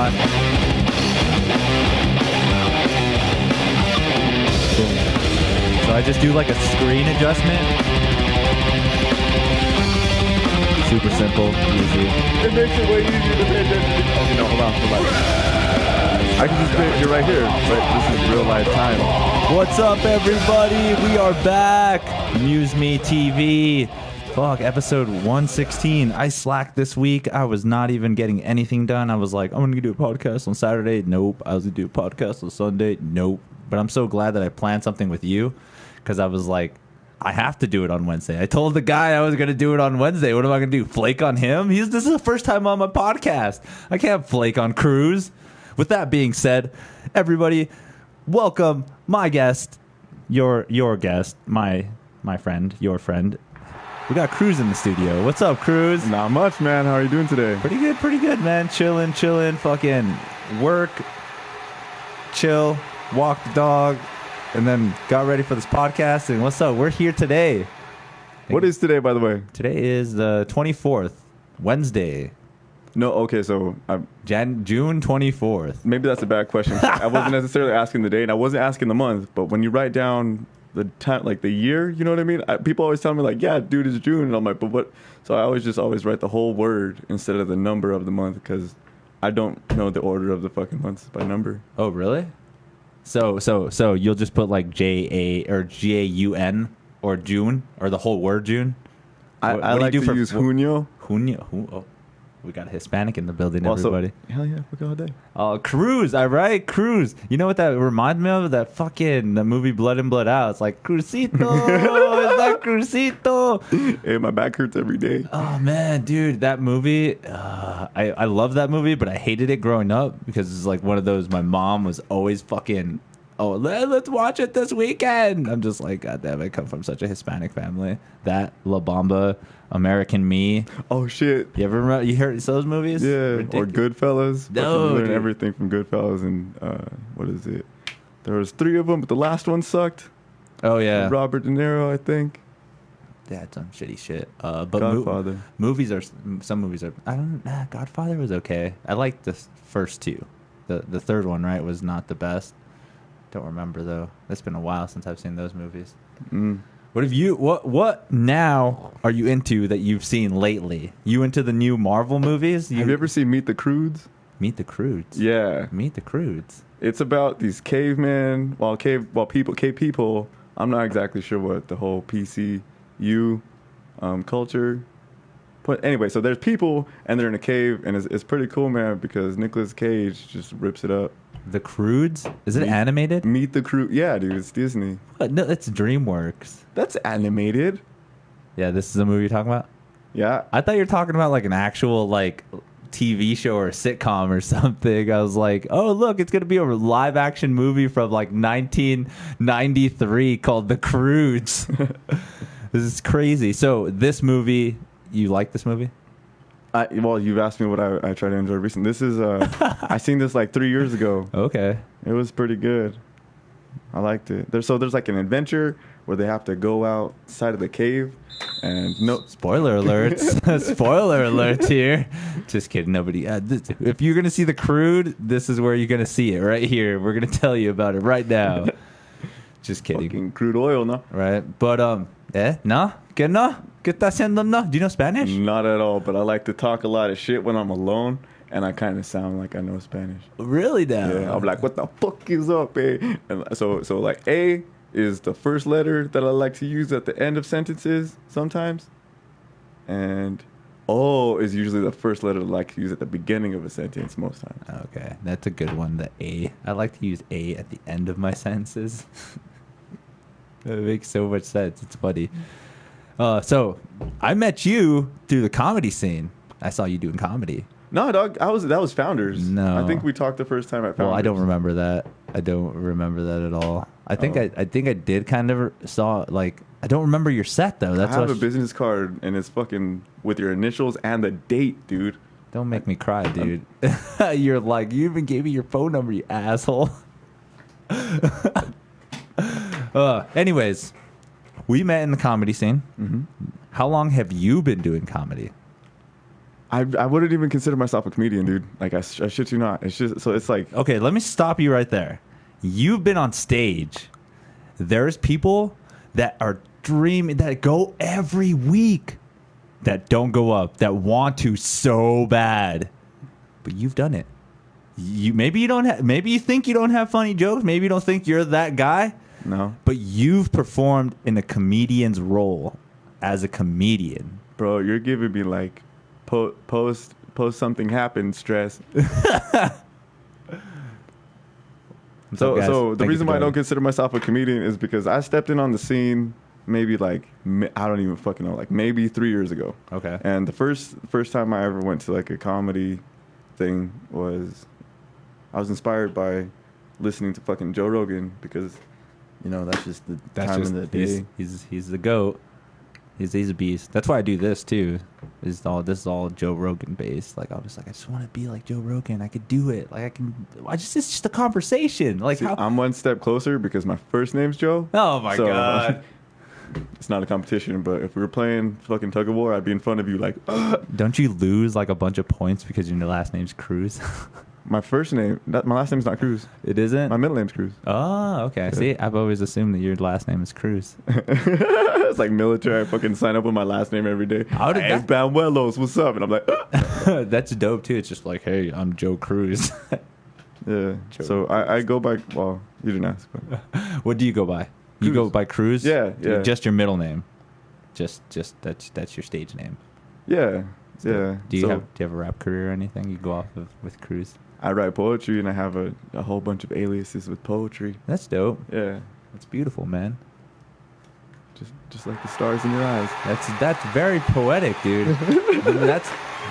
on. Boom. So I just do like a screen adjustment. Super simple, easy. It makes it way easier to pay attention. Oh, no, hold on. I can just pay you right here. Right, this is real life time. What's up, everybody? We are back. MuseMe TV. Fuck, episode 116. I slacked this week. I was not even getting anything done. I was like, I'm going to do a podcast on Saturday. Nope. I was going to do a podcast on Sunday. Nope. But I'm so glad that I planned something with you because I was like, I have to do it on Wednesday. I told the guy I was going to do it on Wednesday. What am I going to do? Flake on him? This is the first time on my podcast. I can't flake on Cruz. With that being said, everybody, welcome my guest, your guest, my friend, your friend. We got Cruz in the studio. What's up, Cruz? Not much, man. How are you doing today? Pretty good, man. Chilling. Fucking work, chill, walk the dog, and then got ready for this podcast. And what's up? We're here today. What is today, by the way? Today is the 24th, Wednesday. No, okay, so June 24th. maybe that's a bad question. I wasn't necessarily asking the date, and I wasn't asking the month. But when you write down the time, like the year, you know what I mean? People always tell me like, yeah, dude, it's June, and I'm like, but what? So I always write the whole word instead of the number of the month because I don't know the order of the fucking months by number. Oh, really? So you'll just put like J-A or G-A-U-N or June or the whole word June? I like to use Junio. Junio. Oh, we got a Hispanic in the building, everybody. Hell yeah, fuck all day. Cruz, all right, Cruz. You know what that reminds me of? That fucking the movie Blood In, Blood Out. It's like, Cruzito, is that Cruzito? Hey, my back hurts every day. Oh, man, dude, that movie, I love that movie, but I hated it growing up because it's like one of those, my mom was always fucking, let's watch it this weekend. I'm just like, God damn, I come from such a Hispanic family. That, La Bamba, American Me. Oh, shit. You ever remember, you heard those movies? Yeah, Ridiculous. or Goodfellas. No, You learn dude. everything from Goodfellas, and what is it? There was 3 of them, but the last one sucked. Oh, yeah. Robert De Niro, I think. That's some shitty shit. But Godfather. some movies are, I don't know, Godfather was okay. I liked the first 2. The third one, right, was not the best. Don't remember, though. It's been a while since I've seen those movies. What now are you into that you've seen lately? You into the new Marvel movies? Have you ever seen Meet the Croods? Meet the Croods? Yeah. Meet the Croods. It's about these cave people. I'm not exactly sure what the whole PCU culture. But anyway, so there's people, and they're in a cave, and it's pretty cool, man, because Nicolas Cage just rips it up. The Croods? Is it animated? Meet the Croods. Yeah, dude, it's Disney. What? No, it's DreamWorks. That's animated. Yeah, this is the movie you're talking about? Yeah. I thought you were talking about like an actual like TV show or a sitcom or something. I was like, oh, look, it's going to be a live action movie from like 1993 called The Croods. This is crazy. So this movie, you like this movie? Well, you've asked me what I try to enjoy recently. This is, I seen this like 3 years ago. Okay. It was pretty good. I liked it. There's like an adventure where they have to go outside of the cave and Spoiler alerts. Spoiler alert here. Just kidding. Nobody. If you're going to see The Crude, this is where you're going to see it right here. We're going to tell you about it right now. Just kidding. Fucking crude oil, no? Right. But, no? ¿Qué no? ¿Qué está haciendo no? Do you know Spanish? Not at all, but I like to talk a lot of shit when I'm alone, and I kind of sound like I know Spanish. Really now? Yeah, I'm like, what the fuck is up, eh? And so like A is the first letter that I like to use at the end of sentences sometimes, and O is usually the first letter I like to use at the beginning of a sentence most times. Okay, that's a good one, the A. I like to use A at the end of my sentences. That makes so much sense. It's funny. So I met you through the comedy scene. I saw you doing comedy. No, dog, that was Founders. No. I think we talked the first time at Founders. Well, I don't remember that. I don't remember that at all. I think I did kind of saw, like, I don't remember your set though. That's I have a business card and it's fucking with your initials and the date, dude. Don't make me cry, dude. You're like, you even gave me your phone number, you asshole. Anyways, we met in the comedy scene. Mm-hmm. How long have you been doing comedy? I wouldn't even consider myself a comedian, dude. Like I shit you not. It's just so it's like Okay, let me stop you right there. You've been on stage. There's people that are dreaming that go every week that don't go up, that want to so bad. But you've done it. Maybe you think you don't have funny jokes, maybe you don't think you're that guy. no, But you've performed in a comedian's role as a comedian. bro. You're giving me like post something happened stress. So the Thank you reason for why I don't joining. consider myself a comedian is because I stepped in on the scene maybe like I don't even fucking know, like maybe 3 years ago. Okay. And the first time I ever went to like a comedy thing was I was inspired by listening to fucking Joe Rogan because that's just the time of the day. He's the GOAT. He's a beast. That's why I do this too. This is all Joe Rogan based. Like I just want to be like Joe Rogan. I could do it. Like it's just a conversation. Like See, how? I'm one step closer because my first name's Joe. Oh my god. It's not a competition, but if we were playing fucking tug of war, I'd be in front of you like, Don't you lose like a bunch of points because your last name's Cruz? my last name's not Cruz. It isn't. My middle name's Cruz. Oh, okay. See, I've always assumed that your last name is Cruz. It's like military. I fucking sign up with my last name every day. How did Hey, that- Banuelos, what's up? And I'm like, That's dope too. It's just like, hey, I'm Joe Cruz. yeah. So I go by. Well, you didn't ask. But What do you go by? You Cruz. go by Cruz? Yeah, yeah. Just your middle name. Just that's your stage name. yeah, yeah. Do you So have a rap career or anything you go off of with Cruz? I write poetry and I have a whole bunch of aliases with poetry. That's dope. Yeah. That's beautiful, man. Just like the stars in your eyes. That's very poetic, dude.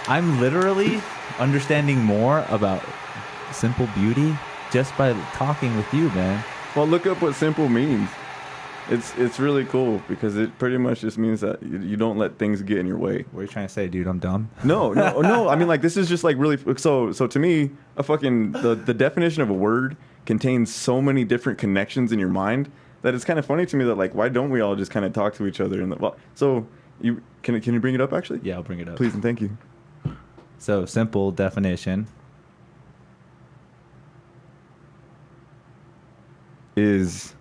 I'm literally understanding more about simple beauty just by talking with you, man. Well, look up what simple means. It's really cool because it pretty much just means that you don't let things get in your way. What are you trying to say, dude? I'm dumb. No. I mean, like, this is just like really. So to me, the definition of a word contains so many different connections in your mind that it's kind of funny to me that like, why don't we all just kind of talk to each other? So you can you bring it up actually? Yeah, I'll bring it up. Please and thank you. So simple definition. Is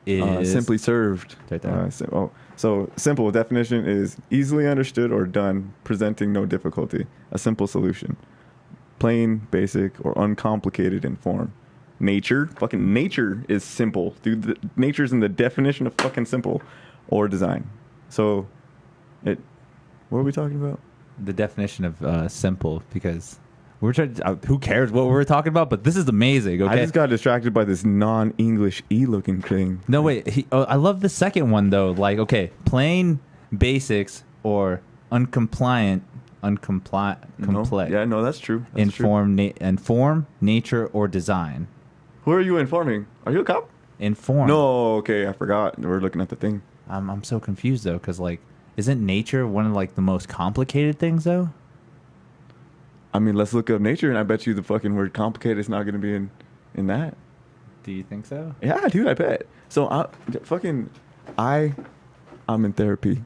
simply served. Right there. So simple definition is easily understood or done, presenting no difficulty. A simple solution. Plain, basic, or uncomplicated in form. Nature is simple. Dude, nature's in the definition of fucking simple or design. So, what are we talking about? The definition of simple, because we're trying. Who cares what we're talking about? But this is amazing. Okay. I just got distracted by this non-English looking thing. No, wait. I love the second one though. Like, okay, plain basics or uncompliant, complex. Yeah, no, that's true. That's Inform, nature, or design. Who are you informing? Are you a cop? Inform. No, okay, I forgot. We're looking at the thing. I'm so confused though, because like, isn't nature one of like the most complicated things though? I mean, let's look up nature, and I bet you the fucking word complicated is not going to be in that. Do you think so? Yeah, dude, I bet. So I'm in therapy.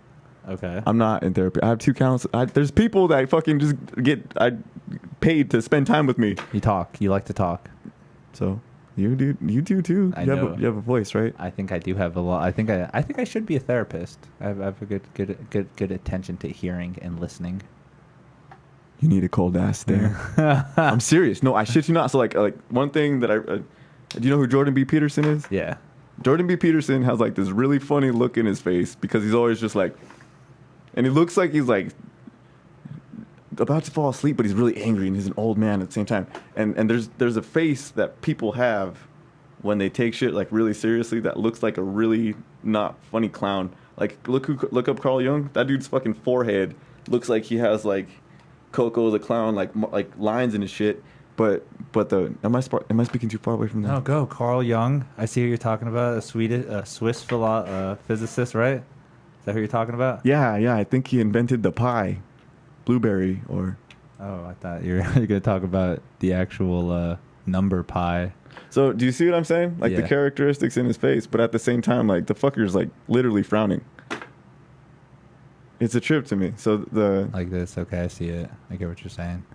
Okay. I'm not in therapy. I have 2 counts. There's people that fucking just get paid to spend time with me. You talk. You like to talk. So you do too. I You know. have a voice, right? I think I do have a lot. I think I should be a therapist. I have a good attention to hearing and listening. You need a cold ass stare. I'm serious. No, I shit you not. So like one thing that do you know who Jordan B. Peterson is? Yeah. Jordan B. Peterson has like this really funny look in his face because he's always just like, and he looks like he's like about to fall asleep, but he's really angry and he's an old man at the same time. And there's a face that people have when they take shit like really seriously that looks like a really not funny clown. Like look up Carl Jung. That dude's fucking forehead looks like he has like Coco the clown like lines in his shit. But am I speaking too far away from that? No, go Carl Jung. I see who you're talking about. A Swiss physicist, right? Is that who you're talking about? Yeah. I think he invented the pie, blueberry or. Oh, I thought you were going to talk about the actual number pi. So do you see what I'm saying? Like the characteristics in his face, but at the same time, like the fucker's like literally frowning. It's a trip to me. So the Like this. Okay, I see it. I get what you're saying.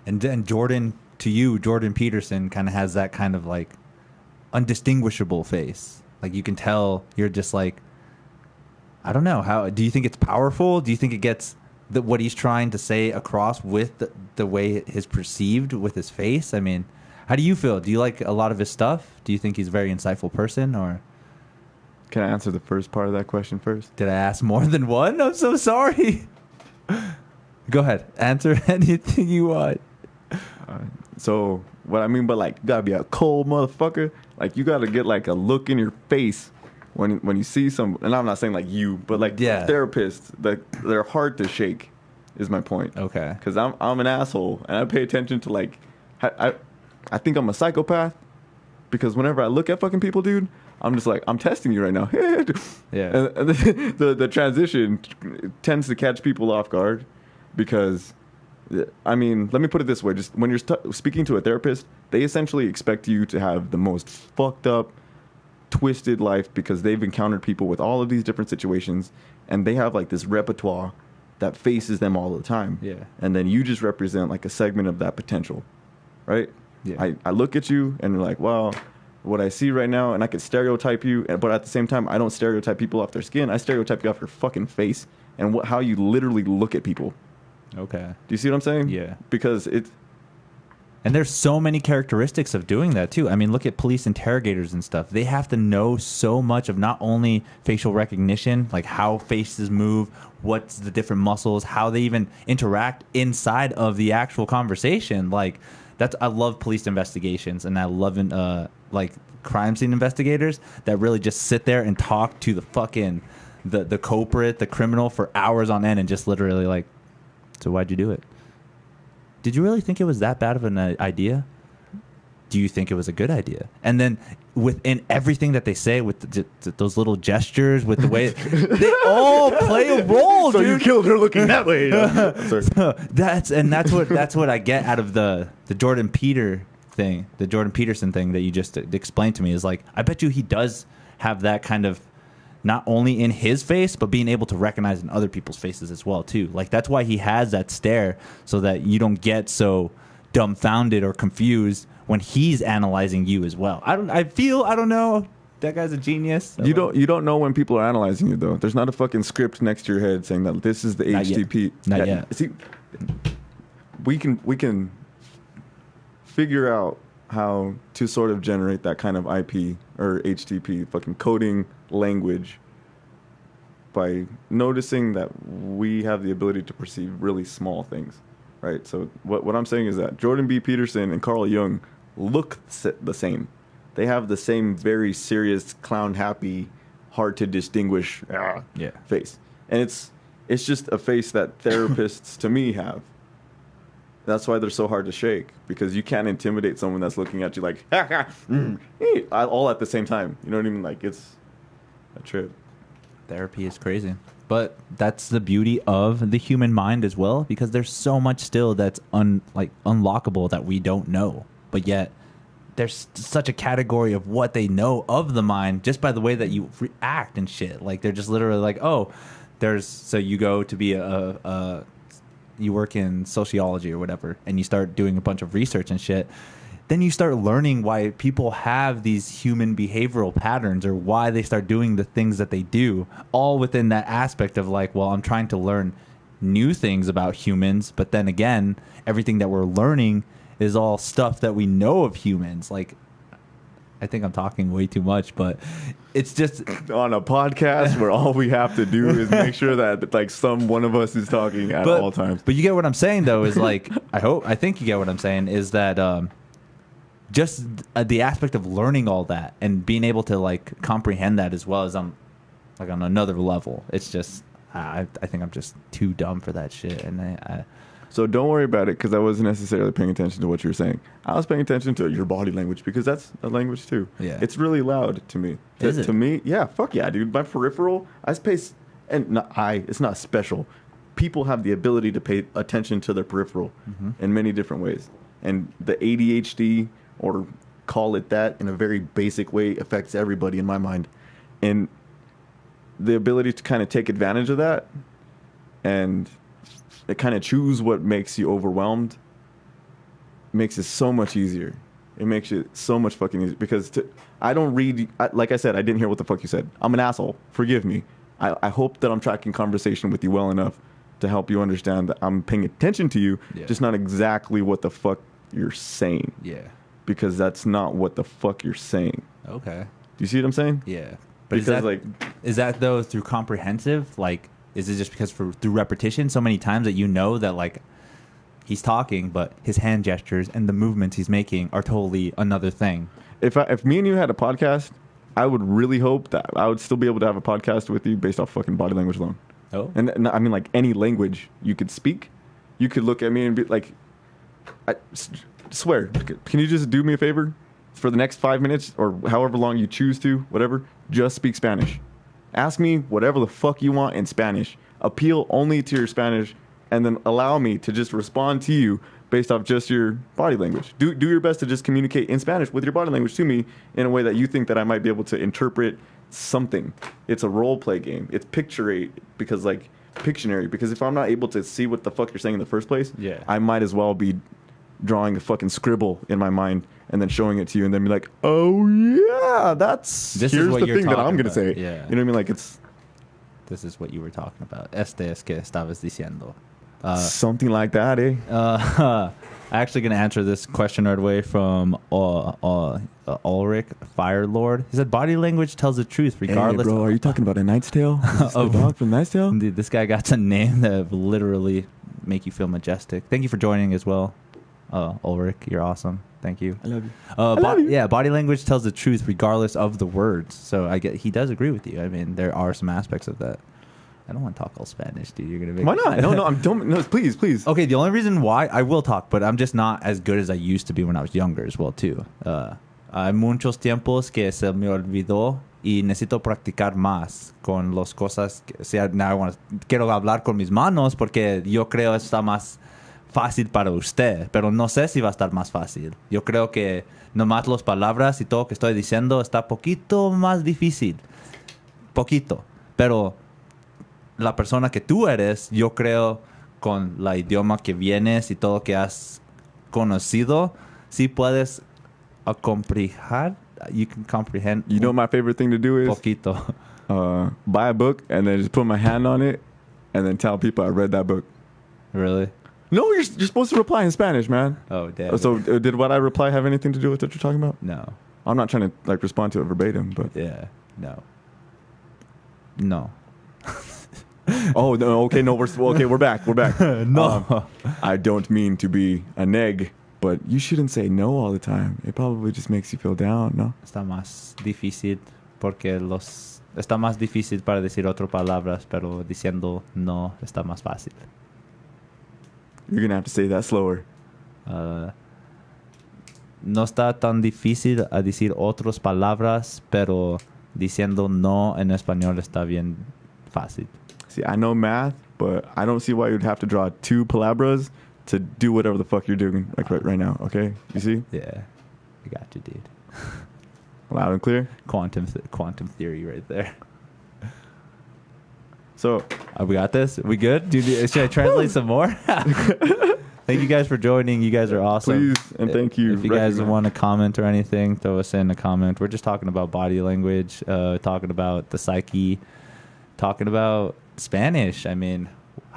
And then Jordan, to you, Jordan Peterson kind of has that kind of like undistinguishable face. Like you can tell you're just like, I don't know. How do you think it's powerful? Do you think it gets what he's trying to say across with the way his perceived with his face? I mean, how do you feel? Do you like a lot of his stuff? Do you think he's a very insightful person, or can I answer the first part of that question first? did I ask more than one? I'm so sorry. Go ahead. Answer anything you want. So what I mean by like, you gotta be a cold motherfucker. Like you gotta get like a look in your face when you see some. And I'm not saying like you, but like therapists, they're hard to shake. Is my point. Okay. Because I'm an asshole and I pay attention to like, I think I'm a psychopath because whenever I look at fucking people, dude, I'm just like, I'm testing you right now. Yeah. And the transition tends to catch people off guard because, I mean, let me put it this way. Just when you're speaking to a therapist, they essentially expect you to have the most fucked up, twisted life because they've encountered people with all of these different situations and they have like this repertoire that faces them all the time. Yeah. And then you just represent like a segment of that potential, right? Yeah. I look at you and you're like, wow, what I see right now, and I could stereotype you, but at the same time, I don't stereotype people off their skin. I stereotype you off your fucking face and how you literally look at people. Okay. Do you see what I'm saying? Yeah. Because it's... And there's so many characteristics of doing that, too. I mean, look at police interrogators and stuff. They have to know so much of not only facial recognition, like how faces move, what's the different muscles, how they even interact inside of the actual conversation. Like, I love police investigations, and I love like crime scene investigators that really just sit there and talk to the fucking the culprit, the criminal for hours on end and just literally like, so why'd you do it? Did you really think it was that bad of an idea? Do you think it was a good idea? And then within everything that they say, with those little gestures, with the way they all play a role. So dude. you killed her looking that way. So that's what I get out of the Jordan Peterson thing that you just explained to me. Is like, I bet you he does have that kind of, not only in his face, but being able to recognize in other people's faces as well too. Like that's why he has that stare, so that you don't get so dumbfounded or confused when he's analyzing you as well. I don't know. That guy's a genius. You don't know when people are analyzing you though. There's not a fucking script next to your head saying that this is the HTTP. Not yet. See, we can figure out how to sort of generate that kind of IP or HTTP fucking coding language by noticing that we have the ability to perceive really small things, right? So what I'm saying is that Jordan B. Peterson and Carl Jung look the same. They have the same very serious, clown-happy, hard to distinguish face, and it's just a face that therapists to me have. That's why they're so hard to shake, because you can't intimidate someone that's looking at you like, all at the same time. You know what I mean? Like, it's a trip. Therapy is crazy. But that's the beauty of the human mind as well, because there's so much still that's unlockable that we don't know. But yet, there's such a category of what they know of the mind just by the way that you react and shit. Like, they're just literally like, so you go to be you work in sociology or whatever, and you start doing a bunch of research and shit, then you start learning why people have these human behavioral patterns or why they start doing the things that they do, all within that aspect of like, well, I'm trying to learn new things about humans, but then again, everything that we're learning is all stuff that we know of humans. Like, I think I'm talking way too much, but it's just on a podcast where all we have to do is make sure that like one of us is talking at all times. But you get what I'm saying, though, is like, I think you get what I'm saying, is that just the aspect of learning all that and being able to like comprehend that as well as I'm like on another level. It's just I think I'm just too dumb for that shit, and So don't worry about it, because I wasn't necessarily paying attention to what you were saying. I was paying attention to your body language, because that's a language too. Yeah. It's really loud to me. Is it? To me, yeah, fuck yeah, dude. My peripheral, it's not special. People have the ability to pay attention to their peripheral in many different ways. And the ADHD, or call it that in a very basic way, affects everybody in my mind. And the ability to kind of take advantage of that and it kind of choose what makes you overwhelmed makes it so much easier. It makes it so much fucking easier because I don't read. Like I said, I didn't hear what the fuck you said. I'm an asshole. Forgive me. I hope that I'm tracking conversation with you well enough to help you understand that I'm paying attention to you, just not exactly what the fuck you're saying. Yeah. Because that's not what the fuck you're saying. Okay. Do you see what I'm saying? Yeah. But Because is that though through comprehensive? Like, is it just because through repetition so many times that you know that like he's talking, but his hand gestures and the movements he's making are totally another thing? If me and you had a podcast, I would really hope that I would still be able to have a podcast with you based off fucking body language alone. Oh. And I mean, like, any language you could speak, you could look at me and be like, I swear, can you just do me a favor? For the next 5 minutes or however long you choose to, whatever, just speak Spanish. Ask me whatever the fuck you want in Spanish. Appeal only to your Spanish and then allow me to just respond to you based off just your body language. Do your best to just communicate in Spanish with your body language to me in a way that you think that I might be able to interpret something. It's a role play game. It's Pictionary because if I'm not able to see what the fuck you're saying in the first place, I might as well be drawing a fucking scribble in my mind and then showing it to you and then be like, oh yeah, here's the thing that I'm going to say. Yeah. You know what I mean? Like This is what you were talking about. Este es que estabas diciendo. Something like that, eh? I'm actually going to answer this question right away from Ulrich Firelord. He said, body language tells the truth regardless. Hey, bro, are you talking about A Knight's Tale? Is this the dog from Knight's Tale? Dude, this guy got a name that will literally make you feel majestic. Thank you for joining as well. Ulrich, you're awesome. Thank you. I love you. Yeah, body language tells the truth regardless of the words. So he does agree with you. I mean, there are some aspects of that. I don't want to talk all Spanish, dude. You're gonna make Why not? No, please. Okay, the only reason why I will talk, but I'm just not as good as I used to be when I was younger as well too. Hay muchos tiempos que se me olvidó y necesito practicar más con las cosas. Quiero hablar con mis manos porque yo creo está más fácil para usted, pero no sé si va a estar más fácil. Yo creo que nomás las palabras y todo que estoy diciendo está poquito más difícil. Poquito. Pero la persona que tú eres, yo creo, con la idioma que vienes y todo que has conocido, sí puedes comprehend. You can comprehend. You know what my favorite thing to do is? Poquito. Buy a book and then just put my hand on it and then tell people I read that book. Really? No, you're supposed to reply in Spanish, man. Oh, damn. So did what I reply have anything to do with what you're talking about? No. I'm not trying to respond to it verbatim, but Yeah. No. Oh no! Okay, no, we're back. No. I don't mean to be a neg, but you shouldn't say no all the time. It probably just makes you feel down, no? Está más difícil porque está más difícil para decir otras palabras, pero diciendo no está más fácil. You're gonna have to say that slower. No está tan difícil a decir otras palabras, pero diciendo no en español está bien fácil. See, I know math, but I don't see why you'd have to draw two palabras to do whatever the fuck you're doing like right now, okay? You see? Yeah, I got you, dude. Loud and clear? Quantum theory right there. So, We got this? We good? Dude, should I translate some more? Thank you guys for joining. You guys are awesome. Please, and thank you. If you guys want to comment or anything, throw us in a comment. We're just talking about body language, talking about the psyche, talking about Spanish. I mean,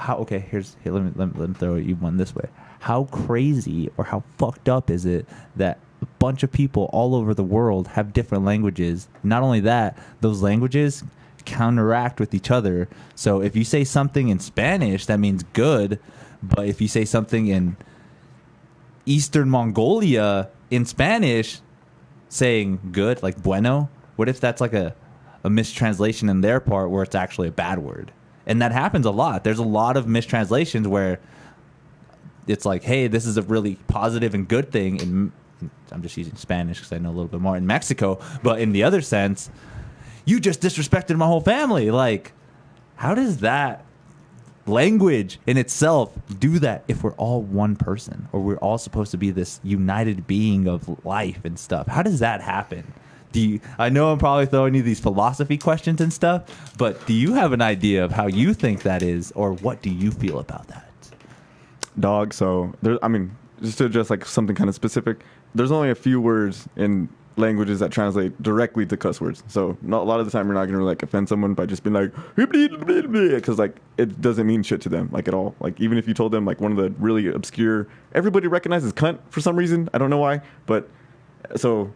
let me throw you one this way. How crazy or how fucked up is it that a bunch of people all over the world have different languages? Not only that, those languages counteract with each other. So if you say something in Spanish, that means good. But if you say something in Eastern Mongolia in Spanish, saying good, like bueno, what if that's like a mistranslation in their part where it's actually a bad word? And that happens a lot. There's a lot of mistranslations where it's like, hey, this is a really positive and good thing. And I'm just using Spanish because I know a little bit more in Mexico. But in the other sense, you just disrespected my whole family. Like, how does that language in itself do that if we're all one person or we're all supposed to be this united being of life and stuff? How does that happen? I know I'm probably throwing you these philosophy questions and stuff, but do you have an idea of how you think that is, or what do you feel about that? Dog. So there, I mean, just to address like something kind of specific, there's only a few words in languages that translate directly to cuss words. So not, a lot of the time you're not going to like offend someone by just being like, because like it doesn't mean shit to them like at all. Like even if you told them like one of the really obscure, everybody recognizes cunt for some reason. I don't know why, but so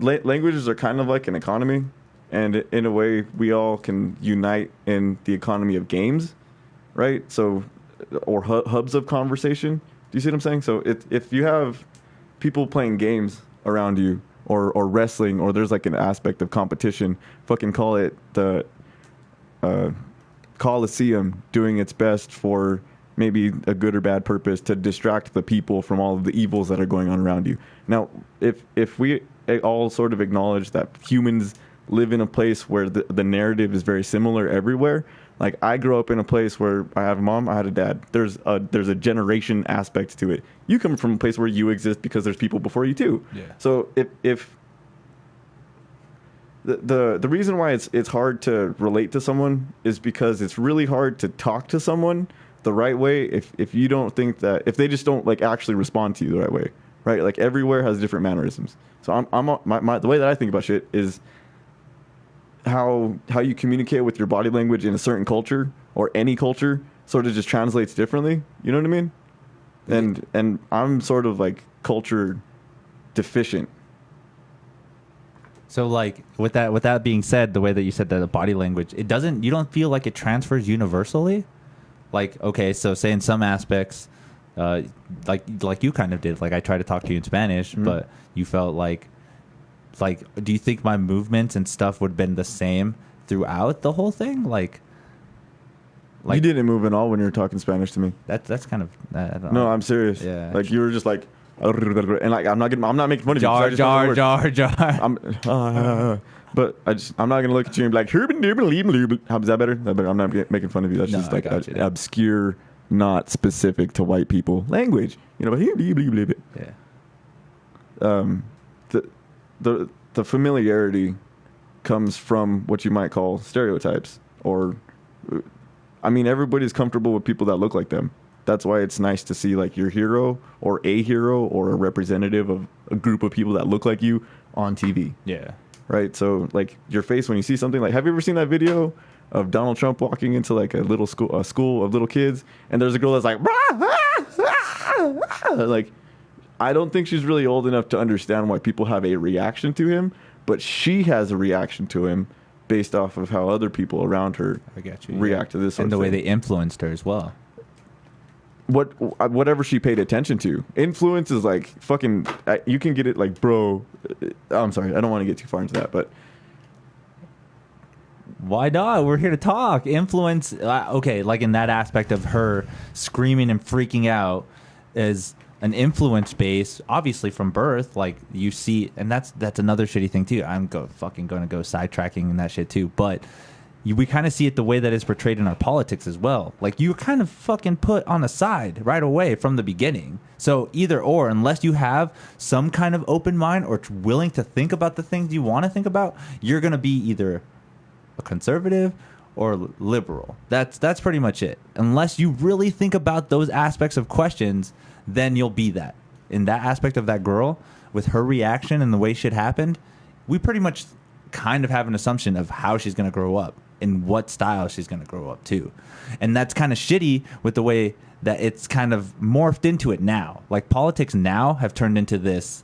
languages are kind of like an economy, and in a way we all can unite in the economy of games, right? So or hubs of conversation. Do you see what I'm saying? So if you have people playing games around you or wrestling, or there's like an aspect of competition, fucking call it the Coliseum doing its best for maybe a good or bad purpose to distract the people from all of the evils that are going on around you. Now, if we all sort of acknowledge that humans live in a place where the narrative is very similar everywhere. Like I grew up in a place where I have a mom, I had a dad. There's a generation aspect to it. You come from a place where you exist because there's people before you too. Yeah. So if the reason why it's hard to relate to someone is because it's really hard to talk to someone the right way if you don't think that, if they just don't like actually respond to you the right way, right? Like everywhere has different mannerisms. So the way that I think about shit is how you communicate with your body language in a certain culture or any culture sort of just translates differently. You know what I mean? And I'm sort of like culture deficient. So like with that being said, the way that you said that the body language, you don't feel like it transfers universally? Like, okay, so say in some aspects, like you kind of did, like I tried to talk to you in Spanish, but you felt like, do you think my movements and stuff would have been the same throughout the whole thing? Like you didn't move at all when you were talking Spanish to me. That's kind of, I don't know. No, I'm serious. Yeah. Like you were just like, and like I'm not making fun of you. Jar. But I'm not gonna look at you and be like, how's that better? I'm not making fun of you. That's just like obscure, not specific to white people language. You know, yeah. The familiarity comes from what you might call stereotypes, or I mean, everybody's comfortable with people that look like them. That's why it's nice to see like your hero or a representative of a group of people that look like you on TV. Yeah. Right. So like your face when you see something, like, have you ever seen that video of Donald Trump walking into like a school of little kids, and there's a girl that's like, like, I don't think she's really old enough to understand why people have a reaction to him, but she has a reaction to him based off of how other people around her react to this sort and of the thing. way they influenced her as well. Whatever she paid attention to. Influence is like fucking, you can get it like, bro, I'm sorry, I don't want to get too far into that, but why not? We're here to talk. Influence, okay, like in that aspect of her screaming and freaking out is an influence base, obviously from birth, like you see, and that's another shitty thing too. I'm fucking going to go sidetracking and that shit too, but we kind of see it the way that it's portrayed in our politics as well. Like you kind of fucking put on the side right away from the beginning. So either or, unless you have some kind of open mind or willing to think about the things you want to think about, you're going to be either a conservative or liberal. That's pretty much it. Unless you really think about those aspects of questions, then you'll be that. In that aspect of that girl, with her reaction and the way shit happened, we pretty much kind of have an assumption of how she's going to grow up and what style she's going to grow up to. And that's kind of shitty with the way that it's kind of morphed into it now. Like politics now have turned into this.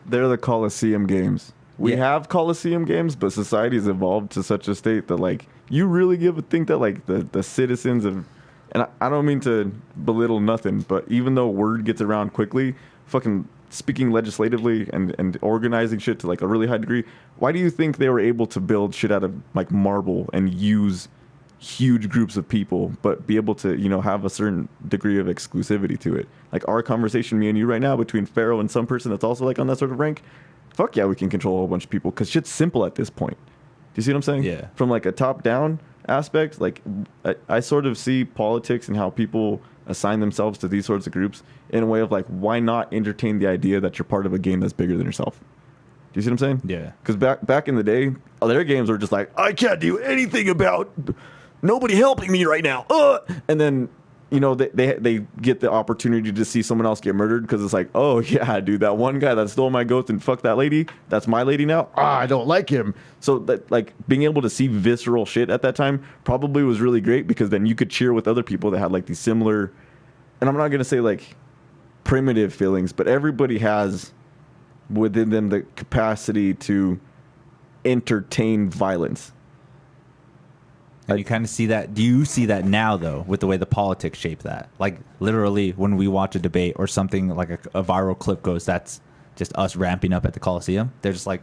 They're the Coliseum games. We have Coliseum games, but society's evolved to such a state that like you really think that like the citizens of, and I don't mean to belittle nothing, but even though word gets around quickly, fucking speaking legislatively and organizing shit to like a really high degree, why do you think they were able to build shit out of like marble and use huge groups of people, but be able to, you know, have a certain degree of exclusivity to it? Like our conversation, me and you right now, between Pharaoh and some person that's also like on that sort of rank, fuck yeah, we can control a whole bunch of people because shit's simple at this point. Do you see what I'm saying? Yeah. From like a top-down aspect, like I sort of see politics and how people assign themselves to these sorts of groups in a way of like, why not entertain the idea that you're part of a game that's bigger than yourself? you see what I'm saying? Yeah. Because back in the day, their games were just like, I can't do anything about nobody helping me right now. And then, you know, they get the opportunity to see someone else get murdered because it's like, oh, yeah, dude, that one guy that stole my goats and fucked that lady, that's my lady now. I don't like him. So, that, like, being able to see visceral shit at that time probably was really great because then you could cheer with other people that had, like, these similar, and I'm not going to say, like, primitive feelings, but everybody has within them the capacity to entertain violence. And you kind of see that. Do you see that now, though, with the way the politics shape that? Like, literally, when we watch a debate or something like a viral clip goes, that's just us ramping up at the Coliseum. They're just like,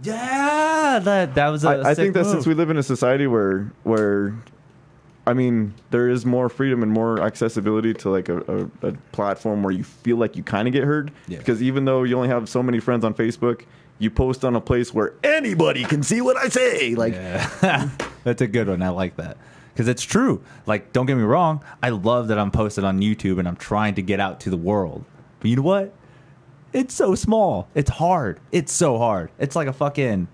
yeah, that was a I sick think that move. since we live in a society where I mean, there is more freedom and more accessibility to like a platform where you feel like you kind of get heard. Yeah. Because even though you only have so many friends on Facebook, you post on a place where anybody can see what I say. Like, yeah. That's a good one. I like that. Because it's true. Like, don't get me wrong. I love that I'm posted on YouTube and I'm trying to get out to the world. But you know what? It's so small. It's hard. It's so hard. It's like a fucking...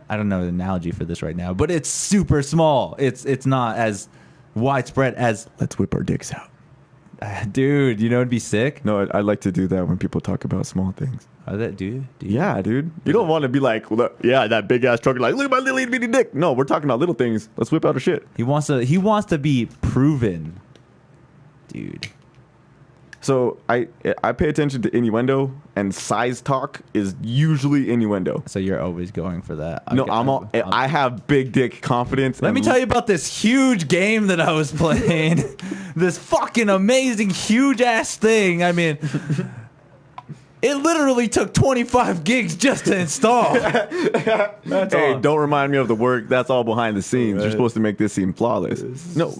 I don't know the analogy for this right now, but it's super small. It's not as widespread as... let's whip our dicks out. Dude, you know it'd be sick? No, I like to do that when people talk about small things. Oh, that dude? Yeah, dude. You don't want to be like, look, yeah, that big ass trucker, like, look at my little itty bitty dick. No, we're talking about little things. Let's whip out our shit. He wants to be proven, dude. So I pay attention to innuendo, and size talk is usually innuendo. So you're always going for that. No, I have big dick confidence. Let me tell you about this huge game that I was playing. This fucking amazing, huge ass thing. I mean, it literally took 25 gigs just to install. That's Hey, all. don't remind me of the work. That's all behind the scenes. You're supposed to make this seem flawless. No.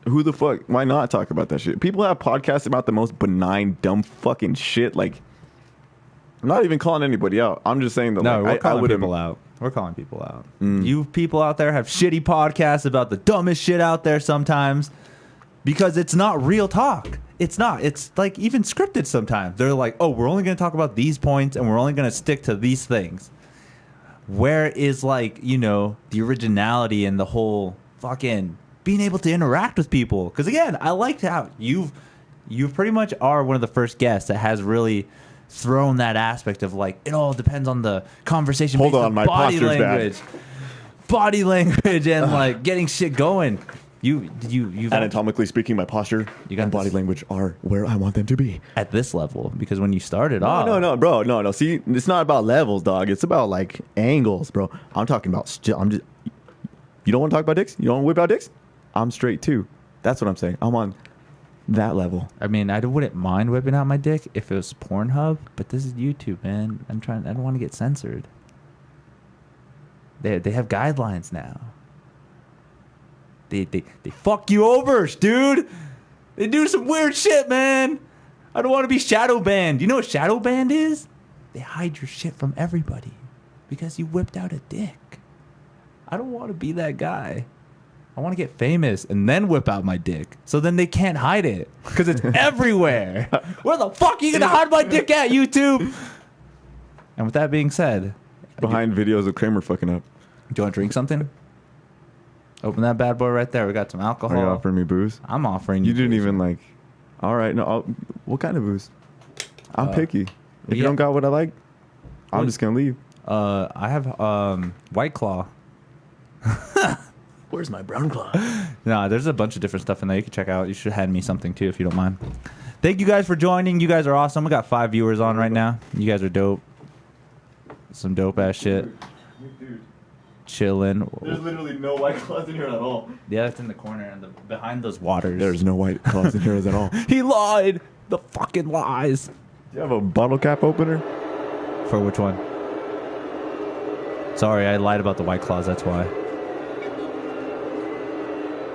Who the fuck? Why not talk about that shit? People have podcasts about the most benign, dumb fucking shit. Like, I'm not even calling anybody out. I'm just saying that. No, like, we're calling would've- people out. We're calling people out. You people out there have shitty podcasts about the dumbest shit out there sometimes because it's not real talk. It's not. It's like even scripted sometimes. They're like, oh, we're only going to talk about these points and we're only going to stick to these things. Where is, like, you know, the originality and the whole fucking being able to interact with people? Because again, I like to have you pretty much are one of the first guests that has really thrown that aspect of, like, it all depends on the conversation. Hold based on, my body posture's bad. body language, and like getting shit going. You've Anatomically speaking, my posture You got and body this. language are where I want them to be. at this level, because when you started off, No, bro. No. See, it's not about levels, dog. It's about, like, angles, bro. I'm talking about I'm just... You don't want to talk about dicks? You don't want to whip out dicks? I'm straight, too. That's what I'm saying. I'm on that level. I mean, I wouldn't mind whipping out my dick if it was Pornhub, but this is YouTube, man. I don't want to get censored. They have guidelines now. They fuck you over, dude. They do some weird shit, man. I don't want to be shadow banned. You know what shadow banned is? They hide your shit from everybody because you whipped out a dick. I don't want to be that guy. I want to get famous and then whip out my dick. So then they can't hide it because it's everywhere. Where the fuck are you going to hide my dick at, YouTube? And with that being said, Behind videos of Kramer fucking up. do you want to drink something? Open that bad boy right there. We got some alcohol. Are you offering me booze? I'm offering you. You didn't booze. even, like... All right. No, what kind of booze? I'm picky. If you yeah. don't got what I like, I'm What? just going to leave. I have White Claw. Where's my brown claw? No, there's a bunch of different stuff in there you can check out. You should hand me something too if you don't mind. Thank you guys for joining. You guys are awesome. We got 5 viewers on right now. You guys are dope. Some dope ass shit. Dude, Chilling. there's literally no white claws in here at all. Yeah, it's in the corner and behind those waters. There's no white claws in here at all. He lied. The fucking lies. Do you have a bottle cap opener? For which one? Sorry, I lied about the White Claws. That's why.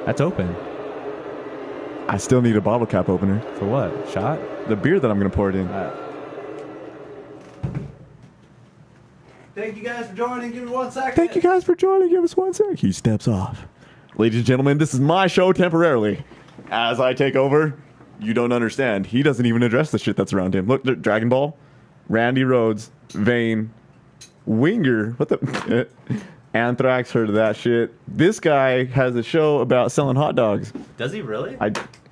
That's open. I still need a bottle cap opener. For what? Shot? The beer that I'm going to pour it in. Thank you guys for joining. Give me 1 second. Thank you guys for joining. Give us 1 sec. He steps off. Ladies and gentlemen, this is my show temporarily. As I take over, you don't understand. He doesn't even address the shit that's around him. Look, Dragon Ball. Randy Rhoads, Vane, Winger. What the? Anthrax, heard of that shit. This guy has a show about selling hot dogs. Does he really?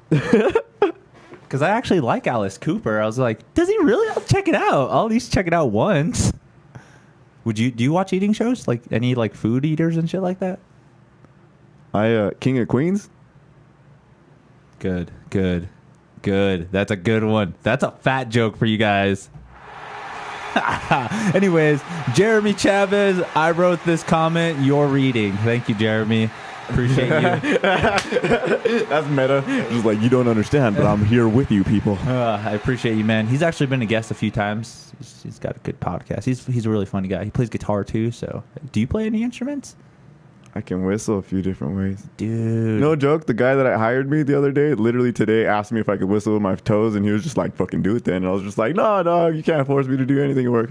Because I actually like Alice Cooper. I was like, does he really? I'll check it out. I'll at least check it out once. Do you watch eating shows? Like any like food eaters and shit like that? King of Queens. Good. That's a good one. That's a fat joke for you guys. Anyways, Jeremy Chavez, I wrote this comment. You're reading. Thank you, Jeremy. Appreciate you. That's meta. Just like, you don't understand, but I'm here with you, people. I appreciate you, man. He's actually been a guest a few times. He's got a good podcast. He's a really funny guy. He plays guitar too. So, do you play any instruments? I can whistle a few different ways. Dude. No joke, the guy that hired me the other day, literally today, asked me if I could whistle with my toes, and he was just like, fucking do it then. And I was just like, nah, dog, you can't force me to do anything at work.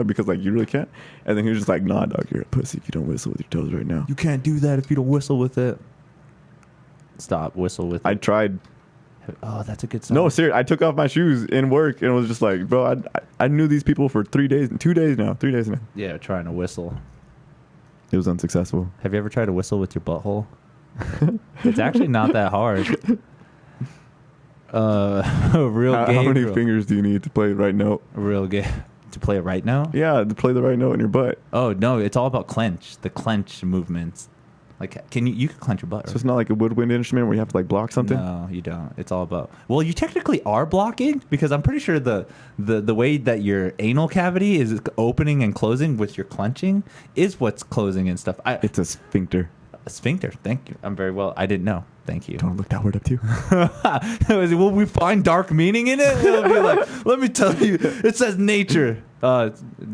Because, like, you really can't. And then he was just like, nah, dog, you're a pussy if you don't whistle with your toes right now. You can't do that if you don't whistle with it. Stop, whistle with it. I tried. Oh, that's a good song. No, seriously, I took off my shoes in work, and was just like, bro, I knew these people for 3 days, 2 days now, 3 days now. Yeah, trying to whistle. It was unsuccessful. Have you ever tried to whistle with your butthole? It's actually not that hard. Real How many fingers do you need to play the right note? Real gay. To play it right now? Yeah, to play the right note in your butt. Oh, no, it's all about the clench movements. Like, you can clench your butt. So it's not like a woodwind instrument where you have to like block something? No, you don't. It's all about. Well, you technically are blocking because I'm pretty sure the way that your anal cavity is opening and closing with your clenching is what's closing and stuff. It's a sphincter. A sphincter. Thank you. I'm very well. I didn't know. Thank you. Don't look that word up too. Will we find dark meaning in it? It'll be like, let me tell you. It says nature.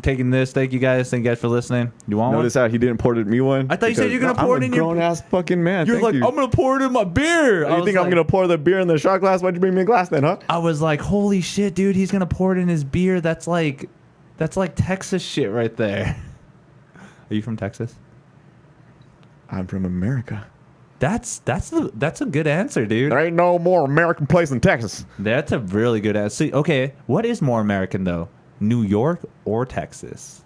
Taking this. Thank you guys. Thank you guys for listening. You want Notice one? how he didn't pour me one. I thought you said you're gonna pour it in your. I'm a grown ass fucking man. You're like, I'm gonna pour it in my beer. You think I'm gonna pour the beer in the shot glass? Why'd you bring me a glass then, huh? I was like, holy shit, dude, he's gonna pour it in his beer. That's like Texas shit right there. Are you from Texas? I'm from America. That's a good answer, dude. There ain't no more American place than Texas. That's a really good answer. See, okay, what is more American though? New York or Texas?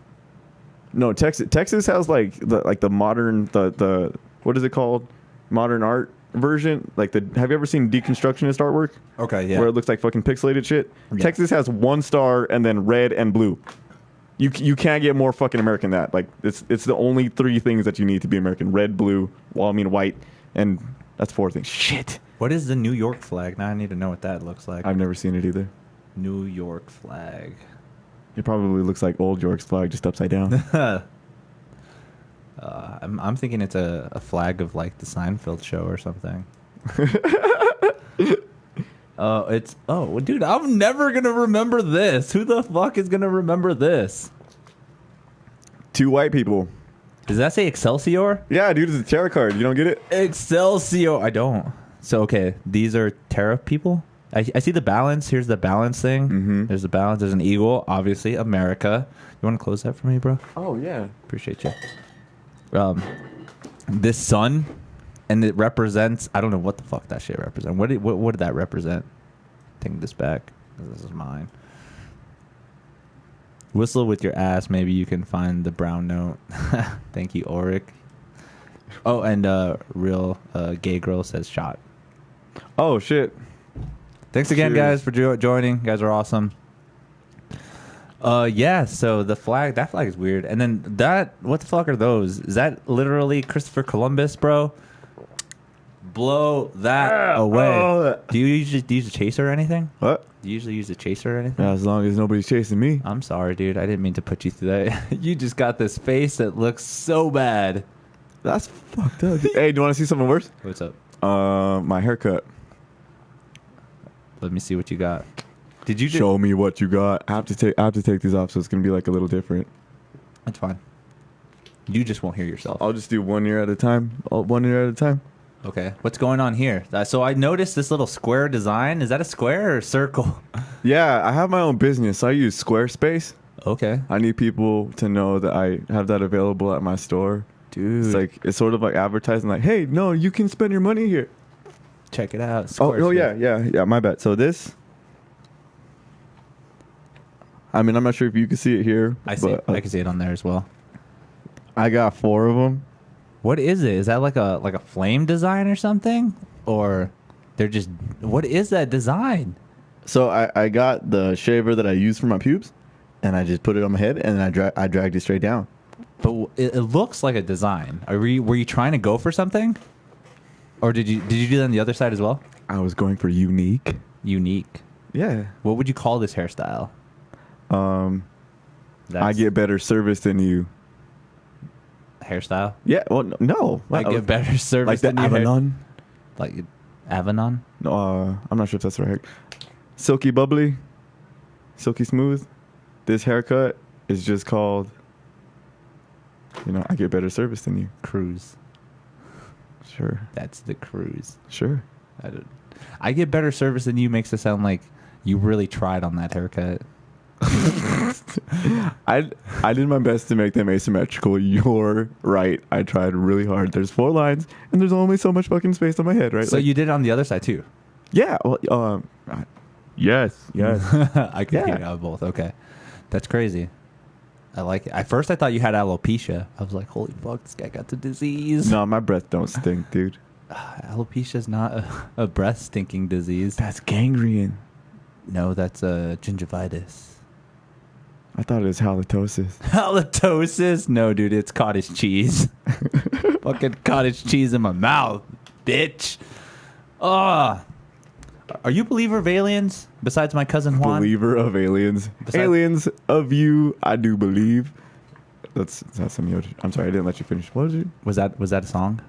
No, Texas has like the modern the what is it called? Modern art version. Like have you ever seen deconstructionist artwork? Okay, yeah. Where it looks like fucking pixelated shit. Yeah. Texas has 1 star and then red and blue. You can't get more fucking American than that. Like it's the only 3 things that you need to be American: red, blue, white, and that's 4 things. Shit. What is the New York flag? Now I need to know what that looks like. I've never seen it either. New York flag. It probably looks like old York's flag, just upside down. I'm thinking it's a flag of like the Seinfeld show or something. Dude, I'm never gonna remember this. Who the fuck is gonna remember this? 2 white people. Does that say Excelsior? Yeah, dude, it's a tarot card. You don't get it? Excelsior. I don't. So okay, these are tarot people. I see the balance. Here's the balance thing. Mm-hmm. There's the balance. There's an eagle. Obviously, America. You want to close that for me, bro? Oh yeah. Appreciate you. This sun, and it represents. I don't know what the fuck that shit represents. What did that represent? Take this back. This is mine. Whistle with your ass. Maybe you can find the brown note. Thank you, Oric. Oh, and real gay girl says shot. Oh shit. Thanks again, Cheers. guys, for joining. You guys are awesome. Yeah, so that flag is weird. And then what the fuck are those? Is that literally Christopher Columbus, bro? Blow that away. Oh. Do you usually use a chaser or anything? What? Do you usually use a chaser or anything? As long as nobody's chasing me. I'm sorry, dude. I didn't mean to put you through that. You just got this face that looks so bad. That's fucked up. Hey, do you want to see something worse? What's up? My haircut. Let me see what you got. Did you show me what you got? I have to take these off, so it's gonna be like a little different. That's fine. You just won't hear yourself. I'll just do 1 year at a time. 1 year at a time. Okay. What's going on here? So I noticed this little square design. Is that a square or a circle? Yeah, I have my own business. So I use Squarespace. Okay. I need people to know that I have that available at my store. Dude. It's sort of like advertising, like, hey, no, you can spend your money here. Check it out. Oh yeah, my bad. So this, I mean, I'm not sure if you can see it here. I see. But, I can see it on there as well. I got 4 of them. What is it? Is that like a flame design or something? Or they're just... What is that design? So I got the shaver that I use for my pubes, and I just put it on my head, and then I dragged it straight down. But it looks like a design. Were you trying to go for something? Or did you do that on the other side as well? I was going for unique. Unique. Yeah. What would you call this hairstyle? I get better service than you. Hairstyle? Yeah. Well, no. I get better service like the than you. Avanon. Like Avanon? No, I'm not sure if that's right. Silky bubbly, silky smooth. This haircut is just called, I get better service than you. Cruz. Sure. That's the Cruz. Sure. I get better service than you makes it sound like you really tried on that haircut. I did my best to make them asymmetrical. You're right. I tried really hard. There's 4 lines, and there's only so much fucking space on my head, right? So you did it on the other side too? Yeah. Well, yes. I could hear it on both. Okay. That's crazy. I like it. At first, I thought you had alopecia. I was like, holy fuck, this guy got the disease. No, my breath don't stink, dude. Alopecia is not a breath stinking disease. That's gangrene. No, that's gingivitis. I thought it was halitosis. Halitosis? No, dude, it's cottage cheese. Fucking cottage cheese in my mouth, bitch. Are you a believer of aliens? Besides my cousin Juan? Believer of aliens. Aliens of you, I do believe. That's some Yoda. I'm sorry, I didn't let you finish. What was it? Was that a song?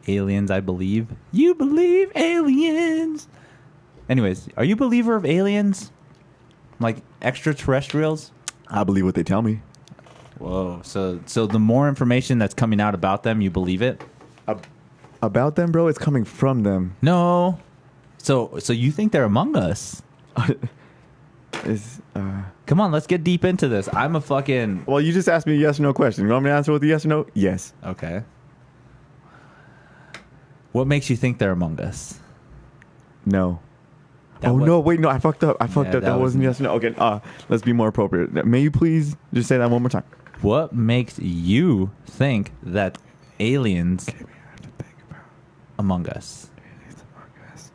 Aliens, I believe. You believe aliens. Anyways, are you a believer of aliens? Like extraterrestrials? I believe what they tell me. Whoa. So the more information that's coming out about them, you believe it? About them, bro? It's coming from them. No. So you think they're among us? Come on, let's get deep into this. I'm a fucking... Well, you just asked me a yes or no question. You want me to answer with a yes or no? Yes. Okay. What makes you think they're among us? No. No, wait, no, I fucked up. That wasn't yes or no. Okay, let's be more appropriate. May you please just say that one more time? What makes you think that aliens among us? Aliens among us.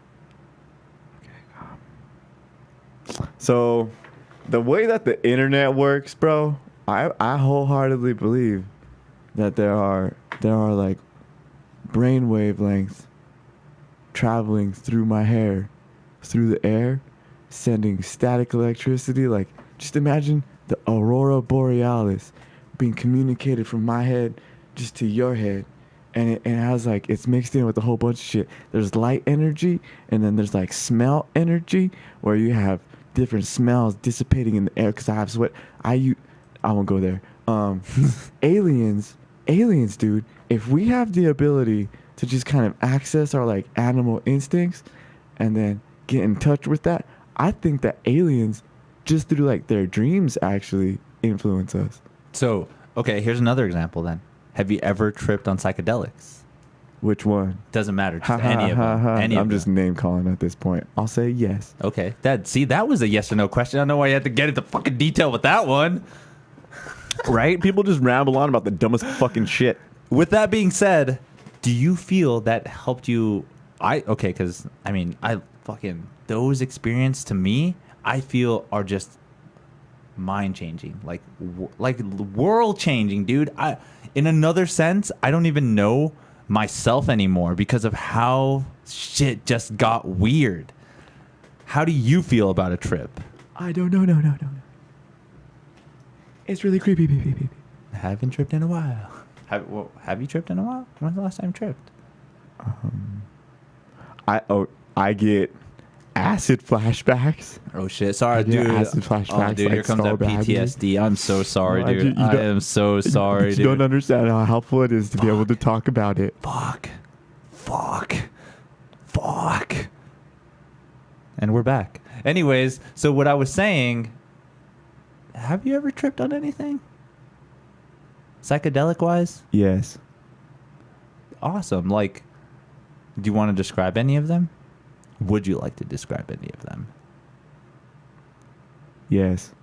Okay. So, the way that the internet works, bro, I wholeheartedly believe that there are like brain wavelengths traveling through my hair, through the air, sending static electricity. Like, just imagine the aurora borealis being communicated from my head just to your head, and it has like, it's mixed in with a whole bunch of shit. There's light energy, and then there's like smell energy, where you have different smells dissipating in the air. Because I have sweat. I won't go there. Aliens, dude. If we have the ability to just kind of access our like animal instincts, and then get in touch with that, I think that aliens, just through like their dreams, actually influence us. So, okay, here's another example then. Have you ever tripped on psychedelics? Which one? Doesn't matter. Just any of them. I'm just name calling at this point. I'll say yes. Okay. That was a yes or no question. I don't know why you had to get into fucking detail with that one. Right? People just ramble on about the dumbest fucking shit. With that being said, do you feel that helped you? Because I fucking, those experiences to me, I feel are just mind changing, like world changing, dude. In another sense, I don't even know myself anymore because of how shit just got weird. How do you feel about a trip? I don't know. No. It's really creepy. I haven't tripped in a while. Have you tripped in a while? When's the last time you tripped? I get acid flashbacks. Oh shit! Sorry, dude. Acid flashbacks. Oh, dude, like, here comes so that PTSD. I'm so sorry, No, dude. I am so sorry, you dude. don't understand how helpful it is to be able to talk about it. Fuck. And we're back. Anyways, so what I was saying, have you ever tripped on anything? Psychedelic-wise? Yes. Awesome. Like, do you want to describe any of them? Would you like to describe any of them? Yes.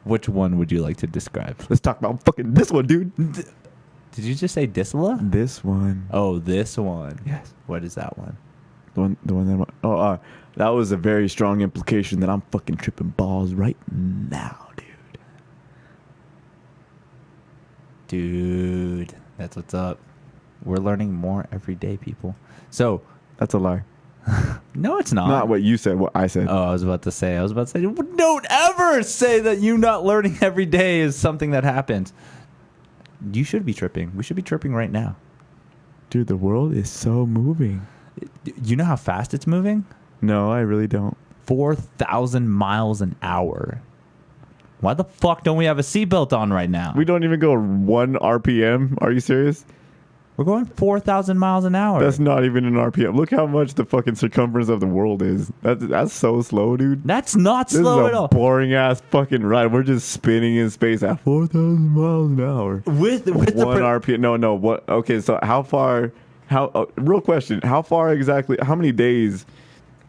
Which one would you like to describe? Let's talk about fucking this one, dude. Did you just say Disla? This one. Oh, this one. Yes. What is that one? The one that. That was a very strong implication that I'm fucking tripping balls right now, dude. Dude, that's what's up. We're learning more every day, people. So That's a lie. no, it's not. Not what you said. What I said. Oh, I was about to say. Don't ever say that you not learning every day is something that happens. You should be tripping. We should be tripping right now. Dude, the world is so moving. You know how fast it's moving? No, I really don't. 4,000 miles an hour. Why the fuck don't we have a seatbelt on right now? We don't even go 1 RPM. Are you serious? We're going 4,000 miles an hour. That's not even an RPM. Look how much the fucking circumference of the world is. That's so slow, dude. That's not This slow is at a all. boring ass fucking ride. We're just spinning in space at 4,000 miles an hour. With the 1 RPM. No. What? Okay, so how far? Real question. How far exactly? How many days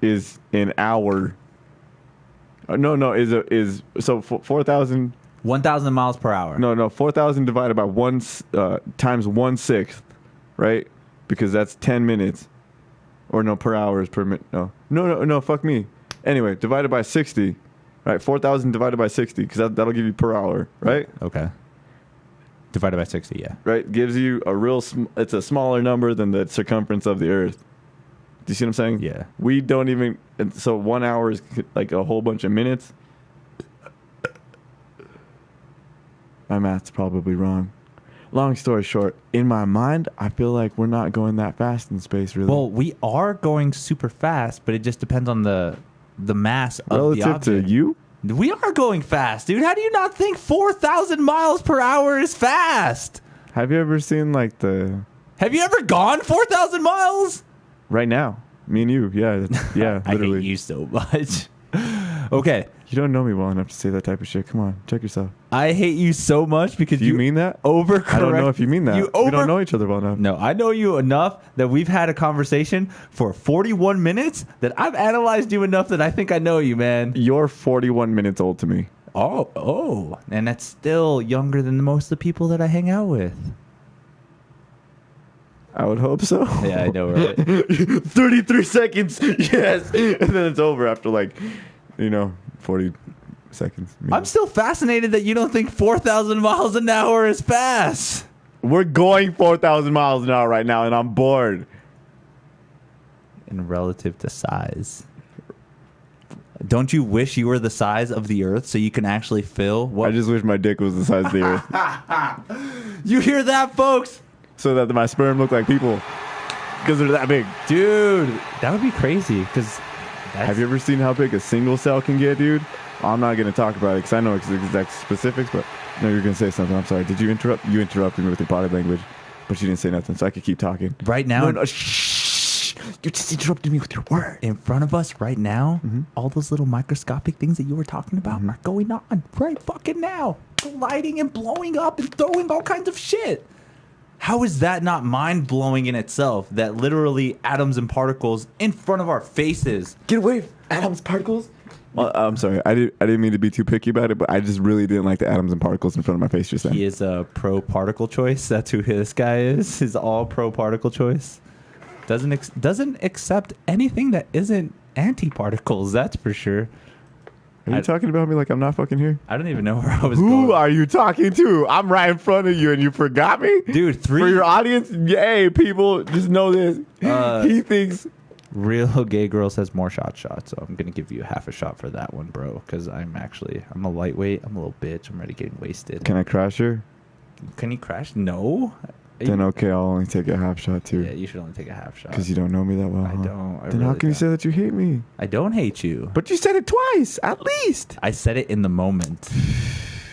is an hour? No. Is so 4,000? 1,000 miles per hour. No. 4,000 divided by times 1/6, right? Because that's 10 minutes. Or no, per hour is per minute. No. Fuck me. Anyway, divided by 60, right? 4,000 divided by 60, because that'll give you per hour, right? Okay. Divided by 60, yeah. Right? Gives you it's a smaller number than the circumference of the Earth. Do you see what I'm saying? Yeah. We don't even, so 1 hour is like a whole bunch of minutes. My math's probably wrong. Long story short, in my mind, I feel like we're not going that fast in space, really. Well, we are going super fast, but it just depends on the mass of the relative object. to you? We are going fast, dude. How do you not think 4,000 miles per hour is fast? Have you ever seen like Have you ever gone 4,000 miles? right now? Me and you, yeah, I literally. hate you so much. Okay. You don't know me well enough to say that type of shit. Come on, check yourself. I hate you so much because Do you mean that? overcorrect. I don't know if you mean that. We don't know each other well enough. No, I know you enough that we've had a conversation for 41 minutes that I've analyzed you enough that I think I know you, man. You're 41 minutes old to me. Oh. And that's still younger than most of the people that I hang out with. I would hope so. Yeah, I know, right? 33 seconds. Yes. And then it's over after 40 seconds. Maybe. I'm still fascinated that you don't think 4,000 miles an hour is fast. We're going 4,000 miles an hour right now, and I'm bored. In relative to size. Don't you wish you were the size of the Earth so you can actually fill what? I just wish my dick was the size of the Earth. You hear that, folks? So that my sperm look like people. Because they're that big. Dude, that would be crazy because... Have you ever seen how big a single cell can get, dude? I'm not going to talk about it because I know exact specifics, but no, you're going to say something. I'm sorry. Did you interrupt? You interrupted me with your body language, but you didn't say nothing, so I could keep talking. Right now? No, shh. You just interrupted me with your word. In front of us right now, all those little microscopic things that you were talking about are going on right fucking now. Colliding and blowing up and throwing all kinds of shit. How is that not mind-blowing in itself that literally atoms and particles in front of our faces? Get away, atoms, particles. Well, I'm sorry. I didn't mean to be too picky about it, but I just really didn't like the atoms and particles in front of my face just then. He is a pro-particle choice. That's who this guy is. He's all pro-particle choice. Doesn't accept anything that isn't anti-particles, that's for sure. Are you talking about me like I'm not fucking here? I don't even know where I was going. Who are you talking to? I'm right in front of you and you forgot me? Dude, For your audience, hey, people, just know this. He thinks... Real gay girl says more shot, so I'm going to give you half a shot for that one, bro, because I'm a lightweight. I'm a little bitch. I'm already getting wasted. Can I crash her? Can you crash? No. Then okay, I'll only take a half shot too. Yeah, you should only take a half shot. Because you don't know me that well. I huh? don't. Then how can you say that you hate me? I don't hate you. But you said it twice, at least. I said it in the moment.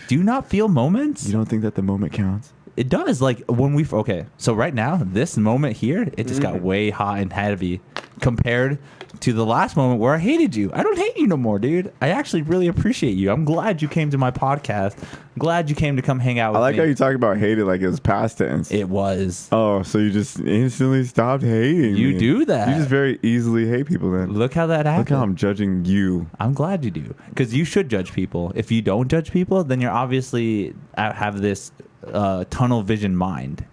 Do you not feel moments? You don't think that the moment counts? It does. Like when okay. So right now, this moment here, it just got way hot and heavy compared to the last moment where I hated you. I don't hate you no more, dude. I actually really appreciate you. I'm glad you came to my podcast. I'm glad you came to come hang out with me. I like how you talk about hated like it was past tense. It was. Oh, so you just instantly stopped hating You me. do that. You just very easily hate people then. Look how that happened. Look how I'm judging you. I'm glad you do. Because you should judge people. If you don't judge people, then you're obviously have this tunnel vision mind.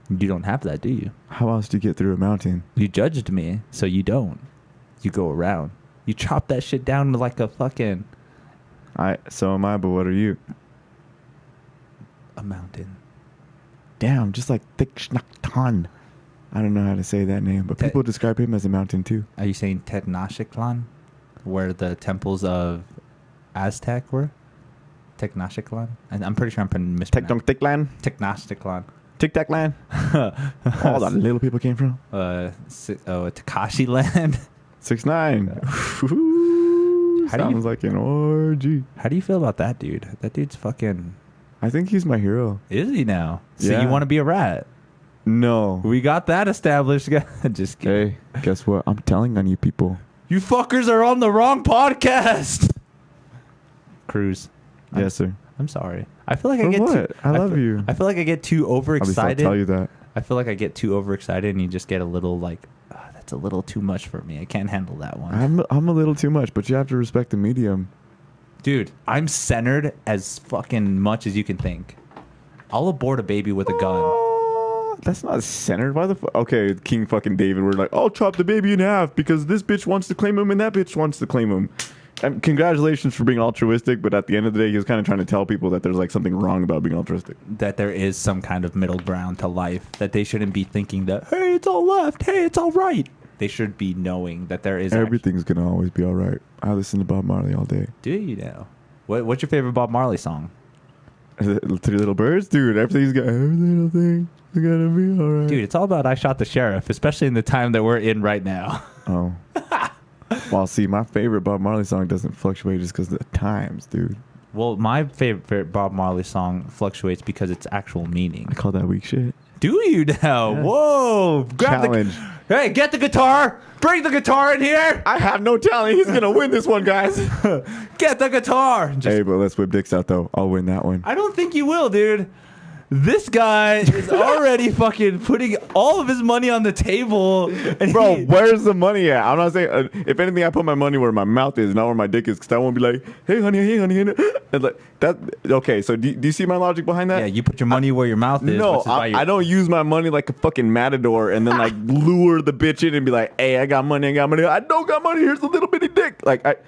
You don't have that, do you? How else do you get through a mountain? You judged me, so you don't. You go around. You chop that shit down to like a fucking... So am I, but what are you? A mountain. Damn, just like Thick Schnack Ton. I don't know how to say that name, but people describe him as a mountain too. Are you saying Tenochtitlan? Where the temples of Aztec were? Tenochtitlan? I'm pretty sure I'm mispronouncing. Tenochtitlan? Tenochtitlan. Tic Tac Land? All the little people came from? Takashi Land. 6ix9ine. Sounds like an orgy. How do you feel about that dude? That dude's fucking... I think he's my hero. Is he now? So Yeah. you want to be a rat? No. We got that established. Just kidding. Hey, guess what? I'm telling on you people. You fuckers are on the wrong podcast. Cruz. Yes, sir. I'm sorry. I feel like For I get what? too... I love you. I feel like I get too overexcited. I'll tell you that. I feel like I get too overexcited and you just get a little like, that's a little too much for me. I can't handle that one. I'm a little too much, but you have to respect the medium. Dude, I'm centered as fucking much as you can think. I'll abort a baby with a gun. That's not centered. Why the fuck? Okay, King fucking David, we're like, I'll chop the baby in half because this bitch wants to claim him and that bitch wants to claim him. And congratulations for being altruistic, but at the end of the day, he was kind of trying to tell people that there's like something wrong about being altruistic. That there is some kind of middle ground to life. That they shouldn't be thinking that, hey, it's all left. Hey, it's all right. They should be knowing that there is... Everything's going to always be all right. I listen to Bob Marley all day. Do you know? What's your favorite Bob Marley song? Three Little Birds? Dude, every little thing is going to be all right. Dude, it's all about I Shot the Sheriff, especially in the time that we're in right now. Oh. Well, see, my favorite Bob Marley song doesn't fluctuate just because of the times, dude. Well, my favorite Bob Marley song fluctuates because it's actual meaning. I call that weak shit. Do you now? Yeah. Whoa! Challenge. Hey, get the guitar! Bring the guitar in here! I have no talent. He's going to win this one, guys. Get the guitar! Hey, but let's whip dicks out, though. I'll win that one. I don't think you will, dude. This guy is already fucking putting all of his money on the table. And Bro, where's the money at? I'm not saying, if anything, I put my money where my mouth is, not where my dick is, because I won't be like, hey, honey. And like, that, okay, so do you see my logic behind that? Yeah, you put your money where your mouth is. No, I don't use my money like a fucking matador and then like lure the bitch in and be like, hey, I got money. I don't got money. Here's a little bitty dick. Like,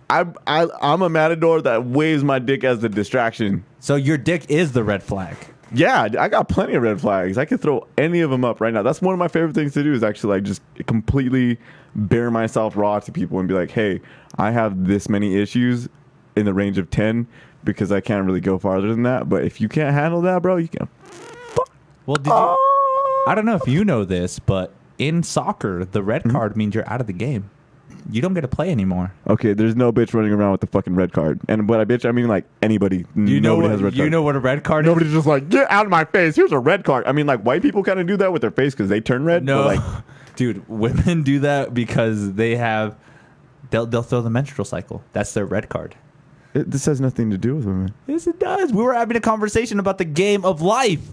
I'm a matador that weighs my dick as the distraction. So your dick is the red flag. Yeah, I got plenty of red flags. I could throw any of them up right now. That's one of my favorite things to do is actually like just completely bare myself raw to people and be like, hey, I have this many issues in the range of 10 because I can't really go farther than that. But if you can't handle that, bro, you can. Well, I don't know if you know this, but in soccer, the red card means you're out of the game. You don't get to play anymore. Okay, there's no bitch running around with the fucking red card. And by bitch, I mean like anybody. You know Nobody has a red card. You know what a red card is? Nobody's just like, get out of my face. Here's a red card. I mean, like white people kind of do that with their face because they turn red. No, but, like, dude, women do that because they'll throw the menstrual cycle. That's their red card. This has nothing to do with women. Yes, it does. We were having a conversation about the game of life.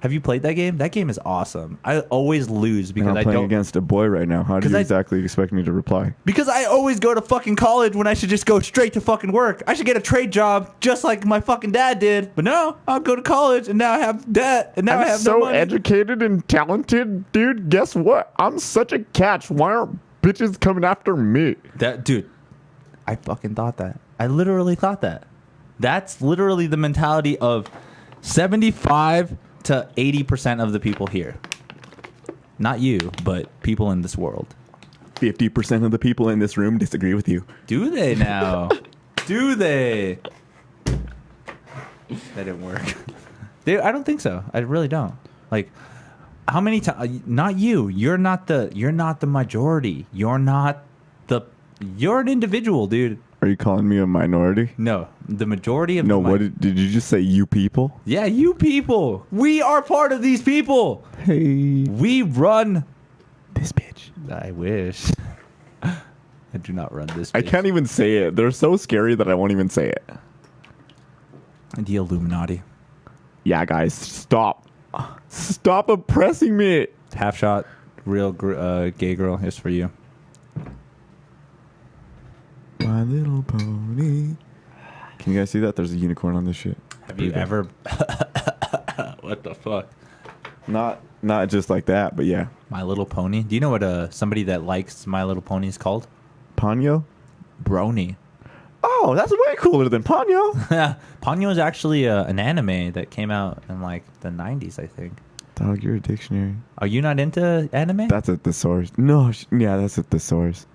Have you played that game? That game is awesome. I always lose because I'm playing against a boy right now. How do you exactly expect me to reply? Because I always go to fucking college when I should just go straight to fucking work. I should get a trade job just like my fucking dad did. But no, I'll go to college and now I have debt and now I have no money. I'm so educated and talented, dude. Guess what? I'm such a catch. Why aren't bitches coming after me? Dude, I fucking thought that. I literally thought that. That's literally the mentality of 75 to 80% of the people here. Not you, but people in this world. 50% of the people in this room disagree with you. Do they now? Do they? That didn't work. I don't think so. I really don't. Like, how many times? Not you. You're not the majority. You're an individual, dude. Are you calling me a minority? No, the majority of no. What did you just say? You people? Yeah, you people. We are part of these people. Hey, we run this bitch. I wish. I do not run this. I bitch. can't even say it. They're so scary that I won't even say it. The Illuminati. Yeah, guys, stop. Stop oppressing me. Half shot, real gay girl is for you. My Little Pony. Can you guys see that? There's a unicorn on this shit. Have you ever? What the fuck? Not just like that, but yeah. My Little Pony. Do you know what somebody that likes My Little Pony is called? Ponyo? Brony. Oh, that's way cooler than Ponyo. Ponyo is actually an anime that came out in like the 90s, I think. Dog, you're a dictionary. Are you not into anime? That's a thesaurus. No, yeah, that's a thesaurus.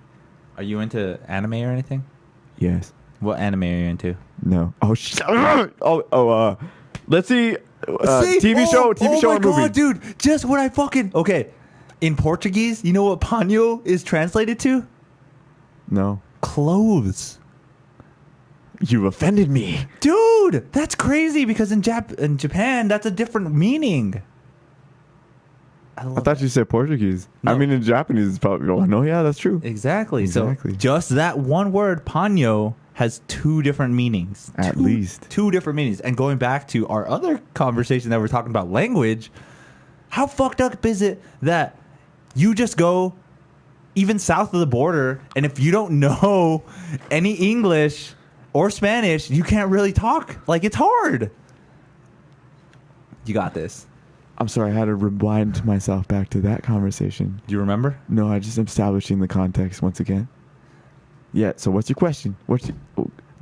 Are you into anime or anything? Yes. What anime are you into? No. Oh, let's see. TV show or movie? Oh my god, dude! Just what I fucking okay. In Portuguese, you know what paño is translated to? No. Clothes. You offended me, dude. That's crazy because in Japan, that's a different meaning. I thought you said Portuguese. No. I mean, in Japanese, it's probably. Oh, no, yeah, that's true. Exactly. So just that one word, paño, has two different meanings. At least. Two different meanings. And going back to our other conversation that we're talking about language, how fucked up is it that you just go even south of the border, and if you don't know any English or Spanish, you can't really talk. Like, it's hard. You got this. I'm sorry, I had to rewind myself back to that conversation. Do you remember? No, I just am establishing the context once again. Yeah, so what's your question? What's your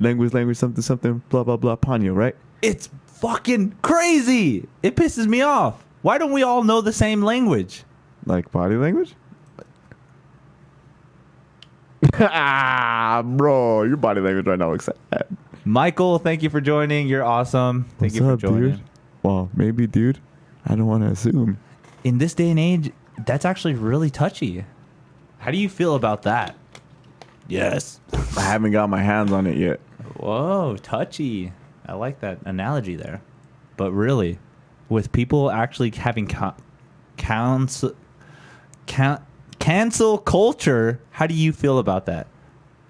language, something, blah, blah, blah, paño, right? It's fucking crazy. It pisses me off. Why don't we all know the same language? Like body language? Bro, your body language right now looks sad. Michael, thank you for joining. You're awesome. Thank you for joining. Dude? Well, maybe, dude. I don't want to assume. In this day and age, that's actually really touchy. How do you feel about that? Yes. I haven't got my hands on it yet. Whoa, touchy. I like that analogy there. But really, with people actually having cancel culture, how do you feel about that?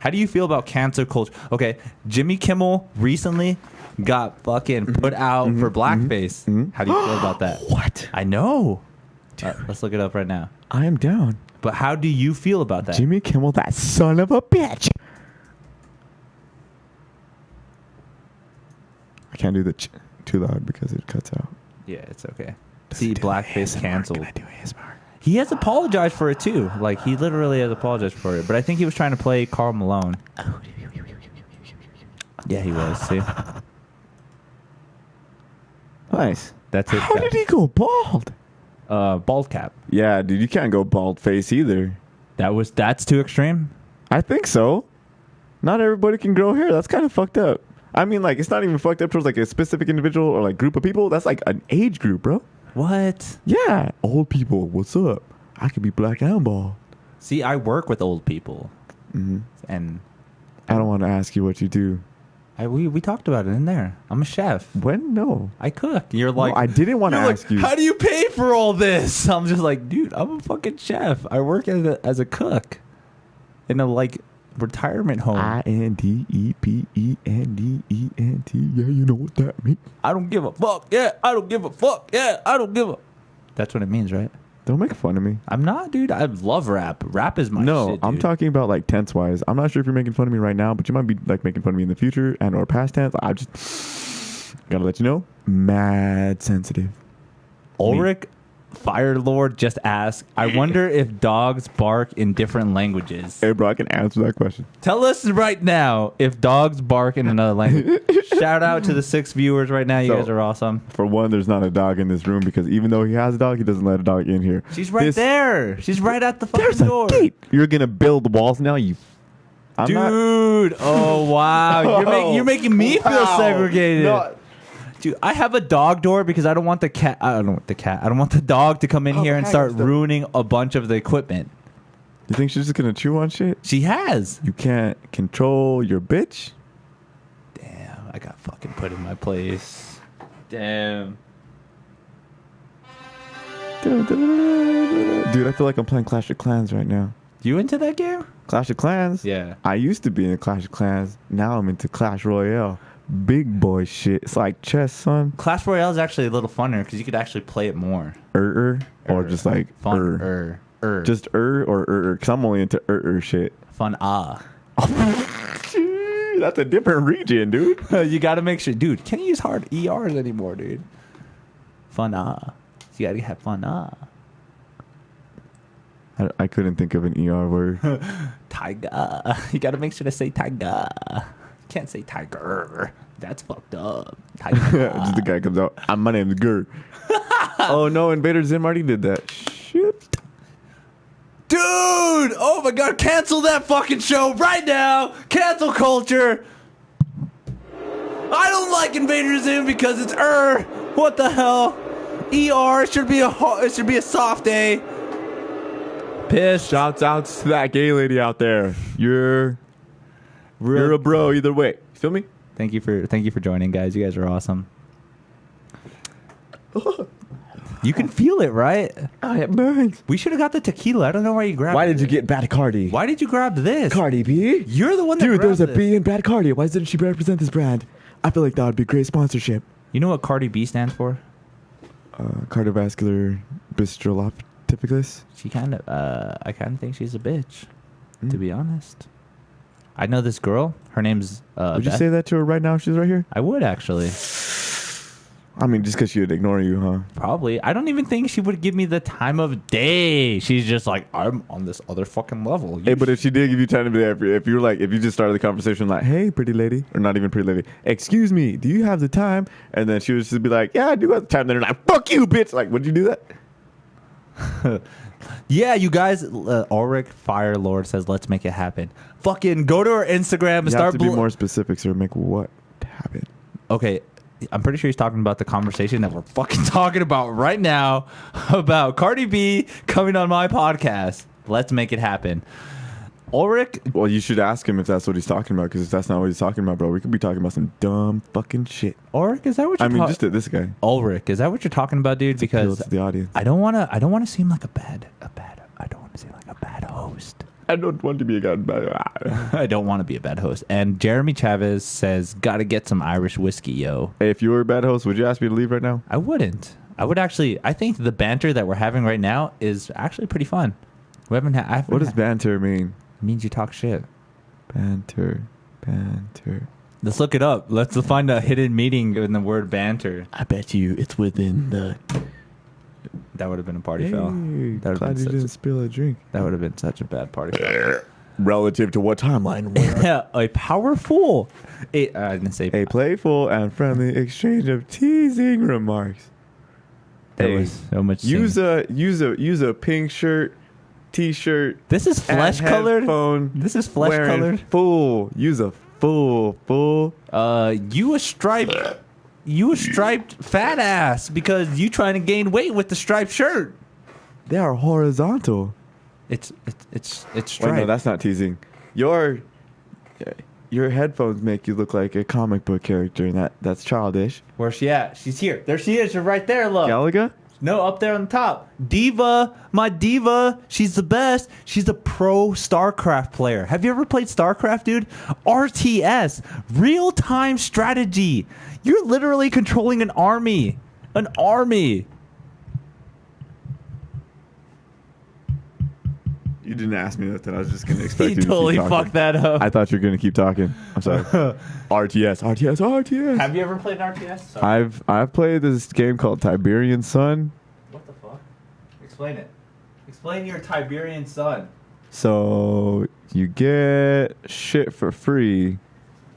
How do you feel about cancel culture? Okay, Jimmy Kimmel recently got fucking put out for blackface. How do you feel about that? What? I know. Let's look it up right now. I am down. But how do you feel about that? Jimmy Kimmel, that son of a bitch. I can't do the too loud because it cuts out. Yeah, it's okay. See, blackface canceled. Can I do ASMR? He has apologized for it too. Like, he literally has apologized for it. But I think he was trying to play Karl Malone. Yeah, he was. See? Nice. That's it. How did he go bald? Bald cap. Yeah, dude, you can't go bald face either. That's too extreme? I think so. Not everybody can grow hair. That's kind of fucked up. I mean, like, it's not even fucked up towards, like, a specific individual or, like, group of people. That's, like, an age group, bro. What? Yeah. Old people, what's up? I could be black and bald. See, I work with old people. And I don't want to ask you what you do. We talked about it in there. I'm a chef. When? No. I cook. You're like... No, I didn't want to ask you. How do you pay for all this? I'm just like, dude, I'm a fucking chef. I work as a cook in a, like, retirement home. INDEPENDENT. Yeah, you know what that means. I don't give a fuck. Yeah, I don't give a fuck. Yeah, I don't give a... That's what it means, right? Don't make fun of me. I'm not, dude. I love rap. Rap is my shit, dude. I'm talking about, like, tense-wise. I'm not sure if you're making fun of me right now, but you might be, like, making fun of me in the future and or past tense. I just gotta let you know. Mad sensitive. Ulrich Firelord just asked, I wonder if dogs bark in different languages. Hey, bro, I can answer that question. Tell us right now if dogs bark in another language. Shout out to the 6 viewers right now. You guys are awesome. For one, there's not a dog in this room because even though he has a dog, he doesn't let a dog in here. She's right there. She's right at the fucking door. There's a gate. You're going to build walls now, you... Dude. Oh, wow. You're making me feel segregated. No. Dude, I have a dog door because I don't want the cat. I don't want the cat. I don't want the dog to come in here and start ruining a bunch of the equipment. You think she's just gonna chew on shit? She has. You can't control your bitch. Damn, I got fucking put in my place. Damn. Dude, I feel like I'm playing Clash of Clans right now. You into that game? Clash of Clans? Yeah. I used to be in Clash of Clans. Now I'm into Clash Royale. Big boy shit. It's like chess, son. Clash Royale is actually a little funner because you could actually play it more. Or just like Fun. Just or because I'm only into shit. Fun. That's a different region, dude. You got to make sure, dude. Can't use hard ERs anymore, dude. Fun. You got to have fun. I couldn't think of an ER word. Tiger. You got to make sure to say tiger. Can't say tiger. That's fucked up. Tiger. Just the guy comes out. My name's Gur. Oh no, Invader Zim already did that. Shit. Dude! Oh my god, cancel that fucking show right now! Cancel culture! I don't like Invader Zim because it's What the hell? ER should be a soft A. Piss. Shouts out to that gay lady out there. You're a bro either way. You feel me? Thank you for joining, guys. You guys are awesome. You can feel it, right? Oh, it burns. We should have got the tequila. I don't know why you grabbed it. Why did you get Bad Cardi? Why did you grab this? Cardi B? You're the one that Dude, grabbed there's a this. B in Bad Cardi. Why didn't she represent this brand? I feel like that would be great sponsorship. You know what Cardi B stands for? Cardiovascular bistrophyticus. She kind of, I kind of think she's a bitch, to be honest. I know this girl. Her name's Would you Beth. say that to her right now if she's right here? I would, actually. I mean, just because she would ignore you, huh? Probably. I don't even think she would give me the time of day. She's just like, I'm on this other fucking level. Hey, but if she did give you time to be there, if you just started the conversation like, hey, pretty lady, or not even pretty lady, excuse me, do you have the time? And then she would just be like, yeah, I do have the time. Then they're like, fuck you, bitch. Like, would you do that? Yeah, you guys, Ulrich Fire Lord says, let's make it happen. Fucking go to her Instagram and You start have to be more specific, sir. Make what happen? Okay, I'm pretty sure he's talking about the conversation that we're fucking talking about right now about Cardi B coming on my podcast. Let's make it happen. Ulrich. Well, you should ask him if that's what he's talking about, because if that's not what he's talking about, bro, we could be talking about some dumb fucking shit. Ulrich, is that what you're just this guy. Ulrich, is that what you're talking about, dude? Because to the audience. I don't want to seem like a bad host. I don't want to be a god. I don't want to be a bad host. And Jeremy Chavez says, gotta get some Irish whiskey, yo. Hey, if you were a bad host, would you ask me to leave right now? I wouldn't. I would actually. I think the banter that we're having right now is actually pretty fun. We haven't had. What does banter mean? It means you talk shit. Banter. Let's look it up. Let's find a hidden meaning in the word banter. I bet you it's within the... That would have been a party foul. That Glad you didn't spill a drink. That would have been such a bad party foul. Relative to what timeline? A powerful... I didn't say... A playful and friendly exchange of teasing remarks. There was so much... Use a pink shirt, t-shirt. This is flesh colored. This is flesh colored. Use a full. You a striped fat ass because you trying to gain weight with the striped shirt. They are horizontal. It's striped. Wait, no, that's not teasing. Your headphones make you look like a comic book character, and that's childish. Where's she at? She's here. There she is. You're right there. Look. Galaga? No, up there on the top. Diva, my diva. She's the best. She's a pro StarCraft player. Have you ever played StarCraft, dude? RTS, real-time strategy. You're literally controlling an army. An army. You didn't ask me that. I was just going to expect You you to totally keep talking. fucked that up. I thought you were going to keep talking. I'm sorry. RTS. Have you ever played an RTS? Sorry. I've played this game called Tiberian Sun. What the fuck? Explain it. Explain your Tiberian Sun. So you get shit for free.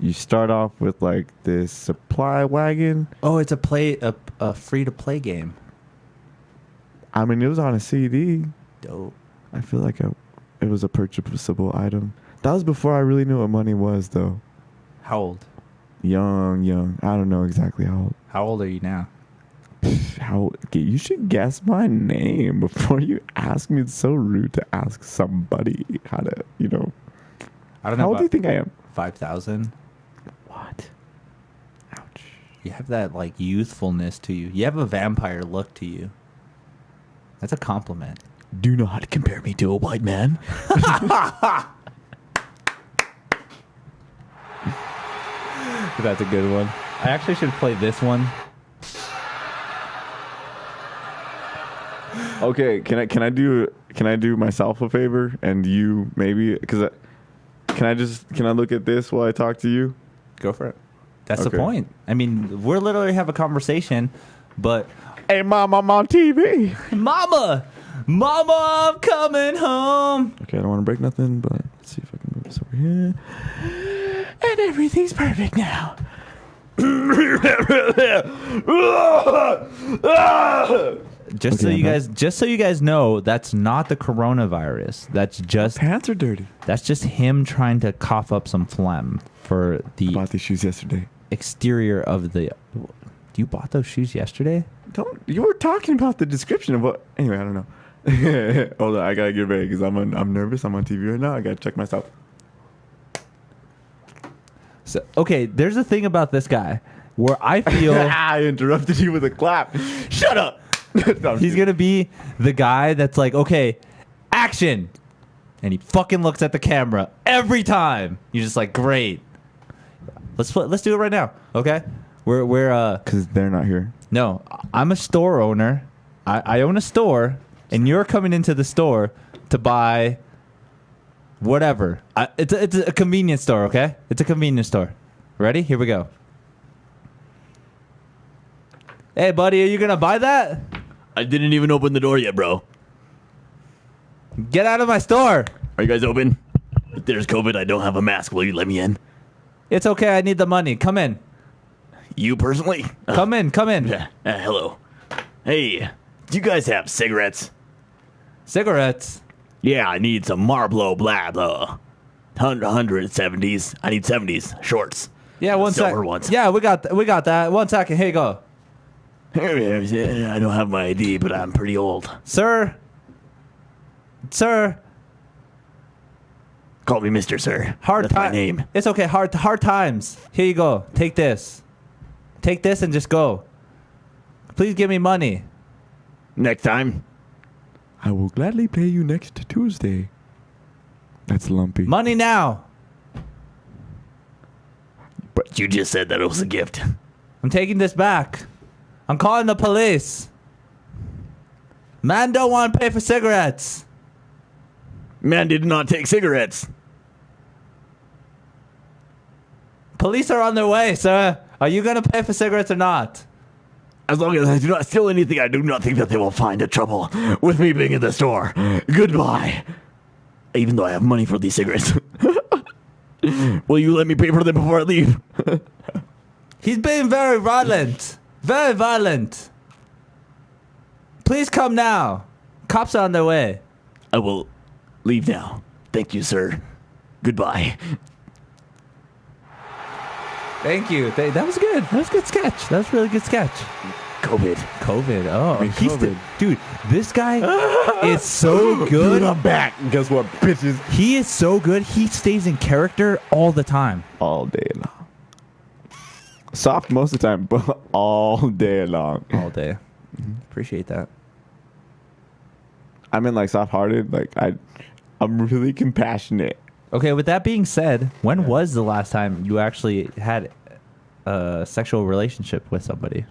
You start off with like this supply wagon. Oh, it's a free-to-play game. I mean, it was on a CD. Dope. I feel like it was a purchasable item. That was before I really knew what money was, though. How old? Young. I don't know exactly how old. How old are you now? You should guess my name before you ask me. It's so rude to ask somebody how to, I don't know. How old do you think I am? 5,000. What? Ouch. You have that like youthfulness to you. You have a vampire look to you. That's a compliment. Do not compare me to a white man. That's a good one. I actually should play this one. Okay, can I do myself a favor and you maybe because can I look at this while I talk to you? Go for it. That's the Okay. point. I mean, we're literally have a conversation, but Hey, Mom, I'm on TV. Mama, I'm coming home. Okay, I don't want to break nothing, but let's see if I can move this over here. And everything's perfect now. Just so you guys know, that's not the coronavirus. That's just Pants are dirty. that's just him trying to cough up some phlegm for the Bought these shoes yesterday. exterior of the. You bought those shoes yesterday? You were talking about the description of what? Anyway, I don't know. Hold on, I gotta get ready because I'm nervous. I'm on TV right now. I gotta check myself. So okay, there's a thing about this guy where I feel I interrupted you with a clap. Shut up. No, he's gonna be the guy that's like, okay, action, and he fucking looks at the camera every time. You're just like, great. Let's do it right now, okay? We're because they're not here. no, I'm a store owner. I own a store, and you're coming into the store to buy whatever. It's a convenience store, okay? It's a convenience store. Ready? Here we go. Hey, buddy, are you gonna buy that? I didn't even open the door yet, bro. Get out of my store. Are you guys open? If there's COVID, I don't have a mask. Will you let me in? It's okay. I need the money. Come in. You personally? Come in. Hello. Hey, do you guys have cigarettes? Cigarettes. Yeah, I need some Marlboro blah blah. 170s. I need 70s shorts. Yeah, one sec. Silver ones. Yeah, we got that. 1 second. Here you go. I don't have my ID, but I'm pretty old. Sir. Call me Mr. Sir. Hard That's my time. name. It's okay. Hard times. Here you go. Take this. Take this and just go. Please give me money. Next time. I will gladly pay you next Tuesday. That's lumpy. Money now. But you just said that it was a gift. I'm taking this back. I'm calling the police. Man don't want to pay for cigarettes. Man did not take cigarettes. Police are on their way, sir. Are you going to pay for cigarettes or not? As long as I do not steal anything, I do not think that they will find a trouble with me being in the store. Goodbye. Even though I have money for these cigarettes. Will you let me pay for them before I leave? He's being very violent. Very violent. Please come now. Cops are on their way. I will leave now. Thank you, sir. Goodbye. Thank you. That was good. That was a good sketch. That was a really good sketch. COVID. Oh, mean, COVID. Dude, this guy is so good. Dude, I'm back. Guess what, bitches? He is so good. He stays in character all the time. All day long. Soft most of the time, but all day long. All day. Appreciate that. I mean, like soft-hearted. Like I'm really compassionate. Okay, with that being said, when was the last time you actually had a sexual relationship with somebody?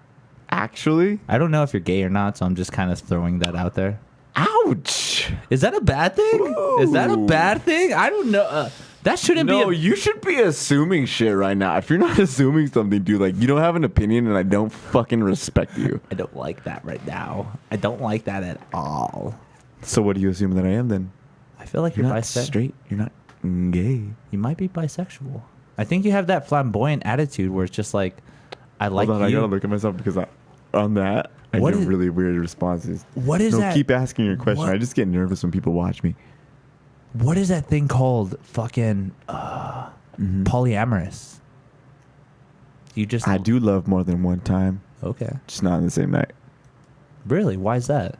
Actually, I don't know if you're gay or not, so I'm just kind of throwing that out there. ouch. Is that a bad thing? Ooh. Is that a bad thing? I don't know. That shouldn't No, be. you should be assuming shit right now. If you're not assuming something, dude, like you don't have an opinion, and I don't fucking respect you. I don't like that right now. I don't like that at all. So what do you assume that I am then? I feel like You're you're not bisexual. straight. You're not gay. You might be bisexual. I think you have that flamboyant attitude where it's just like, I like Hold on, you. I gotta look at myself because on that I What get is- really weird responses. What is no, that? keep asking your question. What- I just get nervous when people watch me. What is that thing called? Fucking polyamorous. You just I do love more than one time, okay. just not on the same night. Really? Why is that?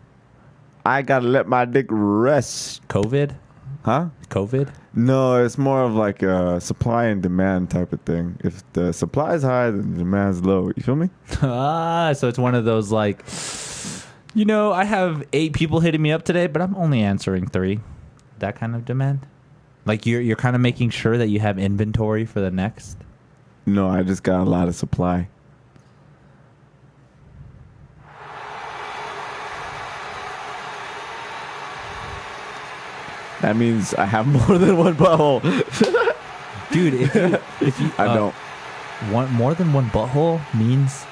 I gotta let my dick rest. COVID? Huh? COVID? No, it's more of like a supply and demand type of thing. If the supply is high, then the demand's low. You feel me? So it's one of those like You know, I have 8 people hitting me up today, but I'm only answering 3. That kind of demand? Like you're kind of making sure that you have inventory for the next? No, I just got a lot of supply. That means I have more than one butthole. Dude, if you I don't. Want more than one butthole means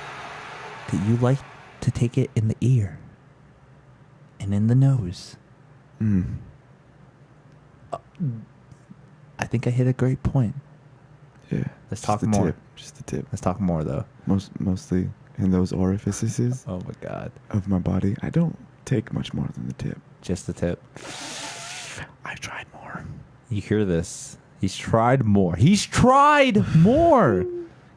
that you like to take it in the ear and in the nose. I think I hit a great point. Yeah. Let's talk more. Just the tip. Let's talk more, though. Mostly in those orifices Oh, my God. of my body. I don't take much more than the tip. Just the tip. I've tried more. You hear this? He's tried more. He's tried more.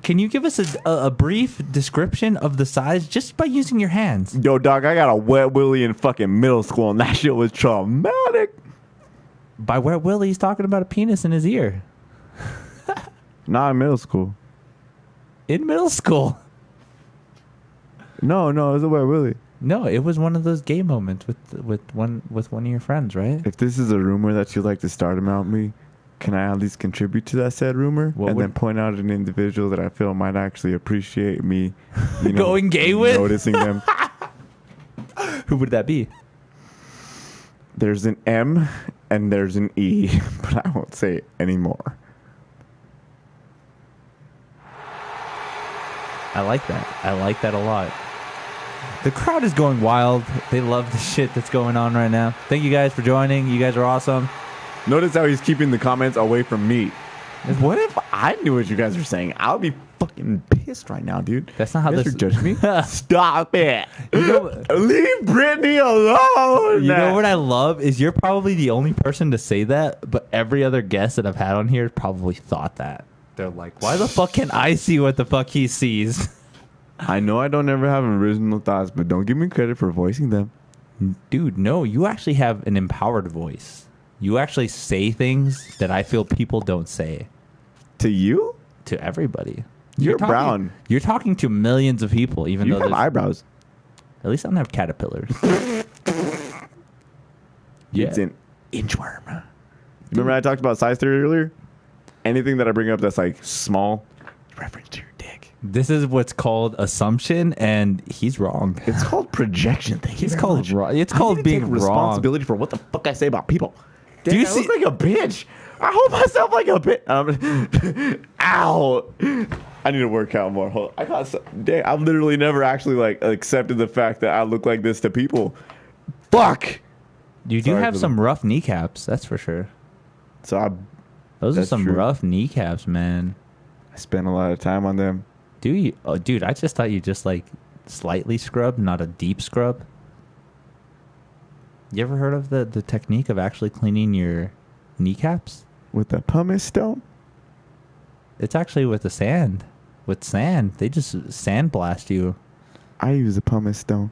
Can you give us a brief description of the size just by using your hands? Yo, dog, I got a wet willy in fucking middle school, and that shit was traumatic. By wet willy, he's talking about a penis in his ear. Not in middle school. In middle school. No, it was a wet willy. No, it was one of those gay moments with one of your friends, right? If this is a rumor that you'd like to start about me, can I at least contribute to that said rumor? Then point out an individual that I feel might actually appreciate me, going gay with? Noticing them. Who would that be? There's an M and there's an E, but I won't say it anymore. I like that. I like that a lot. The crowd is going wild. They love the shit that's going on right now. Thank you guys for joining. You guys are awesome. Notice how he's keeping the comments away from me. What if I knew what you guys were saying? I would be fucking pissed right now, dude. That's not how you guys this... are judging me? Stop it. You know, leave Brittany alone. You know what I love is you're probably the only person to say that, but every other guest that I've had on here probably thought that. They're like, why the fuck can I see what the fuck he sees? I know I don't ever have original thoughts, but don't give me credit for voicing them. Dude, no, you actually have an empowered voice. You actually say things that I feel people don't say. To you? To everybody. You're brown. You're talking to millions of people, even though you have eyebrows. At least I don't have caterpillars. Yeah. It's an inchworm. Remember I talked about size theory earlier? Anything that I bring up that's like small, reference to your dick. This is what's called assumption, and he's wrong. It's called projection. He's called wrong. It's called being take wrong. Responsibility for what the fuck I say about people. Dang, Do you I see? look like a bitch. I hold myself like a bitch. Ow! I need to work out more. Hold on. I've literally never actually like accepted the fact that I look like this to people. Fuck. You do have some rough kneecaps, that's for sure. Those are some rough kneecaps, man. I spent a lot of time on them. Do you? Oh, dude, I just thought you just like slightly scrubbed, not a deep scrub. You ever heard of the technique of actually cleaning your kneecaps? With the pumice stone? It's actually with the sand. With sand. They just sandblast you. I use a pumice stone.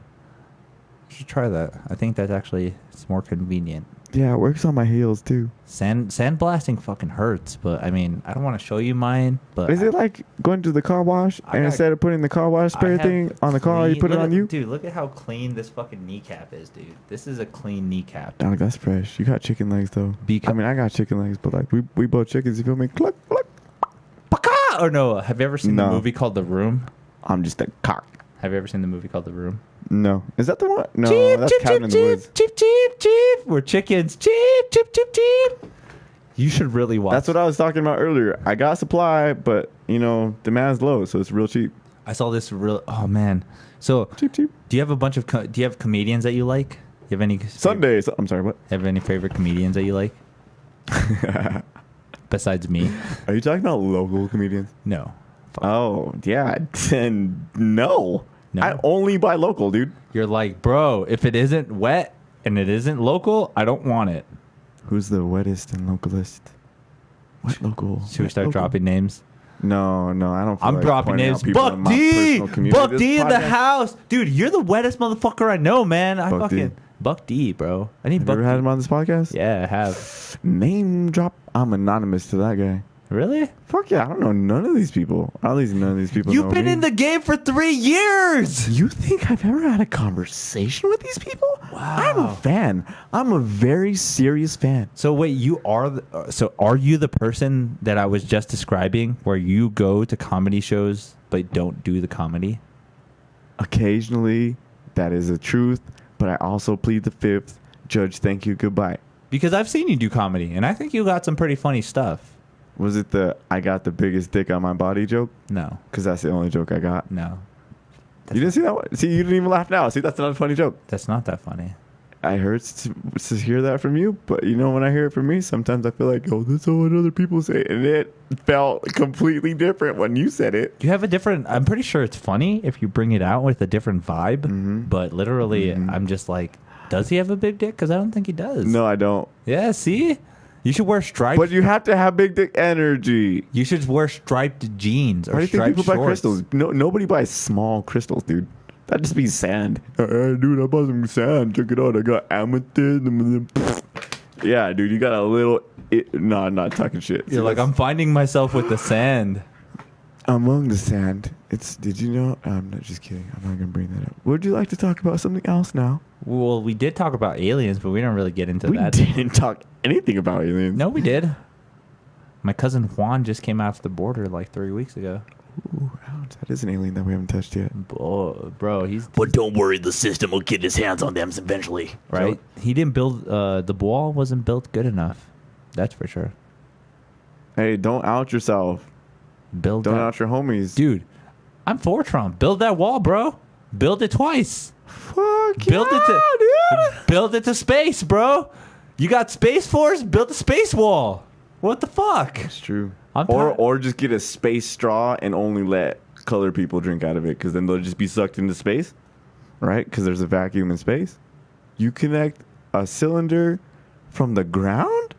You should try that. I think that's actually, it's more convenient. Yeah, it works on my heels too. Sandblasting fucking hurts, but I mean, I don't want to show you mine, but... Is it like going to the car wash and instead of putting the car wash spray thing on the car, you put it on you? Dude, look at how clean this fucking kneecap is, dude. This is a clean kneecap. Dog, that's fresh. You got chicken legs though. I mean, I got chicken legs, but like we both chickens. You feel me? Cluck, cluck. Paka! Or no, have you ever seen the movie called The Room? I'm just a cock. Have you ever seen the movie called The Room? No. Is that the one? No, Cheep, that's cheep, Cabin cheep, in the Woods. cheep, cheep, cheep. We're chickens. Cheep, cheep, cheep, cheep. You should really watch. That's what I was talking about earlier. I got supply, but demand's low, so it's real cheap. I saw this real. Oh man. So cheap. Do you have a bunch of? Do you have comedians that you like? Do you have any? Sundays. I'm sorry. What? Have any favorite comedians that you like? Besides me. Are you talking about local comedians? No. Oh yeah. No. No. I only buy local, dude. You're like, bro, if it isn't wet and it isn't local, I don't want it. Who's the wettest and localist? What local? Should we start dropping names? No, I don't. I'm dropping names. Buck D, Buck D in the house, dude. You're the wettest motherfucker I know, man. Buck D, bro. I need. Have you ever had him on this podcast? Yeah, I have. Name drop. I'm anonymous to that guy. Have Really? Fuck yeah, I don't know none of these people. At least none of these people You've know been me. in the game for 3 years. You think I've ever had a conversation with these people? Wow. I'm a fan. I'm a very serious fan. So wait, you are are you the person that I was just describing, where you go to comedy shows but don't do the comedy? Occasionally, that is the truth, but I also plead the fifth. Judge, thank you, goodbye. Because I've seen you do comedy, and I think you got some pretty funny stuff. Was it the I got the biggest dick on my body joke? No, Because that's the only joke I got. no, You didn't see that one? See, you didn't even laugh now. See, that's not a funny joke. that's not that funny. I heard to hear that from you, but you know, when I hear it from me, sometimes I feel like, oh, that's all what other people say. And it felt completely different when you said it. You have a different. I'm pretty sure it's funny if you bring it out with a different vibe. But literally, I'm just like, does he have a big dick? Because I don't think he does. No, I don't. Yeah. See, you should wear striped. But you have to have big dick energy. You should wear striped jeans Why or do you think striped people buy shorts. crystals? No, nobody buys small crystals, dude. That'd just be sand. Hey, dude, I bought some sand. Check it out. I got amethyst. Yeah, dude, you got a little. No, I'm not talking shit. You're like, I'm finding myself with the sand. among the sand. It's. Did you know? I'm not just kidding. I'm not gonna bring that up. Would you like to talk about something else now? Well, we did talk about aliens, but we don't really get into We that. didn't talk anything about aliens. No, we did. My cousin Juan just came off the border like 3 weeks ago. Ooh, ouch, that is an alien that we haven't touched yet. Bro, he's But don't worry, the system will get his hands on them eventually. right. He didn't build. The wall wasn't built good enough. That's for sure. Hey, don't out yourself. Build Don't that, out your homies. dude. I'm for Trump. Build that wall, bro. Build it twice. Fuck Build yeah, it to dude. build it to space, bro. You got Space Force. Build a space wall. What the fuck? It's true. I'm Or tired- or just get a space straw and only let colored people drink out of it, because then they'll just be sucked into space, right? Because there's a vacuum in space. You connect a cylinder from the ground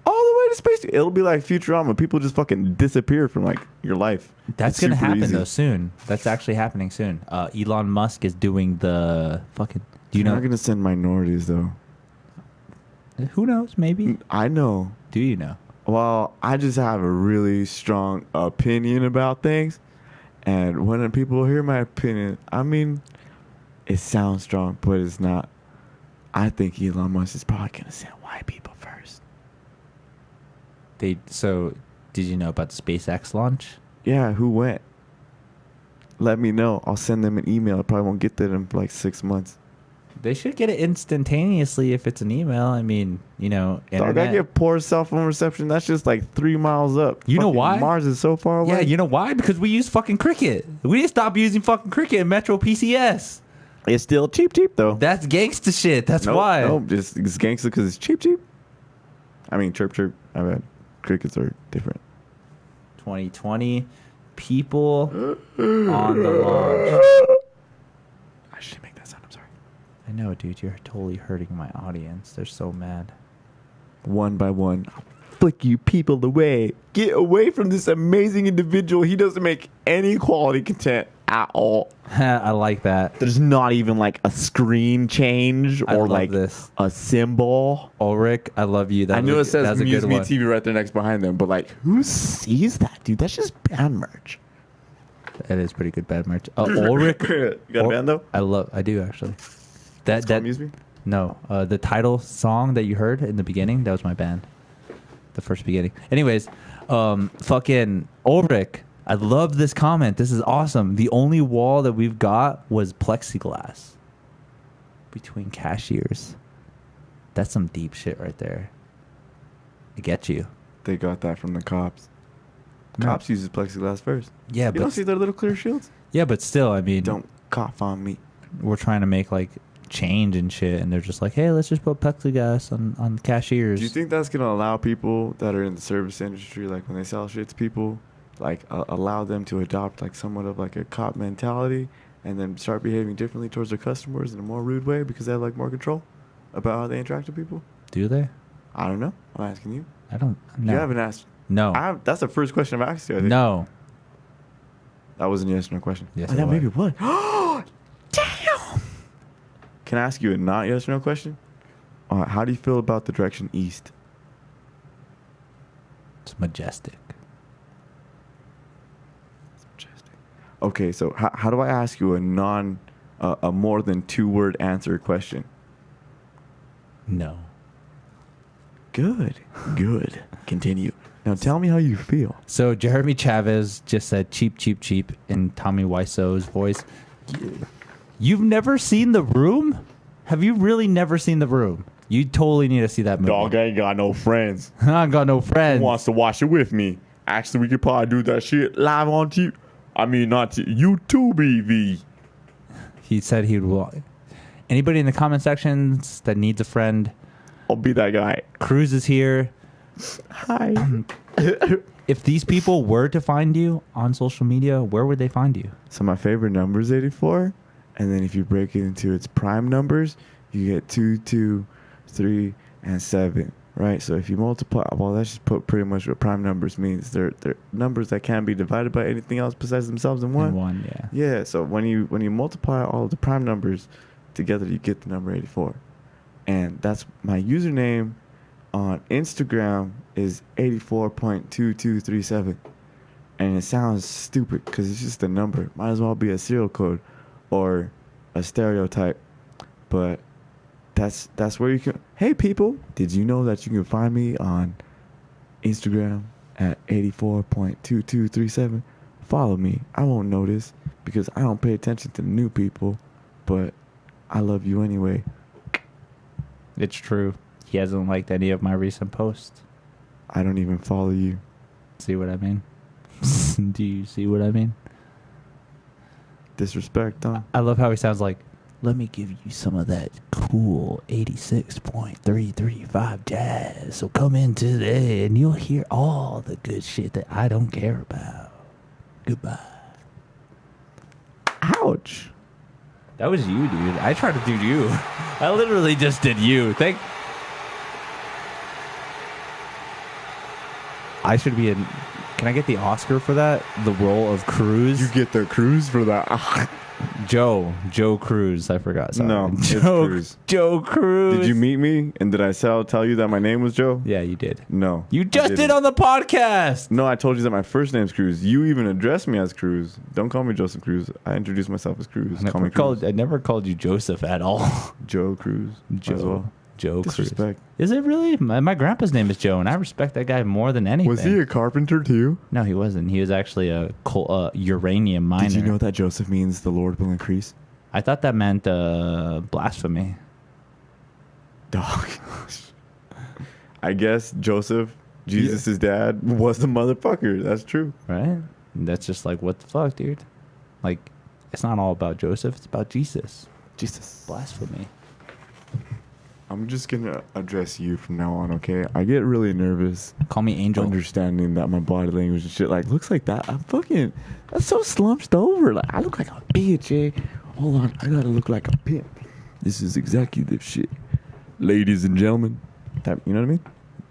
all the way to space. It'll be like Futurama. People just fucking disappear from like your life. That's It's gonna super happen easy. though soon. That's actually happening soon. Elon Musk is doing the fucking. Do you You're know? not gonna send minorities though. Who knows? Maybe. I know. Do you know? Well, I just have a really strong opinion about things. And when people hear my opinion, I mean, it sounds strong, but it's not. I think Elon Musk is probably going to send white people first. So, did you know about the SpaceX launch? Yeah, who went? Let me know. I'll send them an email. I probably won't get that in like 6 months. They should get it instantaneously if it's an email. I mean, you know, Dog, internet. I get poor cell phone reception. That's just like 3 miles up. You know Fucking why? Mars is so far away. Yeah, you know why? Because we use fucking Cricket. We didn't stop using fucking Cricket in Metro PCS. It's still cheap though. That's gangsta shit. That's Nope, why. Nope, just it's gangster because it's cheap. I mean, chirp. I bet crickets are different. 2020 people on the launch. I should make that sound. I'm sorry. I know, dude. You're totally hurting my audience. They're so mad. One by one, flick you people away. Get away from this amazing individual. He doesn't make any quality content at all. I like that. There's not even like a screen change I or love like this. a symbol. Ulrich, I love you. That I know it says that's a good MuseMe one. TV right there next behind them, but like, who sees that, dude? That's just band merch. That is pretty good bad merch. Ulrich. You got a band though? I do actually. That MuseMe? No, the title song that you heard in the beginning, that was my band. The first beginning. Anyways, fucking Ulrich, I love this comment. This is awesome. The only wall that we've got was plexiglass between cashiers. That's some deep shit right there. I get you. They got that from the cops. No. Cops uses plexiglass first. Yeah, You don't see their little clear shields? but still, I mean, Don't cough on me. we're trying to make like change and shit, and they're just like, hey, let's just put plexiglass on cashiers. Do you think that's gonna allow people that are in the service industry, like when they sell shit to people, like allow them to adopt like somewhat of like a cop mentality, and then start behaving differently towards their customers in a more rude way because they have like more control about how they interact with people? Do they? I don't know. I'm asking you. I don't. No. You haven't asked. No. That's the first question I've asked you. I think. No. That wasn't a yes or no question. Yes, Oh, it that was. maybe it was. Damn. Can I ask you a not yes or no question? How do you feel about the direction east? It's majestic. Okay, so how do I ask you a more than 2-word answer question? No. Good. Continue. Now tell me how you feel. So Jeremy Chavez just said cheap, cheap, cheap in Tommy Wiseau's voice. You've never seen The Room? Have you really never seen The Room? You totally need to see that movie. Dog, I ain't got no friends. I ain't got no friends. Who wants to watch it with me? Actually, we could probably do that shit live on TV. I mean, not YouTube, EV. He said he would. Anybody in the comment sections that needs a friend, I'll be that guy. Cruz is here. Hi. If these people were to find you on social media, where would they find you? So my favorite number is 84. And then if you break it into its prime numbers, you get 2, 2, 3, and 7. Right? So if you multiply, well, that's just put pretty much what prime numbers means. They're numbers that can't be divided by anything else besides themselves in one. In one, yeah. Yeah, so when you multiply all of the prime numbers together, you get the number 84. And that's my username on Instagram is 84.2237. And it sounds stupid because it's just a number. Might as well be a serial code or a stereotype. But that's where you can. Hey people, did you know that you can find me on Instagram at 84.2237? Follow me. I won't notice because I don't pay attention to the new people, but I love you anyway. It's true. He hasn't liked any of my recent posts. I don't even follow you. See what I mean? Do you see what I mean? Disrespect, huh? I love how he sounds like, let me give you some of that cool 86.335 jazz. So come in today and you'll hear all the good shit that I don't care about. Goodbye. Ouch. That was you, dude. I tried to do you. I literally just did you. I should be in. Can I get the Oscar for that? The role of Cruz? You get the Cruz for that. Joe Cruz. I forgot. Sorry. No, it's Joe Cruz. Joe Cruz. Did you meet me? And did I tell you that my name was Joe? Yeah, you did. No. You just did on the podcast. No, I told you that my first name's Cruz. You even addressed me as Cruz. Don't call me Joseph Cruz. I introduced myself as Cruz. I Call me Cruz. never called you Joseph at all. Joe Cruz. Joe Cruz. Disrespect. Is it really? My grandpa's name is Joe, and I respect that guy more than anything. Was he a carpenter too? No, he wasn't. He was actually a uranium miner. Did you know that Joseph means the Lord will increase? I thought that meant blasphemy. Dog. I guess Joseph, Jesus' dad, was the motherfucker. That's true. Right? And that's just like, what the fuck, dude? Like, it's not all about Joseph. It's about Jesus. Jesus. Blasphemy. I'm just going to address you from now on, okay? I get really nervous. Call me Angel. Understanding that my body language and shit, like, looks like that. That's so slumped over. Like, I look like a bitch, eh? Hold on. I got to look like a pimp. This is executive shit. Ladies and gentlemen. You know what I mean?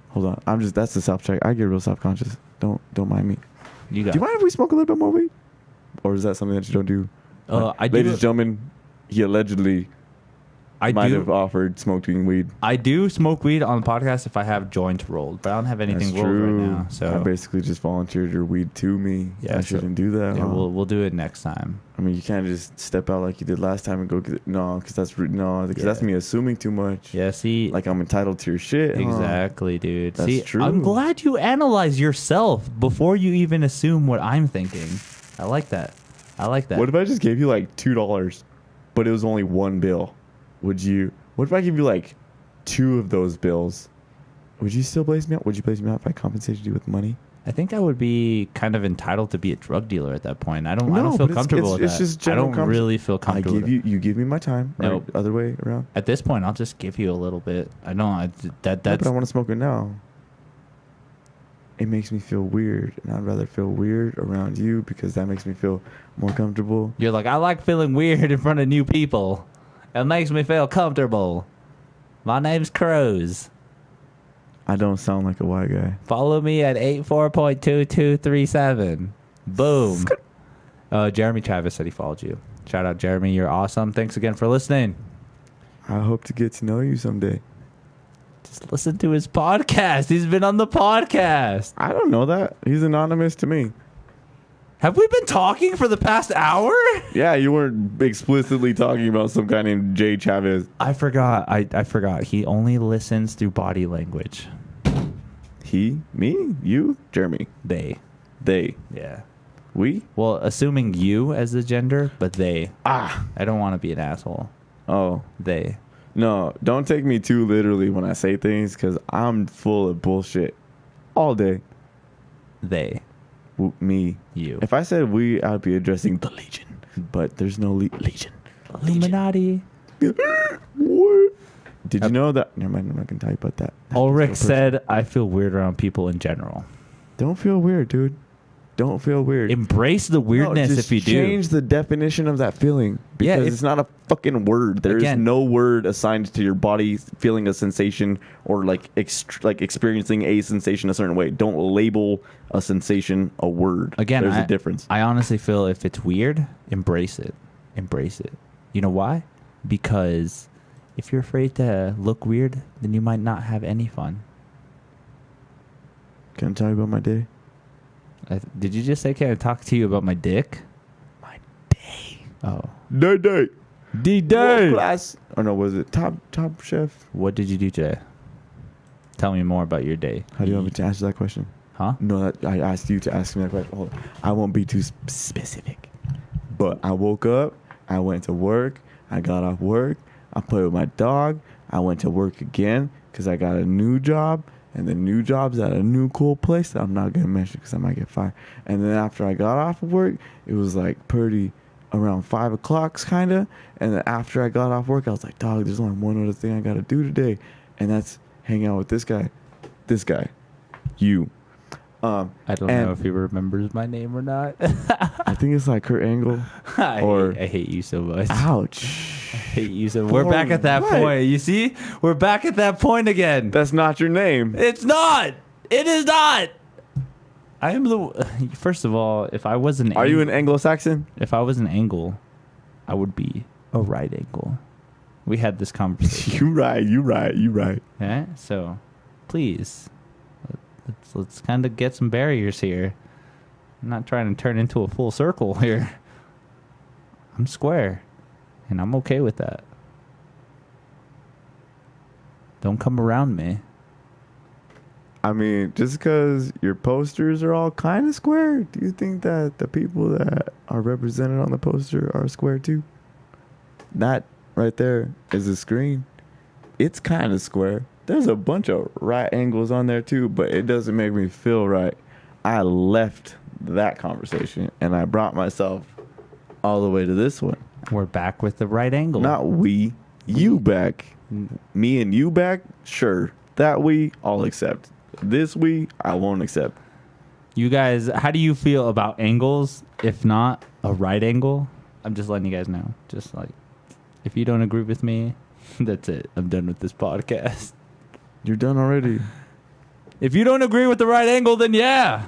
Hold on. That's the self-check. I get real self-conscious. Don't mind me. Do you mind if we smoke a little bit more weed? Or is that something that you don't do? I do. Ladies and gentlemen, he allegedly might have offered smoking weed. I do smoke weed on the podcast if I have joints rolled, but I don't have anything rolled right now. So I basically just volunteered your weed to me. Yeah, I shouldn't do that. Yeah, huh? we'll do it next time. I mean, you can't just step out like you did last time and go get it. No, because that's me assuming too much. Yeah, see, like I'm entitled to your shit. Exactly, dude. That's see, true. I'm glad you analyze yourself before you even assume what I'm thinking. I like that. What if I just gave you like $2, but it was only one bill? What if I give you like 2 of those bills? Would you still place me out? Would you place me out if I compensated you with money? I think I would be kind of entitled to be a drug dealer at that point. I don't feel comfortable with it's that. Just I don't really feel comfortable. You give me my time. No. Right? Other way around. At this point, I'll just give you a little bit. That's No, but I want to smoke it now. It makes me feel weird, and I'd rather feel weird around you because that makes me feel more comfortable. You're like, I like feeling weird in front of new people. It makes me feel comfortable. My name's Cruz. I don't sound like a white guy. Follow me at 84.2237. Boom. Jeremy Chavez said he followed you. Shout out, Jeremy. You're awesome. Thanks again for listening. I hope to get to know you someday. Just listen to his podcast. He's been on the podcast. I don't know that. He's anonymous to me. Have we been talking for the past hour? Yeah, you weren't explicitly talking about some guy named Jay Chavez. I forgot. I forgot. He only listens through body language. He, me, you, Jeremy. They. Yeah. We? Well, assuming you as the gender, but they. Ah. I don't want to be an asshole. Oh. They. No, don't take me too literally when I say things, because I'm full of bullshit all day. They. Me. You. If I said we, I'd be addressing the Legion. But there's no Legion. Illuminati. What? Did you know that? Never mind, I'm not going to tell you about that. Ulrich said, I feel weird around people in general. Don't feel weird, dude. Don't feel weird. Embrace the weirdness just if you do. Change the definition of that feeling. Because it's not a fucking word. There is no word assigned to your body feeling a sensation or like experiencing a sensation a certain way. Don't label a sensation a word. Again, there's a difference. I honestly feel if it's weird, embrace it. Embrace it. You know why? Because if you're afraid to look weird, then you might not have any fun. Can I tell you about my day? Did you just say, can I talk to you about my dick? My day. Oh. Day. D-Day. Class. Oh, no, was it Top Chef? What did you do today? Tell me more about your day. How do you want me to answer that question? Huh? No, I asked you to ask me that question. Hold on. I won't be too specific. But I woke up. I went to work. I got off work. I played with my dog. I went to work again because I got a new job. And the new job's at a new cool place that I'm not going to mention because I might get fired. And then after I got off of work, it was like pretty around 5 o'clock kind of. And then after I got off work, I was like, dog, there's only one other thing I got to do today. And that's hang out with this guy. You. I don't know if he remembers my name or not. I think it's like Kurt Angle. I hate you so much. Ouch. I hate you so much. We're back at that point. You see? We're back at that point again. That's not your name. It's not. It is not. I am the... First of all, if I was an... Are you an Anglo-Saxon? If I was an angle, I would be a right angle. We had this conversation. You right. Okay? So, please... Let's kind of get some barriers here. I'm not trying to turn into a full circle here. I'm square, and I'm okay with that. Don't come around me. I mean, just because your posters are all kind of square, do you think that the people that are represented on the poster are square too? That right there is a screen. It's kind of square. There's a bunch of right angles on there too, but it doesn't make me feel right. I left that conversation and I brought myself all the way to this one. We're back with the right angle. Not we, you back. Me and you back? Sure. That we, I'll accept. This we, I won't accept. You guys, how do you feel about angles? If not a right angle, I'm just letting you guys know. Just like, if you don't agree with me, that's it. I'm done with this podcast. You're done already. If you don't agree with the right angle, then yeah.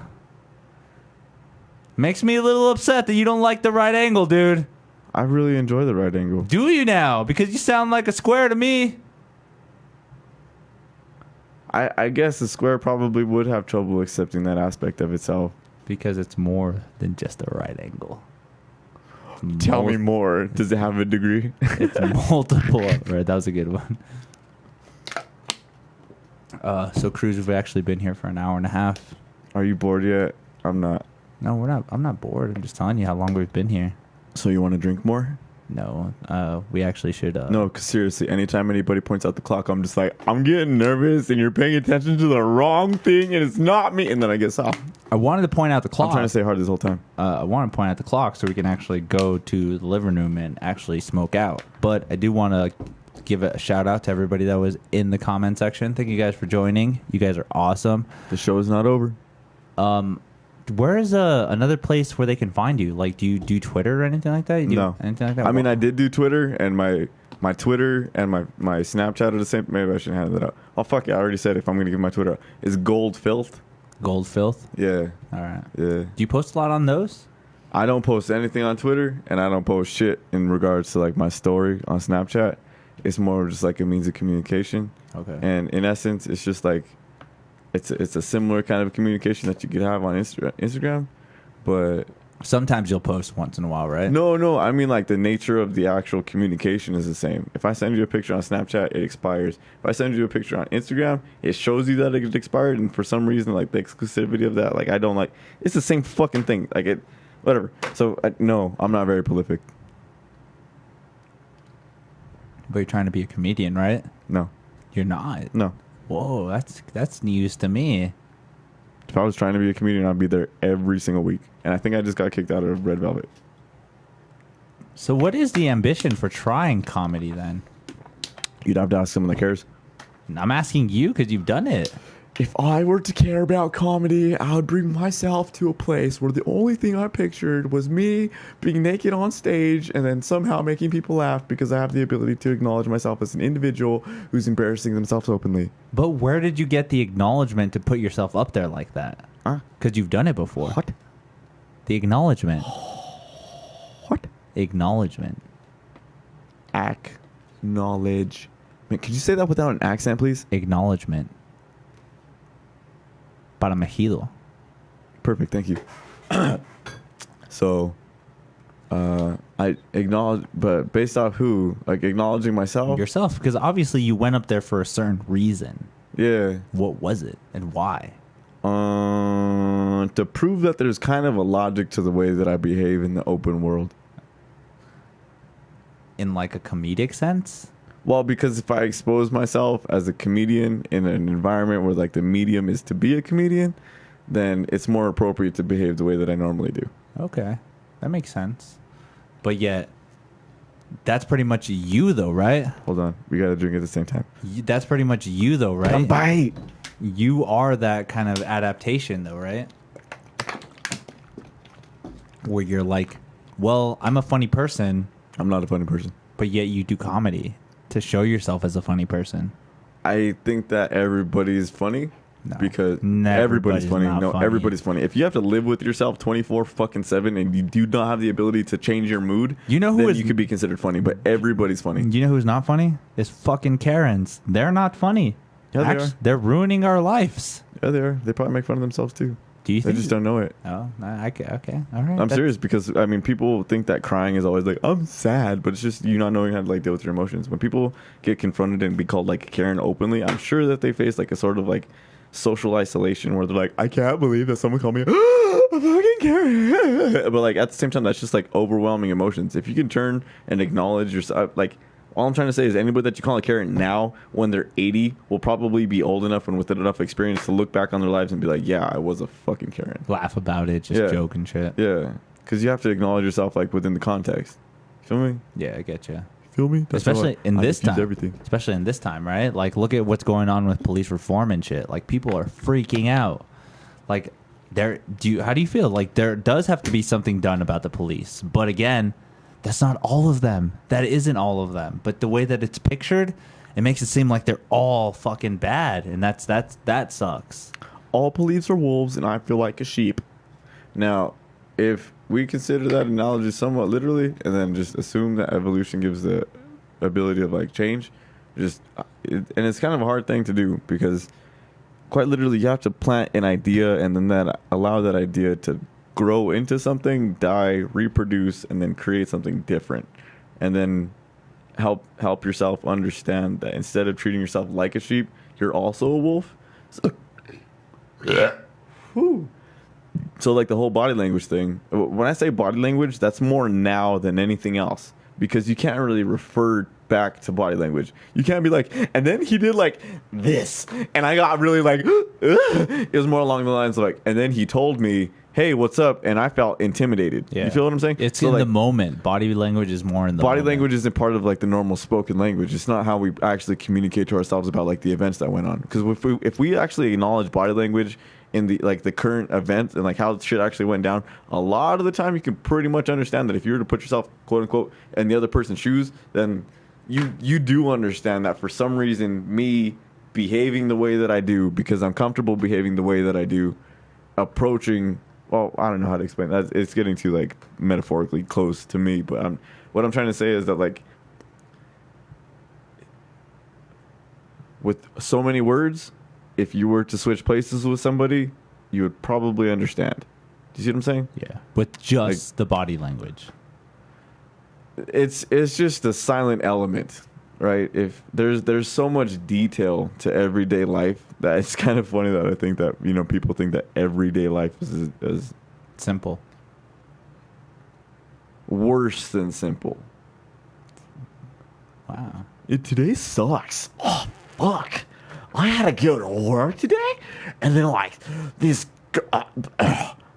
Makes me a little upset that you don't like the right angle, dude. I really enjoy the right angle. Do you now? Because you sound like a square to me. I guess the square probably would have trouble accepting that aspect of itself. Because it's more than just a right angle. Tell me more. Does it have a degree? It's multiple. Right, that was a good one. So Cruz, we've actually been here for an hour and a half. Are you bored yet? I'm not. No, we're not. I'm not bored. I'm just telling you how long we've been here. So you want to drink more? No, we actually should. No, because seriously, anytime anybody points out the clock, I'm just like, I'm getting nervous and you're paying attention to the wrong thing and it's not me. And then I get soft. I wanted to point out the clock. I'm trying to stay hard this whole time. I want to point out the clock so we can actually go to the living room and actually smoke out. But I do want to give a shout out to everybody that was in the comment section. Thank you guys for joining. You guys are awesome. The show is not over. Where is another place where they can find you? Like, do you do Twitter or anything like that? No. Anything like that? I mean, I did do Twitter, and my Twitter and my Snapchat are the same. Maybe I shouldn't have that up. Oh, fuck it. I already said if I'm going to give my Twitter up. It's Gold Filth. Gold Filth? Yeah. All right. Yeah. Do you post a lot on those? I don't post anything on Twitter, and I don't post shit in regards to, like, my story on Snapchat. It's more just like a means of communication. Okay. And in essence, it's just like it's a similar kind of communication that you could have on Instagram, but Sometimes you'll post once in a while, right? No. I mean, like, the nature of the actual communication is the same. If I send you a picture on Snapchat, it expires. If I send you a picture on Instagram, it shows you that it expired. And for some reason, like, the exclusivity of that, like, I don't like. It's the same fucking thing. Like, it, whatever. So, no, I'm not very prolific. But you're trying to be a comedian, right? No. You're not. No. Whoa, that's news to me. If I was trying to be a comedian, I'd be there every single week. And I think I just got kicked out of Red Velvet. So what is the ambition for trying comedy then? You'd have to ask someone that cares. I'm asking you because you've done it. If I were to care about comedy, I would bring myself to a place where the only thing I pictured was me being naked on stage and then somehow making people laugh because I have the ability to acknowledge myself as an individual who's embarrassing themselves openly. But where did you get the acknowledgement to put yourself up there like that? Because you've done it before. What? The acknowledgement. What? Acknowledgement. Acknowledge. Man, could you say that without an accent, please? Acknowledgement. Para Mejido. Perfect, thank you. So, I acknowledge, but based off who? Like, acknowledging myself? Yourself, because obviously you went up there for a certain reason. Yeah. What was it and why? To prove that there's kind of a logic to the way that I behave in the open world. In like a comedic sense? Well, because if I expose myself as a comedian in an environment where like the medium is to be a comedian, then it's more appropriate to behave the way that I normally do. Okay. That makes sense. But yet, that's pretty much you though, right? Hold on. We got to drink at the same time. That's pretty much you though, right? Come bite. You are that kind of adaptation though, right? Where you're like, well, I'm a funny person. I'm not a funny person. But yet you do comedy to show yourself as a funny person. I think that everybody's funny. No. Because Everybody's everybody's funny. not No, funny. everybody's funny. If you have to live with yourself 24/7 and you do not have the ability to change your mood, You know who then is- you could be considered funny. But everybody's funny. You know who's not funny? It's fucking Karens. They're not funny. Yeah, they are. They're ruining our lives. Yeah, they are. They probably make fun of themselves too. Do you They think? just don't know it. Oh, okay. All right. I'm serious because I mean people think that crying is always like I'm sad, but it's just you not knowing how to like deal with your emotions. When people get confronted and be called like Karen openly, I'm sure that they face like a sort of like social isolation where they're like, I can't believe that someone called me a fucking Karen. But like at the same time, that's just like overwhelming emotions. If you can turn and acknowledge yourself, like all I'm trying to say is anybody that you call a Karen now, when they're 80, will probably be old enough and with enough experience to look back on their lives and be like, yeah, I was a fucking Karen. Laugh about it, just Yeah. joke and shit. Yeah, because you have to acknowledge yourself like within the context. Feel me? Yeah, I get you. Feel me? That's Especially how in I this diffuse time. Everything. Especially in this time, right? Like, look at what's going on with police reform and shit. Like, people are freaking out. Like, how do you feel? Like, there does have to be something done about the police, but again, that's not all of them. That isn't all of them. But the way that it's pictured, it makes it seem like they're all fucking bad, and that sucks. All police are wolves, and I feel like a sheep. Now, if we consider that analogy somewhat literally, and then just assume that evolution gives the ability of like change, and it's kind of a hard thing to do because quite literally you have to plant an idea and then allow that idea to grow into something, die, reproduce, and then create something different, and then help yourself understand that instead of treating yourself like a sheep, you're also a wolf. So like the whole body language thing, when I say body language, that's more now than anything else because you can't really refer back to body language. You can't be like, and then he did like this, and I got really like, it was more along the lines of like, and then he told me, hey, what's up? And I felt intimidated. Yeah. You feel what I'm saying? It's So, in like, the moment. Body language is more in the body moment. language isn't part of like the normal spoken language. It's not how we actually communicate to ourselves about like the events that went on. Because if we actually acknowledge body language in the like the current event and like how shit actually went down, a lot of the time you can pretty much understand that if you were to put yourself quote unquote in the other person's shoes, then you do understand that for some reason me behaving the way that I do because I'm comfortable behaving the way that I do, approaching. Well, I don't know how to explain that. It's getting too like metaphorically close to me, but what I'm trying to say is that like with so many words, if you were to switch places with somebody, you would probably understand. you see what I'm saying? Yeah, with just the body language. It's just a silent element, right? If there's so much detail to everyday life that it's kind of funny that I think that, you know, people think that everyday life is Simple. worse than simple. Wow. Today sucks. Oh, fuck. I had to go to work today, and then, like, this...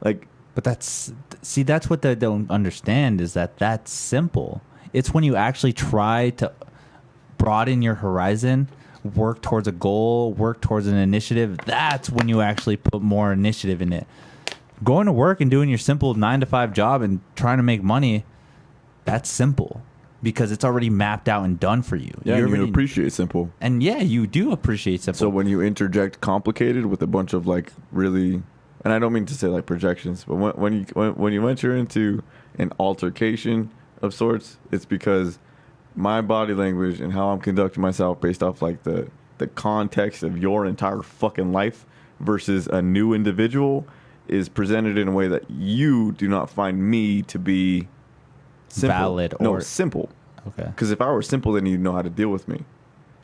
Like, But that's what they don't understand is that that's simple. It's when you actually try to broaden your horizon, work towards a goal, work towards an initiative. That's when you actually put more initiative in it. Going to work and doing your simple 9-to-5 job and trying to make money, that's simple because it's already mapped out and done for you. yeah, you you appreciate simple. and yeah, you do appreciate simple. So when you interject complicated with a bunch of like really, and I don't mean to say like projections, but when you venture into an altercation of sorts, it's because my body language and how I'm conducting myself based off like the context of your entire fucking life versus a new individual is presented in a way that you do not find me to be simple. Valid no, or simple. okay. Because if I were simple, then you'd know how to deal with me.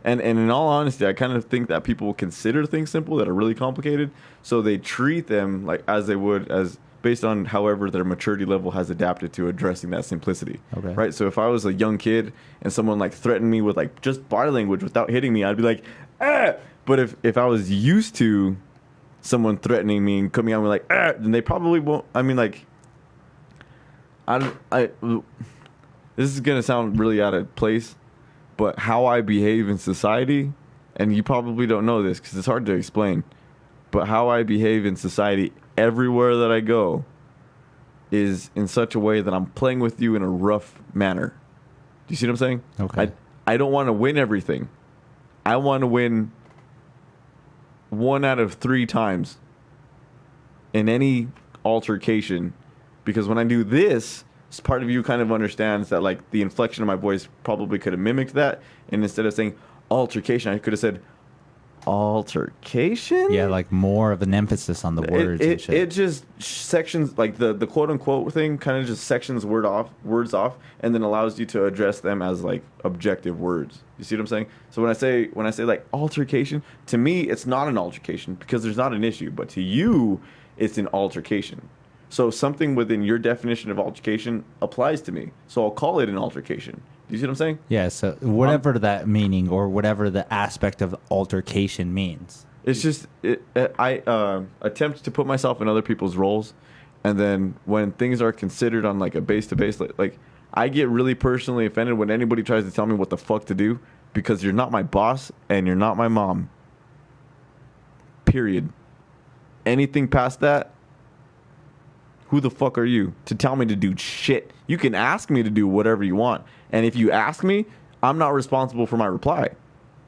And in all honesty, I kind of think that people consider things simple that are really complicated, so they treat them like as they would as based on however their maturity level has adapted to addressing that simplicity. Okay. Right? So if I was a young kid and someone like threatened me with like just body language without hitting me, I'd be like, ah! But if I was used to someone threatening me and coming out with like, ah! Then they probably won't. I mean, like, this is gonna sound really out of place, but how I behave in society, and you probably don't know this because it's hard to explain, but how I behave in society everywhere that I go is in such a way that I'm playing with you in a rough manner. Do you see what I'm saying? Okay. I don't want to win everything. I want to win 1 out of 3 times in any altercation, because when I do this, part of you kind of understands that like the inflection of my voice probably could have mimicked that, and instead of saying altercation, I could have said altercation. Yeah, like more of an emphasis on the words and shit. It just sections like the quote unquote thing kind of just sections words off and then allows you to address them as like objective words. You see what I'm saying? So when I say like altercation, to me it's not an altercation because there's not an issue, but to you it's an altercation. So something within your definition of altercation applies to me. So I'll call it an altercation. Do you see what I'm saying? Yeah, so whatever that meaning or whatever the aspect of altercation means. It's just I attempt to put myself in other people's roles, and then when things are considered on like a base to base, like I get really personally offended when anybody tries to tell me what the fuck to do because you're not my boss and you're not my mom. Period. Anything past that, who the fuck are you to tell me to do shit? You can ask me to do whatever you want. And if you ask me, I'm not responsible for my reply.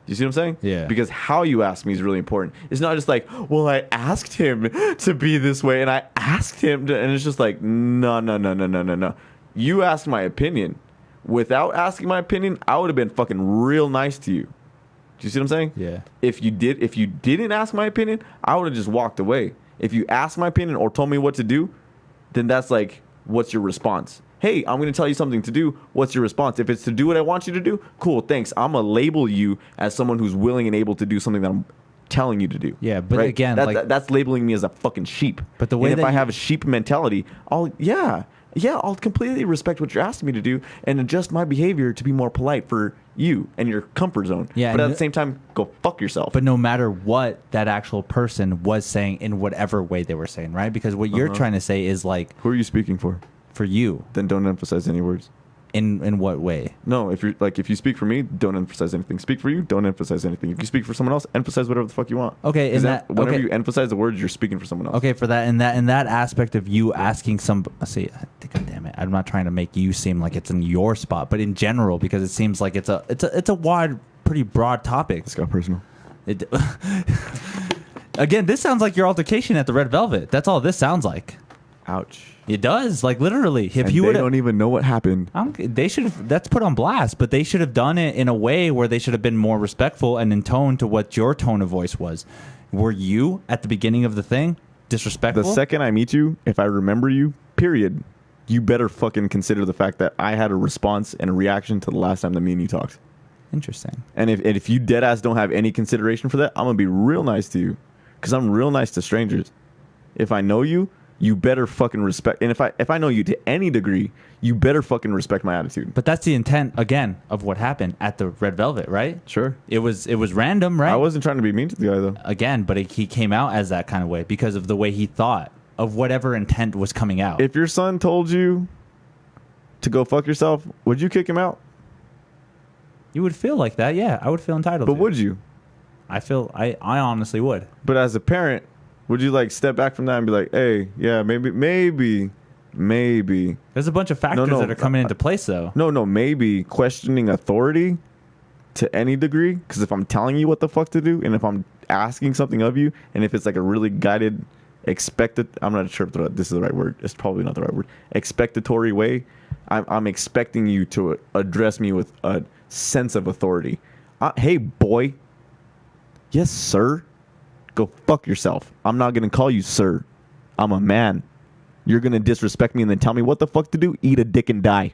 You see what I'm saying? Yeah. Because how you ask me is really important. It's not just like, well, I asked him to be this way and I asked him to, and it's just like, no. You asked my opinion. Without asking my opinion, I would have been fucking real nice to you. Do you see what I'm saying? Yeah. If you didn't ask my opinion, I would have just walked away. If you asked my opinion or told me what to do, then that's like, what's your response? Hey, I'm going to tell you something to do. What's your response? If it's to do what I want you to do, cool, thanks. I'm going to label you as someone who's willing and able to do something that I'm telling you to do. Yeah, but right? again, that's labeling me as a fucking sheep. But the way and if that I have a sheep mentality, I'll completely respect what you're asking me to do and adjust my behavior to be more polite for you and your comfort zone. Yeah, but at the same time, go fuck yourself. But no matter what that actual person was saying in whatever way they were saying, right? Because what you're trying to say is like, who are you speaking for? for you. Then don't emphasize any words. In what way? No, if you speak for me, don't emphasize anything. Speak for you, don't emphasize anything. If you speak for someone else, emphasize whatever the fuck you want. Okay, whenever you emphasize the words, you're speaking for someone else. Okay, for that in that aspect of you asking some, see, God damn it, I'm not trying to make you seem like it's in your spot, but in general, because it seems like it's a wide, pretty broad topic. It's got personal. Again, this sounds like your altercation at the Red Velvet. That's all this sounds like. Ouch. It does, like literally. If and you they would, don't even know what happened. they should have. That's put on blast, but they should have done it in a way where they should have been more respectful and in tone to what your tone of voice was. Were you at the beginning of the thing disrespectful. The second I meet you, if I remember you, period, you better fucking consider the fact that I had a response and a reaction to the last time that me and you talked. Interesting. And if you dead ass don't have any consideration for that, I'm gonna be real nice to you, because I'm real nice to strangers. If I know you, you better fucking respect. And if I know you to any degree, you better fucking respect my attitude. But that's the intent again of what happened at the Red Velvet, right? Sure. It was random, right? I wasn't trying to be mean to the guy though. Again, but he came out as that kind of way because of the way he thought of whatever intent was coming out. If your son told you to go fuck yourself, would you kick him out? You would feel like that, yeah. I would feel entitled. But to. would you? I honestly would. But as a parent, would you like step back from that and be like, hey, yeah, maybe. There's a bunch of factors that are coming into place, though. No, maybe questioning authority to any degree. Because if I'm telling you what the fuck to do, and if I'm asking something of you, and if it's like a really guided, expected, I'm not sure if this is the right word. It's probably not the right word. Expectatory way. I'm expecting you to address me with a sense of authority. Hey, boy. Yes, sir. Go fuck yourself. I'm not going to call you sir. I'm a man. You're going to disrespect me and then tell me what the fuck to do? Eat a dick and die.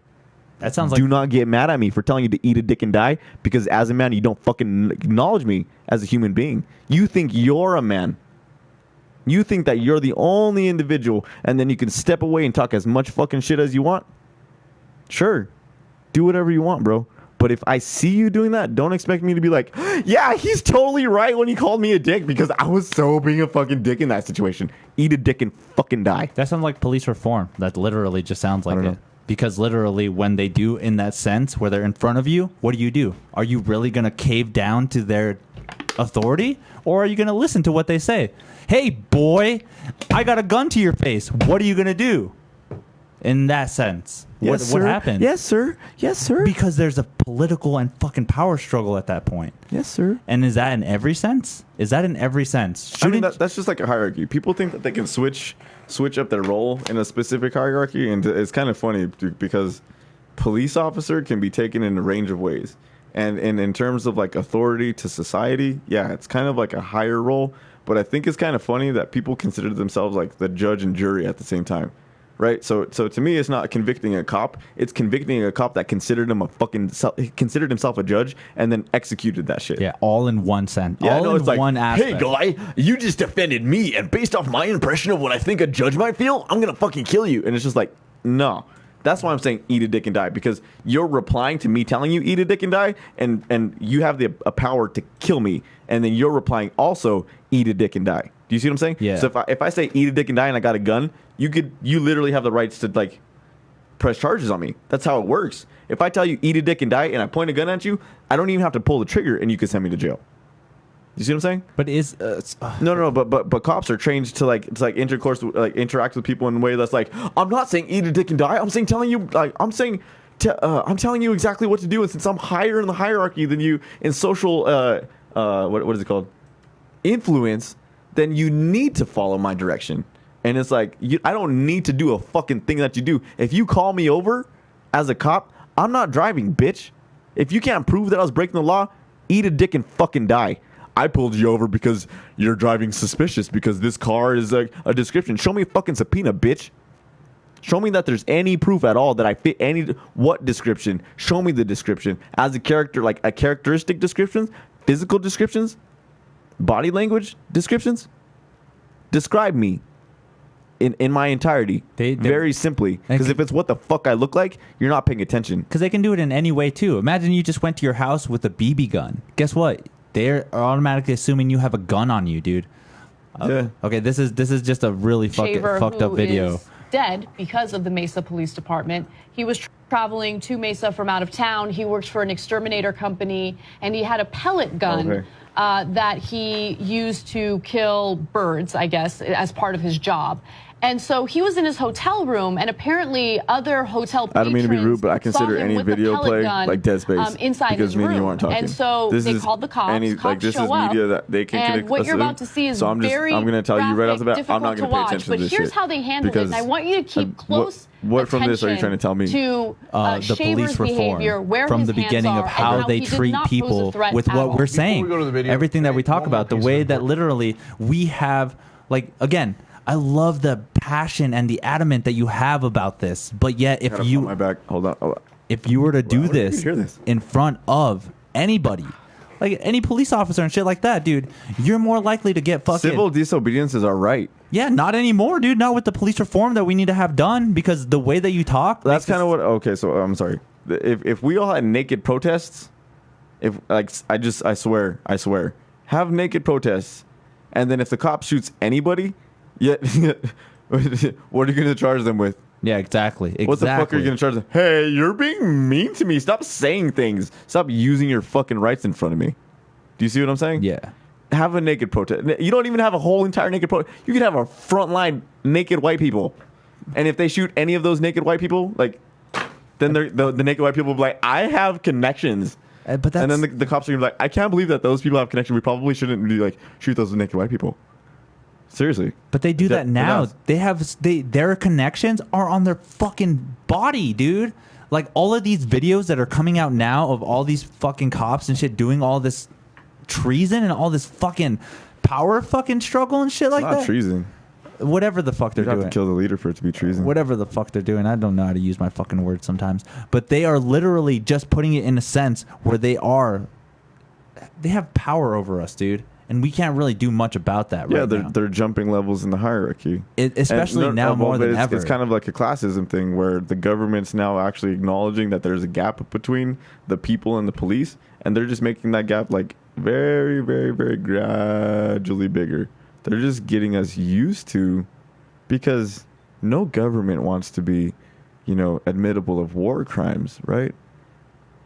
That sounds like... Do not get mad at me for telling you to eat a dick and die, because as a man, you don't fucking acknowledge me as a human being. You think you're a man. You think that you're the only individual, and then you can step away and talk as much fucking shit as you want? Sure. Do whatever you want, bro. But if I see you doing that, don't expect me to be like, yeah, he's totally right when he called me a dick, because I was so being a fucking dick in that situation. Eat a dick and fucking die. That sounds like police reform. That literally just sounds like it. Because literally when they do in that sense, where they're in front of you, what do? Are you really going to cave down to their authority? Or are you going to listen to what they say? Hey, boy, I got a gun to your face. What are you going to do? In that sense. Yes, what sir. happened? Yes, sir. Yes, sir. Because there's a political and fucking power struggle at that point. Yes, sir. And is that in every sense? Is that in every sense? I mean, that's just like a hierarchy. People think that they can switch up their role in a specific hierarchy, and it's kind of funny because police officer can be taken in a range of ways. And in terms of like authority to society, yeah, it's kind of like a higher role. But I think it's kind of funny that people consider themselves like the judge and jury at the same time. Right, so to me, it's not convicting a cop. It's convicting a cop that considered himself a judge and then executed that shit. Yeah, all in one sense. Yeah, all in one aspect. Hey, guy, you just defended me, and based off my impression of what I think a judge might feel, I'm gonna fucking kill you. And it's just like, no. That's why I'm saying eat a dick and die, because you're replying to me telling you eat a dick and die, and you have the power to kill me, and then you're replying also eat a dick and die. Do you see what I'm saying? Yeah. So if I say eat a dick and die and I got a gun, you literally have the rights to like press charges on me. That's how it works. If I tell you eat a dick and die and I point a gun at you, I don't even have to pull the trigger and you can send me to jail. You see what I'm saying? But is No, but cops are trained to like interact with people in a way that's like, I'm not saying eat a dick and die. I'm telling you exactly what to do. And since I'm higher in the hierarchy than you in social what is it called, influence, then you need to follow my direction. And it's like, I don't need to do a fucking thing that you do. If you call me over as a cop, I'm not driving, bitch. If you can't prove that I was breaking the law, eat a dick and fucking die. I pulled you over because you're driving suspicious because this car is a description. Show me a fucking subpoena, bitch. Show me that there's any proof at all that I fit what description? Show me the description. As a character, like a characteristic descriptions, physical descriptions, body language descriptions. Describe me in my entirety. Very simply. Because if it's what the fuck I look like, you're not paying attention. Because they can do it in any way, too. Imagine you just went to your house with a BB gun. Guess what? They're automatically assuming you have a gun on you, dude. Yeah. Okay, this is just a really fucked up video. Is dead because of the Mesa Police Department. He was traveling to Mesa from out of town. He works for an exterminator company, and he had a pellet gun that he used to kill birds, I guess, as part of his job. And so he was in his hotel room, and apparently other hotel patrons I don't mean to be rude, but I consider any video play like dead space inside because his me room. and you aren't talking. And so they called the cops. This is media that they can and what you're about to see is I'm going to tell you right off the bat, I'm not going to pay attention to this shit. But here's how they handle it, and I want you to keep close What from this are you trying to tell me? To the police reform from the beginning of how they treat people with what we're saying. Before we go to the video, everything that we talk about, the way that literally we have, like, again, I love the passion and the adamant that you have about this. But yet, if you my back, hold on. If you were to do this hear this in front of anybody, like any police officer and shit like that, dude, you're more likely to get fucking civil disobedience is our right. Yeah, not anymore, dude. Not with the police reform that we need to have done, because the way that you talk. That's kind of what. Okay, so I'm sorry. If we all had naked protests, if like I swear, have naked protests, and then if the cop shoots anybody, what are you going to charge them with? Yeah, exactly. What the fuck are you going to charge them? Hey, you're being mean to me. Stop saying things. Stop using your fucking rights in front of me. Do you see what I'm saying? Yeah. Have a naked protest. You don't even have a whole entire naked protest. You could have a frontline naked white people. And if they shoot any of those naked white people, like, then the naked white people will be like, I have connections. But that's, and then the cops are going to be like, I can't believe that those people have connections. We probably shouldn't really, like, shoot those naked white people. Seriously. But they do that now. Their connections are on their fucking body, dude. Like, all of these videos that are coming out now of all these fucking cops and shit doing all this treason and all this fucking power fucking struggle and shit like that. It's not treason. Whatever the fuck they're doing. You have to kill the leader for it to be treason. Whatever the fuck they're doing. I don't know how to use my fucking words sometimes. But they are literally just putting it in a sense where they have power over us, dude. And we can't really do much about that right now. Yeah, they're jumping levels in the hierarchy. Especially now more than ever. It's kind of like a classism thing where the government's now actually acknowledging that there's a gap between the people and the police. And they're just making that gap like very, very, very gradually bigger. They're just getting us used to, because no government wants to be, admittable of war crimes, right?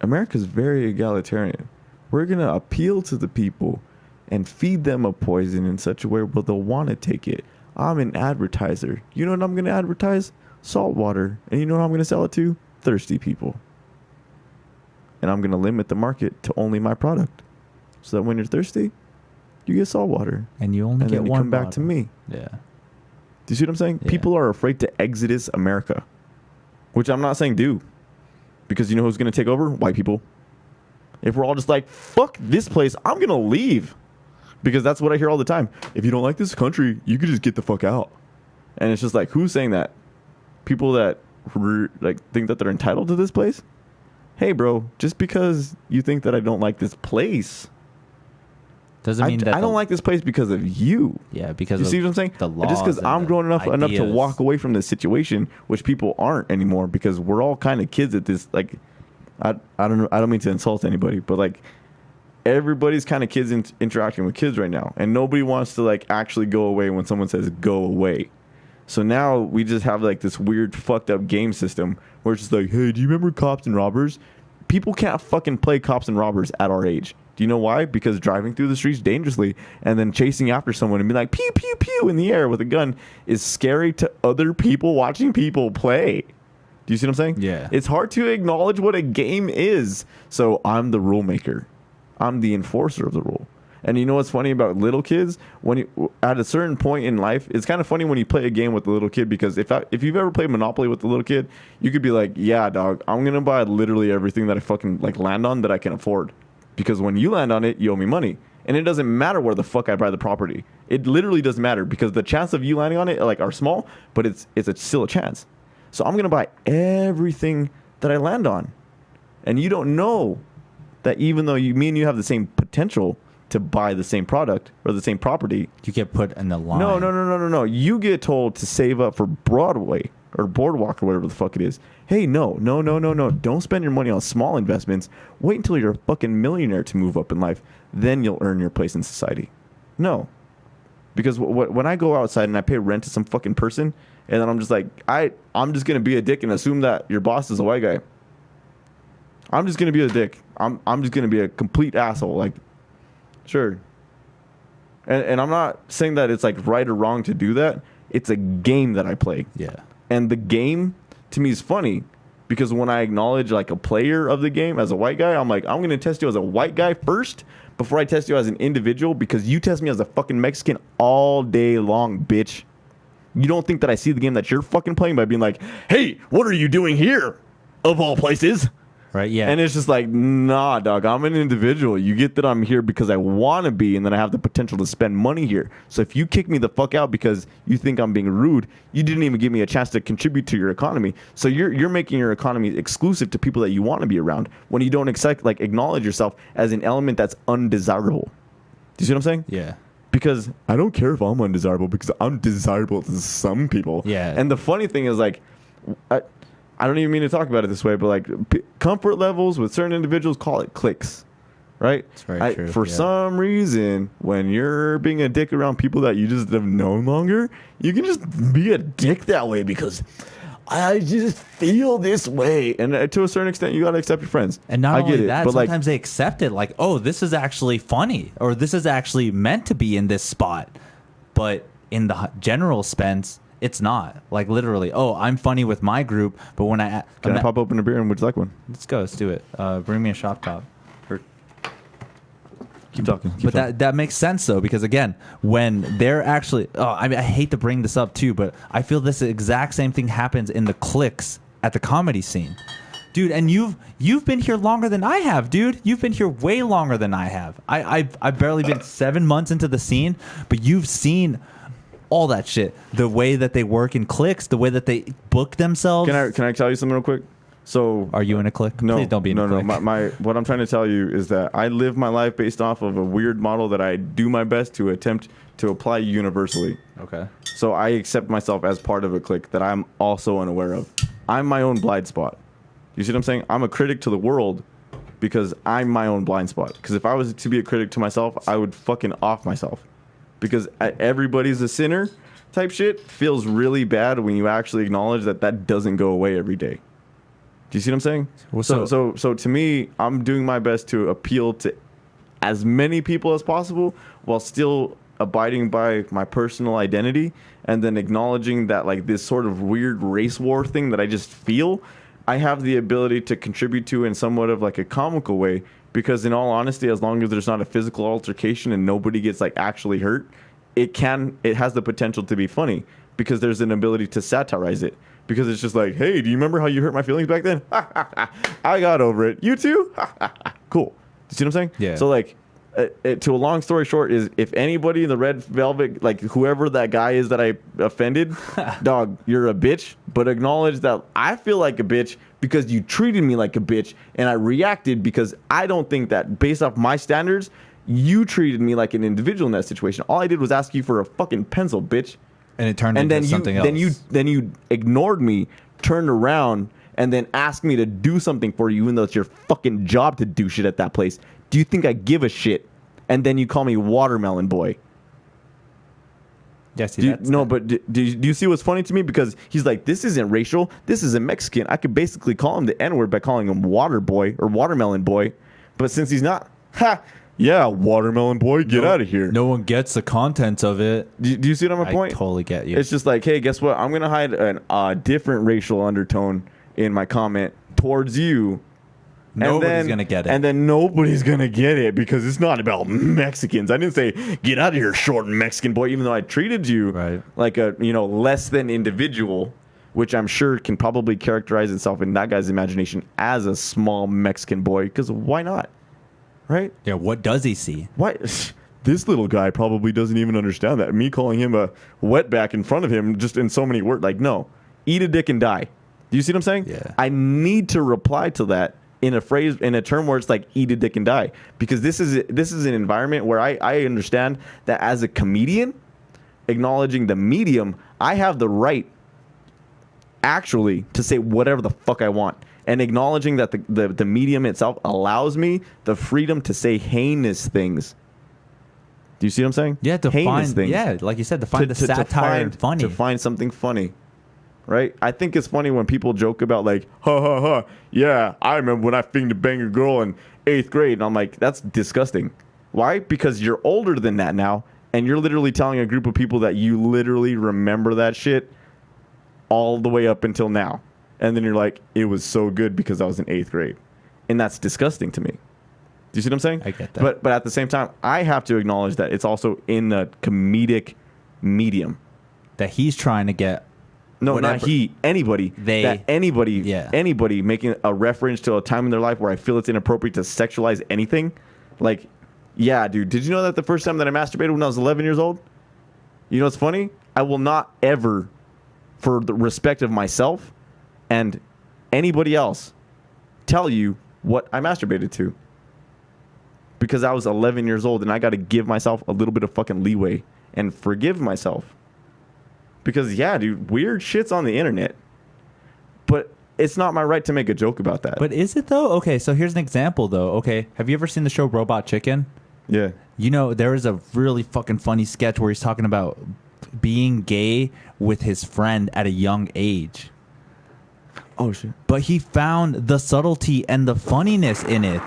America's very egalitarian. We're going to appeal to the people and feed them a poison in such a way where they'll want to take it. I'm an advertiser. You know what I'm going to advertise? Salt water. And you know what I'm going to sell it to? Thirsty people. And I'm going to limit the market to only my product. So that when you're thirsty, you get salt water. And you only get one come back to me. Yeah. Do you see what I'm saying? Yeah. People are afraid to exodus America. Which I'm not saying do. Because you know who's going to take over? White people. If we're all just like, fuck this place, I'm going to leave. Because that's what I hear all the time. If you don't like this country, you could just get the fuck out. And it's just like, who's saying that? People that think that they're entitled to this place? Hey, bro, just because you think that I don't like this place doesn't mean that I don't like this place because of you. Yeah, because you see what I'm saying? The laws just because I'm grown enough to walk away from this situation, which people aren't anymore, because we're all kind of kids at this. Like, I don't mean to insult anybody, but like, everybody's kind of kids interacting with kids right now, and nobody wants to like actually go away when someone says go away. So now we just have like this weird fucked up game system where it's just like, hey, do you remember Cops and Robbers? People can't fucking play Cops and Robbers at our age. Do you know why? Because driving through the streets dangerously and then chasing after someone and be like pew pew pew in the air with a gun is scary to other people watching people play. Do you see what I'm saying? Yeah. It's hard to acknowledge what a game is. So I'm the rule maker. I'm the enforcer of the rule. And you know what's funny about little kids? At a certain point in life, it's kind of funny when you play a game with a little kid, because if you've ever played Monopoly with a little kid, you could be like, yeah, dog, I'm going to buy literally everything that I fucking like land on that I can afford. Because when you land on it, you owe me money. And it doesn't matter where the fuck I buy the property. It literally doesn't matter, because the chance of you landing on it like are small, but it's still a chance. So I'm going to buy everything that I land on. And you don't know that even though me and you have the same potential to buy the same product or the same property, you get put in the line. No. You get told to save up for Broadway or Boardwalk or whatever the fuck it is. Hey, no. Don't spend your money on small investments. Wait until you're a fucking millionaire to move up in life. Then you'll earn your place in society. No. Because when I go outside and I pay rent to some fucking person, and then I'm just like, I'm just going to be a dick and assume that your boss is a white guy. I'm just going to be a dick. I'm just going to be a complete asshole. Like, sure. And I'm not saying that it's like right or wrong to do that. It's a game that I play. Yeah. And the game to me is funny, because when I acknowledge like a player of the game as a white guy, I'm like, I'm going to test you as a white guy first before I test you as an individual, because you test me as a fucking Mexican all day long, bitch. You don't think that I see the game that you're fucking playing by being like, hey, what are you doing here? Of all places. Right, yeah. And it's just like, nah, dog, I'm an individual. You get that I'm here because I want to be, and then I have the potential to spend money here. So if you kick me the fuck out because you think I'm being rude, you didn't even give me a chance to contribute to your economy. So you're making your economy exclusive to people that you want to be around when you don't acknowledge yourself as an element that's undesirable. Do you see what I'm saying? Yeah. Because I don't care if I'm undesirable because I'm desirable to some people. Yeah. And the funny thing is, like, I don't even mean to talk about it this way, but like comfort levels with certain individuals, call it clicks, right? It's very true. For some reason, when you're being a dick around people that you just have no longer, you can just be a dick that way because I just feel this way. And to a certain extent, you got to accept your friends. And not I only get it, that, but sometimes they accept it like, oh, this is actually funny, or this is actually meant to be in this spot. But in the general sense, it's not. Like, literally, oh, I'm funny with my group, but when I... Can I pop open a beer and would you like one? Let's go. Let's do it. Bring me a shop top. Keep talking. But that makes sense, though, because, again, when they're actually... Oh, I mean, I hate to bring this up, too, but I feel this exact same thing happens in the cliques at the comedy scene. Dude, and you've been here longer than I have, dude. You've been here way longer than I have. I've barely been 7 months into the scene, but you've seen... all that shit, the way that they work in cliques, the way that they book themselves. Can I tell you something real quick? So, are you in a clique? No, please don't be in a clique. No. What I'm trying to tell you is that I live my life based off of a weird model that I do my best to attempt to apply universally. Okay. So I accept myself as part of a clique that I'm also unaware of. I'm my own blind spot. You see what I'm saying? I'm a critic to the world because I'm my own blind spot. Because if I was to be a critic to myself, I would fucking off myself. Because everybody's a sinner type shit feels really bad when you actually acknowledge that that doesn't go away every day. Do you see what I'm saying? Well, so to me, I'm doing my best to appeal to as many people as possible while still abiding by my personal identity and then acknowledging that, like, this sort of weird race war thing that I just feel, I have the ability to contribute to in somewhat of like a comical way. Because in all honesty, as long as there's not a physical altercation and nobody gets like actually hurt, it has the potential to be funny because there's an ability to satirize it. Because it's just like, hey, do you remember how you hurt my feelings back then? I got over it. You too? Cool. Do you see what I'm saying? Yeah. So like, to a long story short is if anybody in the red velvet, like whoever that guy is that I offended, dog, you're a bitch. But acknowledge that I feel like a bitch because you treated me like a bitch, and I reacted because I don't think that based off my standards, you treated me like an individual in that situation. All I did was ask you for a fucking pencil, bitch. And it turned into something else. Then you ignored me, turned around, and then asked me to do something for you, even though it's your fucking job to do shit at that place. Do you think I give a shit? And then you call me watermelon boy. Yes, but do you see what's funny to me? Because he's like, this isn't racial. This isn't Mexican. I could basically call him the N-word by calling him water boy or watermelon boy. But since he's not, yeah, watermelon boy, get out of here. No one gets the contents of it. Do you see what I'm point? I totally get you. It's just like, hey, guess what? I'm going to hide a different racial undertone in my comment towards you. Nobody's going to get it. And then nobody's going to get it because it's not about Mexicans. I didn't say, get out of here, short Mexican boy, even though I treated you like a, less than individual, which I'm sure can probably characterize itself in that guy's imagination as a small Mexican boy, because why not? Right? Yeah, what does he see? Why? This little guy probably doesn't even understand that. Me calling him a wetback in front of him just in so many words, like, no, eat a dick and die. Do you see what I'm saying? Yeah. I need to reply to that in a phrase, in a term where it's like eat a dick and die, because this is an environment where I understand that as a comedian, acknowledging the medium, I have the right actually to say whatever the fuck I want, and acknowledging that the medium itself allows me the freedom to say heinous things. Do you see what I'm saying? Yeah, to heinous find things. Yeah, like you said, to find the satire funny. To find something funny. Right? I think it's funny when people joke about like, ha ha ha, yeah, I remember when I fingered banged a girl in 8th grade. And I'm like, that's disgusting. Why? Because you're older than that now, and you're literally telling a group of people that you literally remember that shit all the way up until now. And then you're like, it was so good because I was in 8th grade. And that's disgusting to me. Do you see what I'm saying? I get that. But at the same time, I have to acknowledge that it's also in a comedic medium. That he's trying to get No, whatever. not he. Anybody. Anybody making a reference to a time in their life where I feel it's inappropriate to sexualize anything. Like, yeah, dude. Did you know that the first time that I masturbated when I was 11 years old? You know what's funny? I will not ever, for the respect of myself and anybody else, tell you what I masturbated to. Because I was 11 years old and I got to give myself a little bit of fucking leeway and forgive myself. Because, yeah, dude, weird shit's on the internet. But it's not my right to make a joke about that. But is it, though? Okay, so here's an example, though. Okay, have you ever seen the show Robot Chicken? Yeah. You know, there is a really fucking funny sketch where he's talking about being gay with his friend at a young age. Oh, shit. But he found the subtlety and the funniness in it.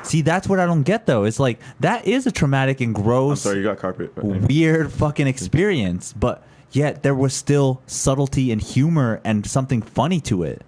See, that's what I don't get, though. It's like, that is a traumatic and gross, I'm sorry, you got carpet. weird fucking experience. But yet there was still subtlety and humor and something funny to it.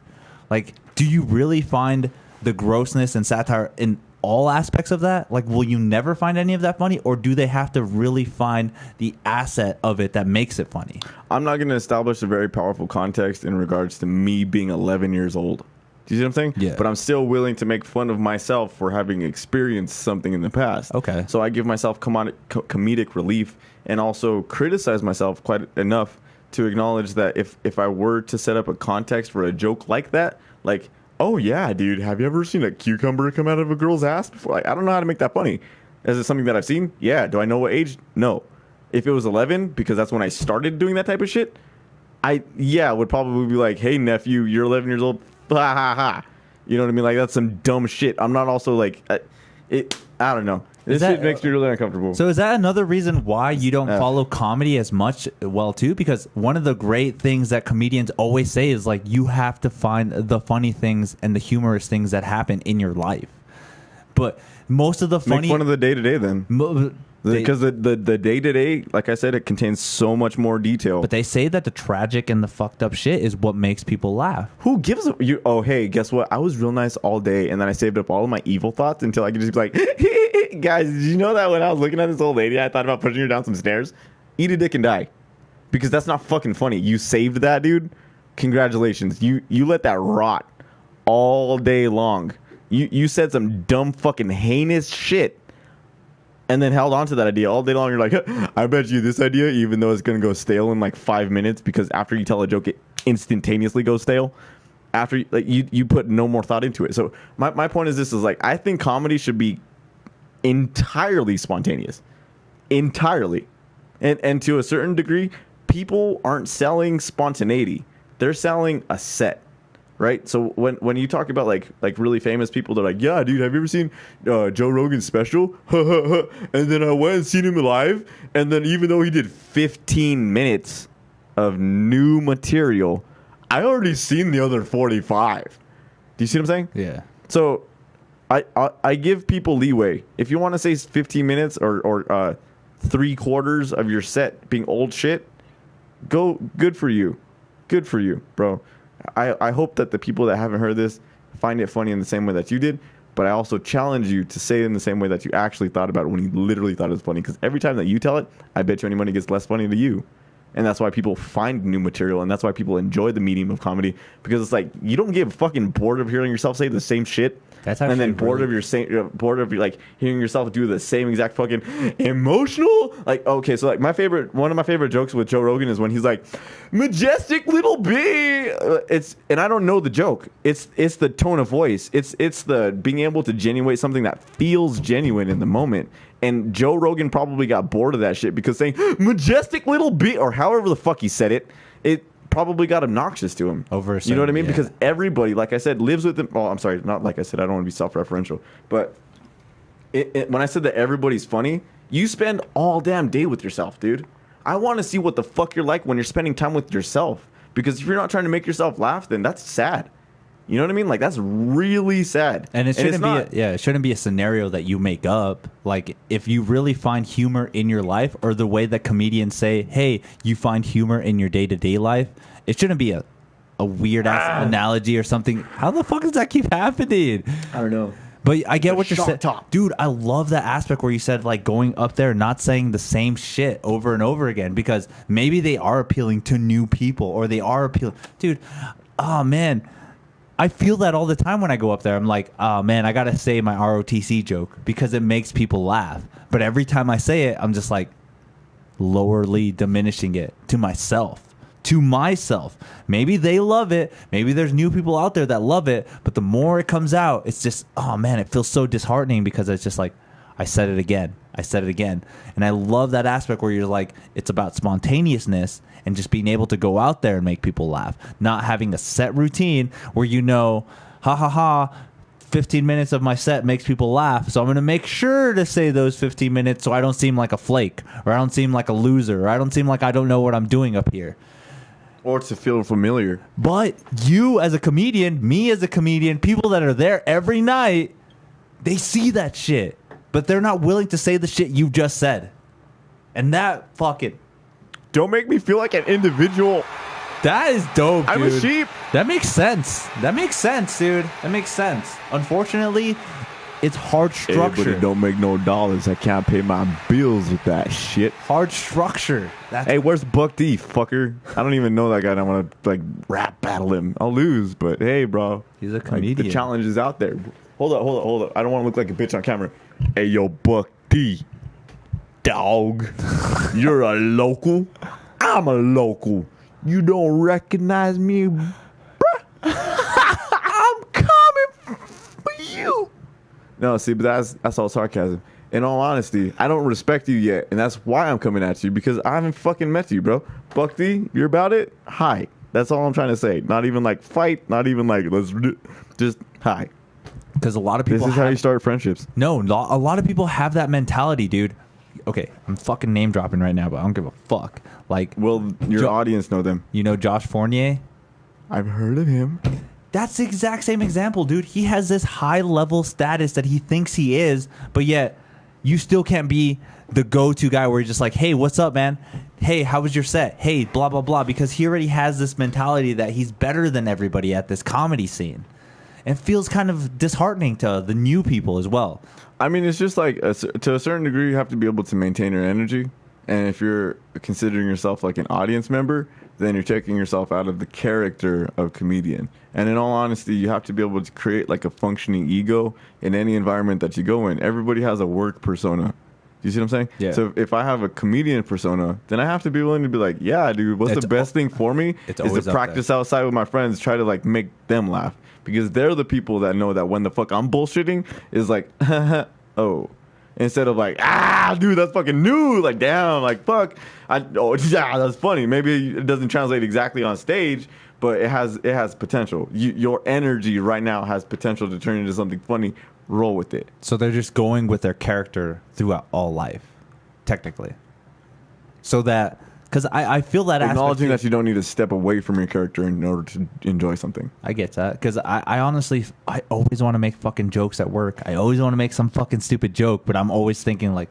Like, do you really find the grossness and satire in all aspects of that? Like, will you never find any of that funny? Or do they have to really find the asset of it that makes it funny? I'm not going to establish a very powerful context in regards to me being 11 years old. Do you see what I'm saying? Yeah. But I'm still willing to make fun of myself for having experienced something in the past. Okay. So I give myself comedic relief and also criticize myself quite enough to acknowledge that if I were to set up a context for a joke like that, like, oh yeah, dude, have you ever seen a cucumber come out of a girl's ass before? Like, I don't know how to make that funny. Is it something that I've seen? Yeah. Do I know what age? No. If it was 11, because that's when I started doing that type of shit, I would probably be like, hey nephew, you're 11 years old. Ha ha ha. You know what I mean? Like, that's some dumb shit. I'm not also like, I don't know. This shit makes me really uncomfortable. So is that another reason why you don't follow comedy as much? Well, too, because one of the great things that comedians always say is, like, you have to find the funny things and the humorous things that happen in your life. But most of the funny... Make fun of the day-to-day then. Because the day-to-day, like I said, it contains so much more detail. But they say that the tragic and the fucked up shit is what makes people laugh. Who gives a... Oh, hey, guess what? I was real nice all day, and then I saved up all of my evil thoughts until I could just be like, guys, did you know that when I was looking at this old lady, I thought about pushing her down some stairs? Eat a dick and die. Because that's not fucking funny. You saved that, dude. Congratulations. You let that rot all day long. You said some dumb fucking heinous shit. And then held on to that idea all day long. You're like, I bet you this idea, even though it's going to go stale in like 5 minutes, because after you tell a joke, it instantaneously goes stale. After like you put no more thought into it. So my point is this is like, I think comedy should be entirely spontaneous. Entirely. And to a certain degree, people aren't selling spontaneity. They're selling a set. Right, so when you talk about like really famous people, they're like, yeah, dude, have you ever seen Joe Rogan's special? And then I went and seen him live, and then even though he did 15 minutes of new material, I already seen the other 45. Do you see what I'm saying? Yeah. So I give people leeway. If you want to say 15 minutes or 3/4 of your set being old shit, good for you, bro. I hope that the people that haven't heard this find it funny in the same way that you did, but I also challenge you to say it in the same way that you actually thought about it when you literally thought it was funny, because every time that you tell it, I bet you anybody gets less funny to you. And that's why people find new material, and that's why people enjoy the medium of comedy, because it's like, you don't get fucking bored of hearing yourself say the same shit. That's and then bored of like hearing yourself do the same exact fucking emotional. Like, okay, so like one of my favorite jokes with Joe Rogan is when he's like, majestic little bee. And I don't know the joke. It's the tone of voice. It's the being able to genuine something that feels genuine in the moment. And Joe Rogan probably got bored of that shit, because saying majestic little bee, or however the fuck he said it probably got obnoxious to him. You know what I mean? Yeah. Because everybody, like I said, lives with them. Oh, I'm sorry, not like I said. I don't want to be self-referential. But when I said that everybody's funny, you spend all damn day with yourself, dude. I want to see what the fuck you're like when you're spending time with yourself. Because if you're not trying to make yourself laugh, then that's sad. You know what I mean? Like, that's really sad. And it shouldn't be a scenario that you make up. Like, if you really find humor in your life, or the way that comedians say, hey, you find humor in your day-to-day life, it shouldn't be a weird-ass analogy or something. How the fuck does that keep happening? I don't know. But I get what you're sharp saying. top. Dude, I love that aspect where you said, like, going up there, not saying the same shit over and over again, because maybe they are appealing to new people, or they are appealing. Dude, oh, man. I feel that all the time when I go up there. I'm like, oh, man, I got to say my ROTC joke because it makes people laugh. But every time I say it, I'm just like lowerly diminishing it to myself. Maybe they love it. Maybe there's new people out there that love it. But the more it comes out, it's just, oh man, it feels so disheartening because it's just like, I said it again. And I love that aspect where you're like, it's about spontaneousness and just being able to go out there and make people laugh. Not having a set routine where you know, ha ha ha, 15 minutes of my set makes people laugh, so I'm going to make sure to say those 15 minutes so I don't seem like a flake, or I don't seem like a loser, or I don't seem like I don't know what I'm doing up here. Or to feel familiar. But you as a comedian, me as a comedian, people that are there every night, they see that shit. But they're not willing to say the shit you just said. And that fucking... Don't make me feel like an individual. That is dope, dude. I'm a sheep. That makes sense, dude. That makes sense. Unfortunately, it's hard structure. Everybody don't make no dollars. I can't pay my bills with that shit. Hard structure. Hey, where's Buck D, fucker? I don't even know that guy. I want to like rap battle him. I'll lose, but hey, bro. He's a comedian. Like, the challenge is out there. Hold up. I don't want to look like a bitch on camera. Hey, yo, Buck D. Dog. You're a local. I'm a local. You don't recognize me, bruh? I'm coming for you. No, see, but that's all sarcasm. In all honesty, I don't respect you yet, and that's why I'm coming at you, because I haven't fucking met you, bro. Buck D, you're about it? Hi. That's all I'm trying to say. Not even like fight, not even like just hi. Because a lot of people This is how you start friendships. No, a lot of people have that mentality, dude. Okay, I'm fucking name dropping right now, but I don't give a fuck. Like, Well, your audience know them. You know Josh Fournier? I've heard of him. That's the exact same example, dude. He has this high level status that he thinks he is, but yet you still can't be the go-to guy where you're just like, hey, what's up, man? Hey, how was your set? Hey, blah, blah, blah. Because he already has this mentality that he's better than everybody at this comedy scene. And it feels kind of disheartening to the new people as well. I mean, it's just like, to a certain degree, you have to be able to maintain your energy. And if you're considering yourself like an audience member, then you're taking yourself out of the character of comedian. And in all honesty, you have to be able to create like a functioning ego in any environment that you go in. Everybody has a work persona. Do you see what I'm saying? Yeah. So if I have a comedian persona, then I have to be willing to be like, yeah, dude, what's the best thing for me is to practice outside with my friends, try to like make them laugh. Because they're the people that know that when the fuck I'm bullshitting is like, oh. Instead of like, dude, that's fucking new. Like, damn, like, fuck. Yeah, that's funny. Maybe it doesn't translate exactly on stage, but it has potential. Your energy right now has potential to turn into something funny. Roll with it. So they're just going with their character throughout all life, technically. So that, because I feel that acknowledging that you don't need to step away from your character in order to enjoy something. I get that, because I honestly, I always want to make fucking jokes at work. I always want to make some fucking stupid joke, but I'm always thinking like,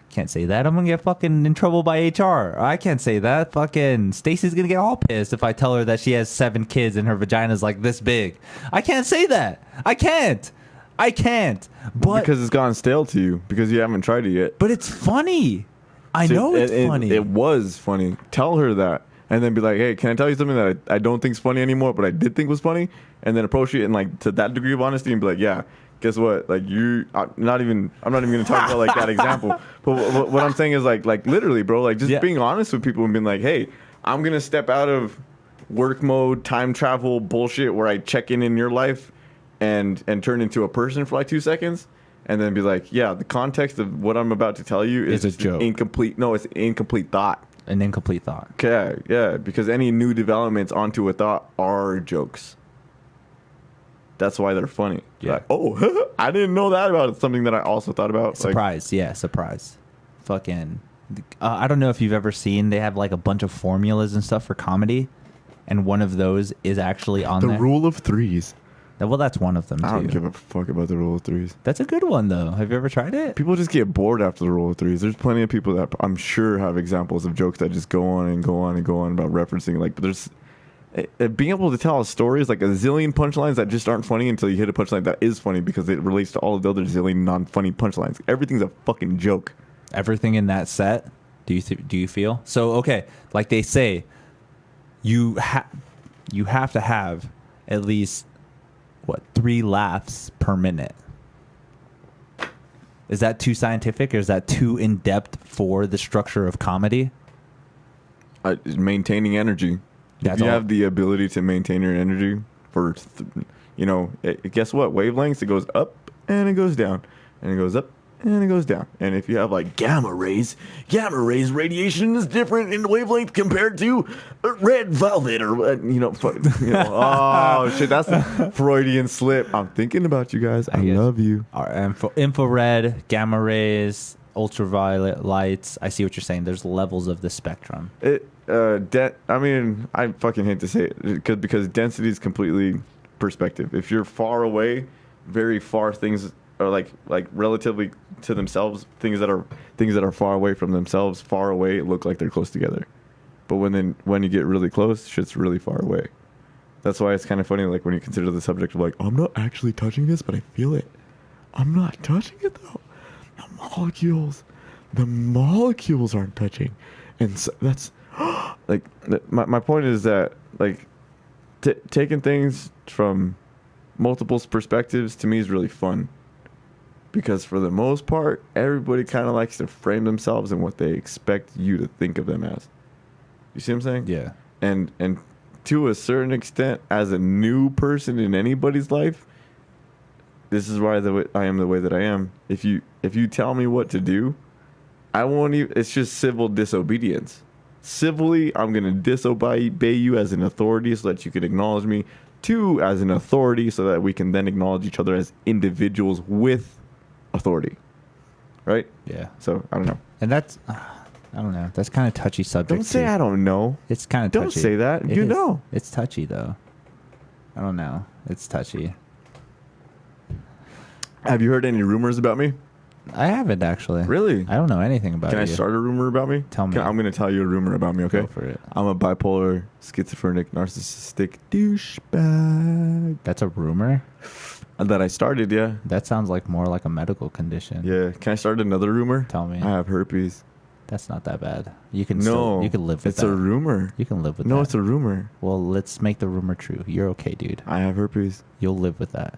can't say that. I'm gonna get fucking in trouble by HR. I can't say that. Fucking Stacy's gonna get all pissed if I tell her that she has 7 kids and her vagina's like this big. I can't say that. I can't. But because it's gone stale to you because you haven't tried it yet. But it's funny. I know it's funny. It was funny. Tell her that, and then be like, "Hey, can I tell you something that I don't think's funny anymore, but I did think was funny?" And then approach it in like to that degree of honesty and be like, "Yeah, guess what? Like I'm not even going to talk about like that example. But what I'm saying is like literally, bro, like just being honest with people and being like, hey, I'm gonna step out of work mode, time travel bullshit where I check in your life and turn into a person for like 2 seconds." And then be like, yeah, the context of what I'm about to tell you is a joke. Incomplete. No, it's incomplete thought. An incomplete thought. Okay, yeah, because any new developments onto a thought are jokes. That's why they're funny. Yeah. Like, oh, I didn't know that about it. Something that I also thought about. Surprise. Yeah, surprise. Fucking. I don't know if you've ever seen, they have like a bunch of formulas and stuff for comedy. And one of those is actually on there. The rule of threes. Well, that's one of them, too. I don't give a fuck about the rule of threes. That's a good one, though. Have you ever tried it? People just get bored after the rule of threes. There's plenty of people that I'm sure have examples of jokes that just go on and go on and go on about referencing. Like, but being able to tell a story is like a zillion punchlines that just aren't funny until you hit a punchline that is funny because it relates to all of the other zillion non-funny punchlines. Everything's a fucking joke. Everything in that set, do you feel? So, okay, like they say, you have to have at least, 3 laughs per minute. Is that too scientific, or is that too in-depth for the structure of comedy? Maintaining energy. If you have the ability to maintain your energy for, guess what? Wavelengths, it goes up and it goes down, and it goes up and it goes down. And if you have like gamma rays radiation is different in wavelength compared to red velvet or oh shit, that's a Freudian slip. I'm thinking about you guys. I love you. Infrared, gamma rays, ultraviolet lights. I see what you're saying. There's levels of the spectrum. I fucking hate to say it because density is completely perspective. If you're far away, very far things are like relatively to themselves. Things that are far away from themselves, far away, look like they're close together. But when you get really close, shit's really far away. That's why it's kind of funny, like when you consider the subject of like, I'm not actually touching this, but I feel it. I'm not touching it though. The molecules aren't touching, and so that's like my point is that like taking things from multiple perspectives to me is really fun, because for the most part everybody kind of likes to frame themselves in what they expect you to think of them as. You see what I'm saying? Yeah. And to a certain extent, as a new person in anybody's life, this is why I am the way that I am. If you tell me what to do, I won't even. It's just civil disobedience. Civilly, I'm going to disobey you as an authority so that you can acknowledge me too as an authority so that we can then acknowledge each other as individuals with authority. Right? Yeah. So, I don't know. And that's, I don't know. That's kind of touchy subject. Don't say I don't know. It's kind of touchy. Don't say that. You know. It's touchy, though. I don't know. It's touchy. Have you heard any rumors about me? I haven't, actually. Really? I don't know anything about Can I start a rumor about me? Tell me. I'm going to tell you a rumor about me, okay? Go for it. I'm a bipolar, schizophrenic, narcissistic douchebag. That's a rumor? That I started, yeah. That sounds like more like a medical condition. Yeah. Can I start another rumor? Tell me. I have herpes. That's not that bad. You can you can live with it's that. a rumor. You can live with that. No, it's a rumor. Well, let's make the rumor true. You're okay, dude. I have herpes. You'll live with that.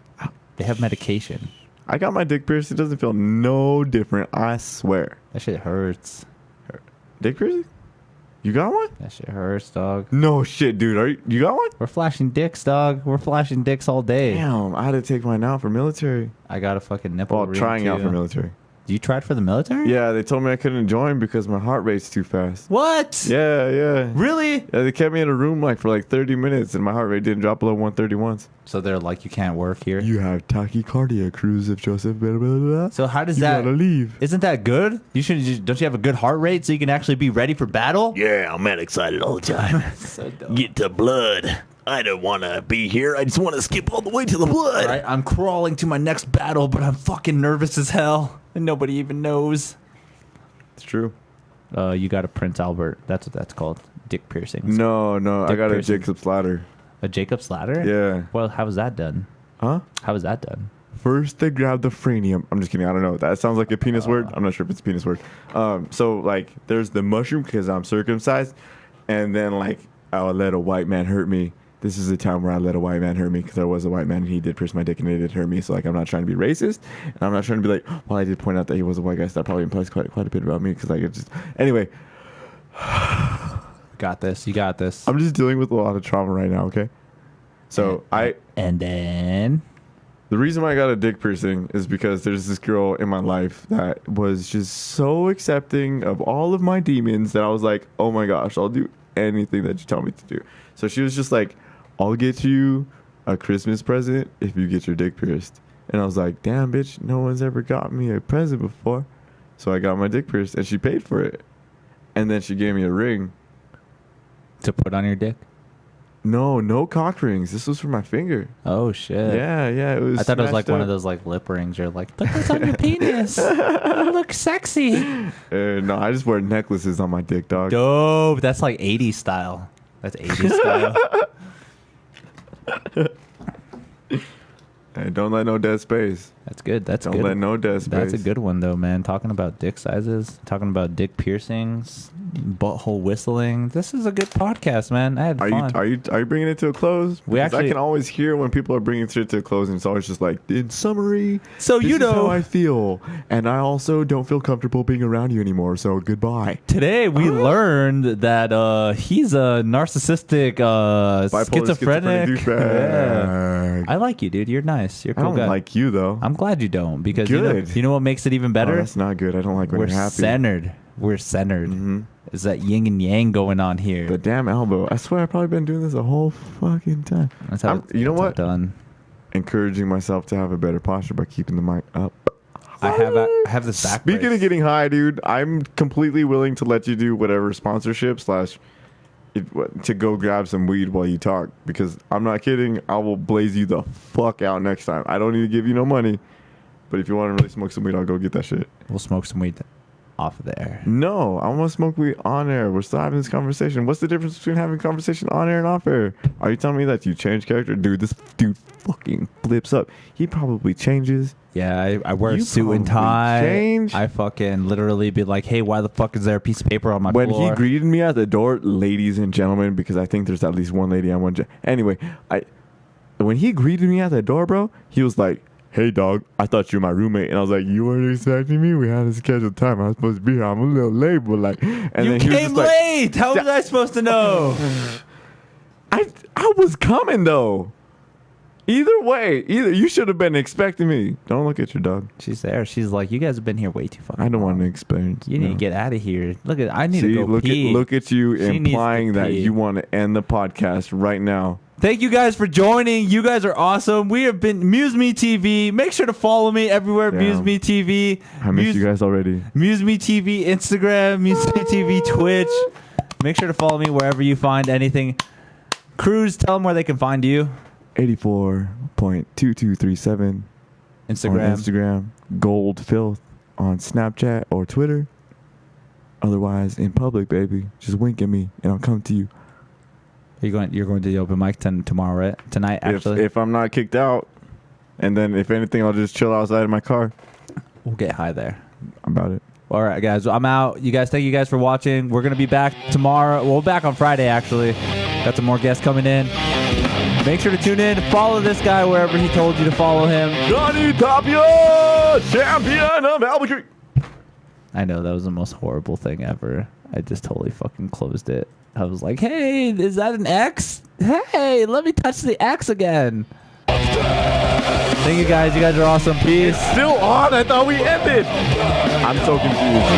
They have medication. I got my dick pierced. It doesn't feel no different. I swear. That shit hurts. Dick piercing? You got one? That shit hurts, dog. No shit, dude. You got one? We're flashing dicks, dog. We're flashing dicks all day. Damn, I had to take mine out for military. I got a fucking nipple ring, trying out too. for military. You tried for the military? Yeah, they told me I couldn't join because my heart rate's too fast. What? Yeah. Really? Yeah, they kept me in a room like for 30 minutes and my heart rate didn't drop below 130 once. So they're like, you can't work here? You have tachycardia, Cruz of Joseph, blah, blah, blah. So how does you that... gotta leave. Isn't that good? Don't you have a good heart rate so you can actually be ready for battle? Yeah, I'm excited all the time. So dope. Get to blood. I don't want to be here. I just want to skip all the way to the blood. Right? I'm crawling to my next battle, but I'm fucking nervous as hell. And nobody even knows. It's true. You got a Prince Albert. That's what that's called. Dick piercings. No. I got piercing. a Jacob's ladder. A Jacob's ladder? Yeah. Well, how was that done? Huh? How was that done? First, they grabbed the franium. I'm just kidding. I don't know. That sounds like a penis word. I'm not sure if it's a penis word. So, there's the mushroom because I'm circumcised. And then, I'll let a white man hurt me. This is the time where I let a white man hurt me because I was a white man and he did pierce my dick and it did hurt me. So, I'm not trying to be racist. And I'm not trying to be like, well, I did point out that he was a white guy. So that probably implies quite a bit about me because, it just... Anyway. Got this. You got this. I'm just dealing with a lot of trauma right now, okay? So, And then... The reason why I got a dick piercing is because there's this girl in my life that was just so accepting of all of my demons that I was like, oh my gosh, I'll do anything that you tell me to do. So she was just like, I'll get you a Christmas present if you get your dick pierced. And I was like, damn, bitch, no one's ever got me a present before. So I got my dick pierced and she paid for it. And then she gave me a ring. To put on your dick? No cock rings. This was for my finger. Oh, shit. Yeah, it was. I thought it was like smashed one up. of those lip rings. You're like, put this on your penis. You look sexy. No, I just wear necklaces on my dick, dog. Dope. That's like 80s style. That's 80s style. Hey, don't let no dead space. That's good. That's Don't good. let no dead space. That's a good one though, man. Talking about dick sizes, talking about dick piercings, butthole whistling. This is a good podcast, man. I had fun. Are you bringing it to a close? We Because actually- I can always hear when people are bringing shit to a close, and it's always just like, in summary, So this you is know- how I feel, and I also don't feel comfortable being around you anymore. So goodbye. Today we learned that he's a narcissistic, Bipolar schizophrenic. douchebag. I like you, dude. You're nice. You're a I cool don't guy. like you though. I'm glad you don't, because Good. you know what makes it even Oh, better? that's not good. I don't like when We're you're happy. centered. We're centered. Is that yin and yang going on here? The damn elbow. I swear I've probably been doing this a whole fucking time. That's how you know what? Done. Encouraging myself to have a better posture by keeping the mic up. I have this back. Speaking brace. of getting high, dude, I'm completely willing to let you do whatever sponsorship to go grab some weed while you talk, because I'm not kidding. I will blaze you the fuck out next time. I don't need to give you no money, but if you want to really smoke some weed, I'll go get that shit. We'll smoke some weed off of the air. No, I want to smoke weed on air. We're still having this conversation. What's the difference between having a conversation on air and off air? Are you telling me that you change character? Dude, this dude fucking flips up. He probably changes. Yeah, I wear a You suit and probably tie. change. I fucking literally be like, hey, why the fuck is there a piece of paper on my When floor? he greeted me at the door, ladies and gentlemen, because I think there's at least one lady and one anyway, when he greeted me at the door, bro, he was like, hey dog, I thought you were my roommate. And I was like, you weren't expecting me? We had a scheduled time. I was supposed to be here. I'm a little late, but like, and You then he was came just like, late. How was I supposed to know? I was coming though. Either way, you should have been expecting me. Don't look at your dog. She's there. She's like, you guys have been here way too fucking I don't long. want to experience. You need to get out of here. Look at, I need See, to go pee. look at you She needs to implying that pee. you want to end the podcast right now. Thank you guys for joining. You guys are awesome. We have been MuseMe TV. Make sure to follow me everywhere. Damn. MuseMe TV. I miss you guys already. MuseMe TV Instagram. MuseMe TV Twitch. Make sure to follow me wherever you find anything. Cruz, tell them where they can find you. 84.2237 Instagram. on Instagram. Gold Filth on Snapchat or Twitter. Otherwise, in public, baby, just wink at me and I'll come to you. You're going to the open mic tomorrow, right? Tonight, actually. If I'm not kicked out, and then if anything, I'll just chill outside of my car. We'll get high there. About it. All right, guys. I'm out. You guys, thank you guys for watching. We're going to be back tomorrow. Well, back on Friday, actually. Got some more guests coming in. Make sure to tune in. Follow this guy wherever he told you to follow him. Johnny Tapia, champion of Albuquerque. I know that was the most horrible thing ever. I just totally fucking closed it. I was like, hey, is that an X? Hey, let me touch the X again. Thank you guys. You guys are awesome. Peace. Still on? I thought we ended. I'm so confused.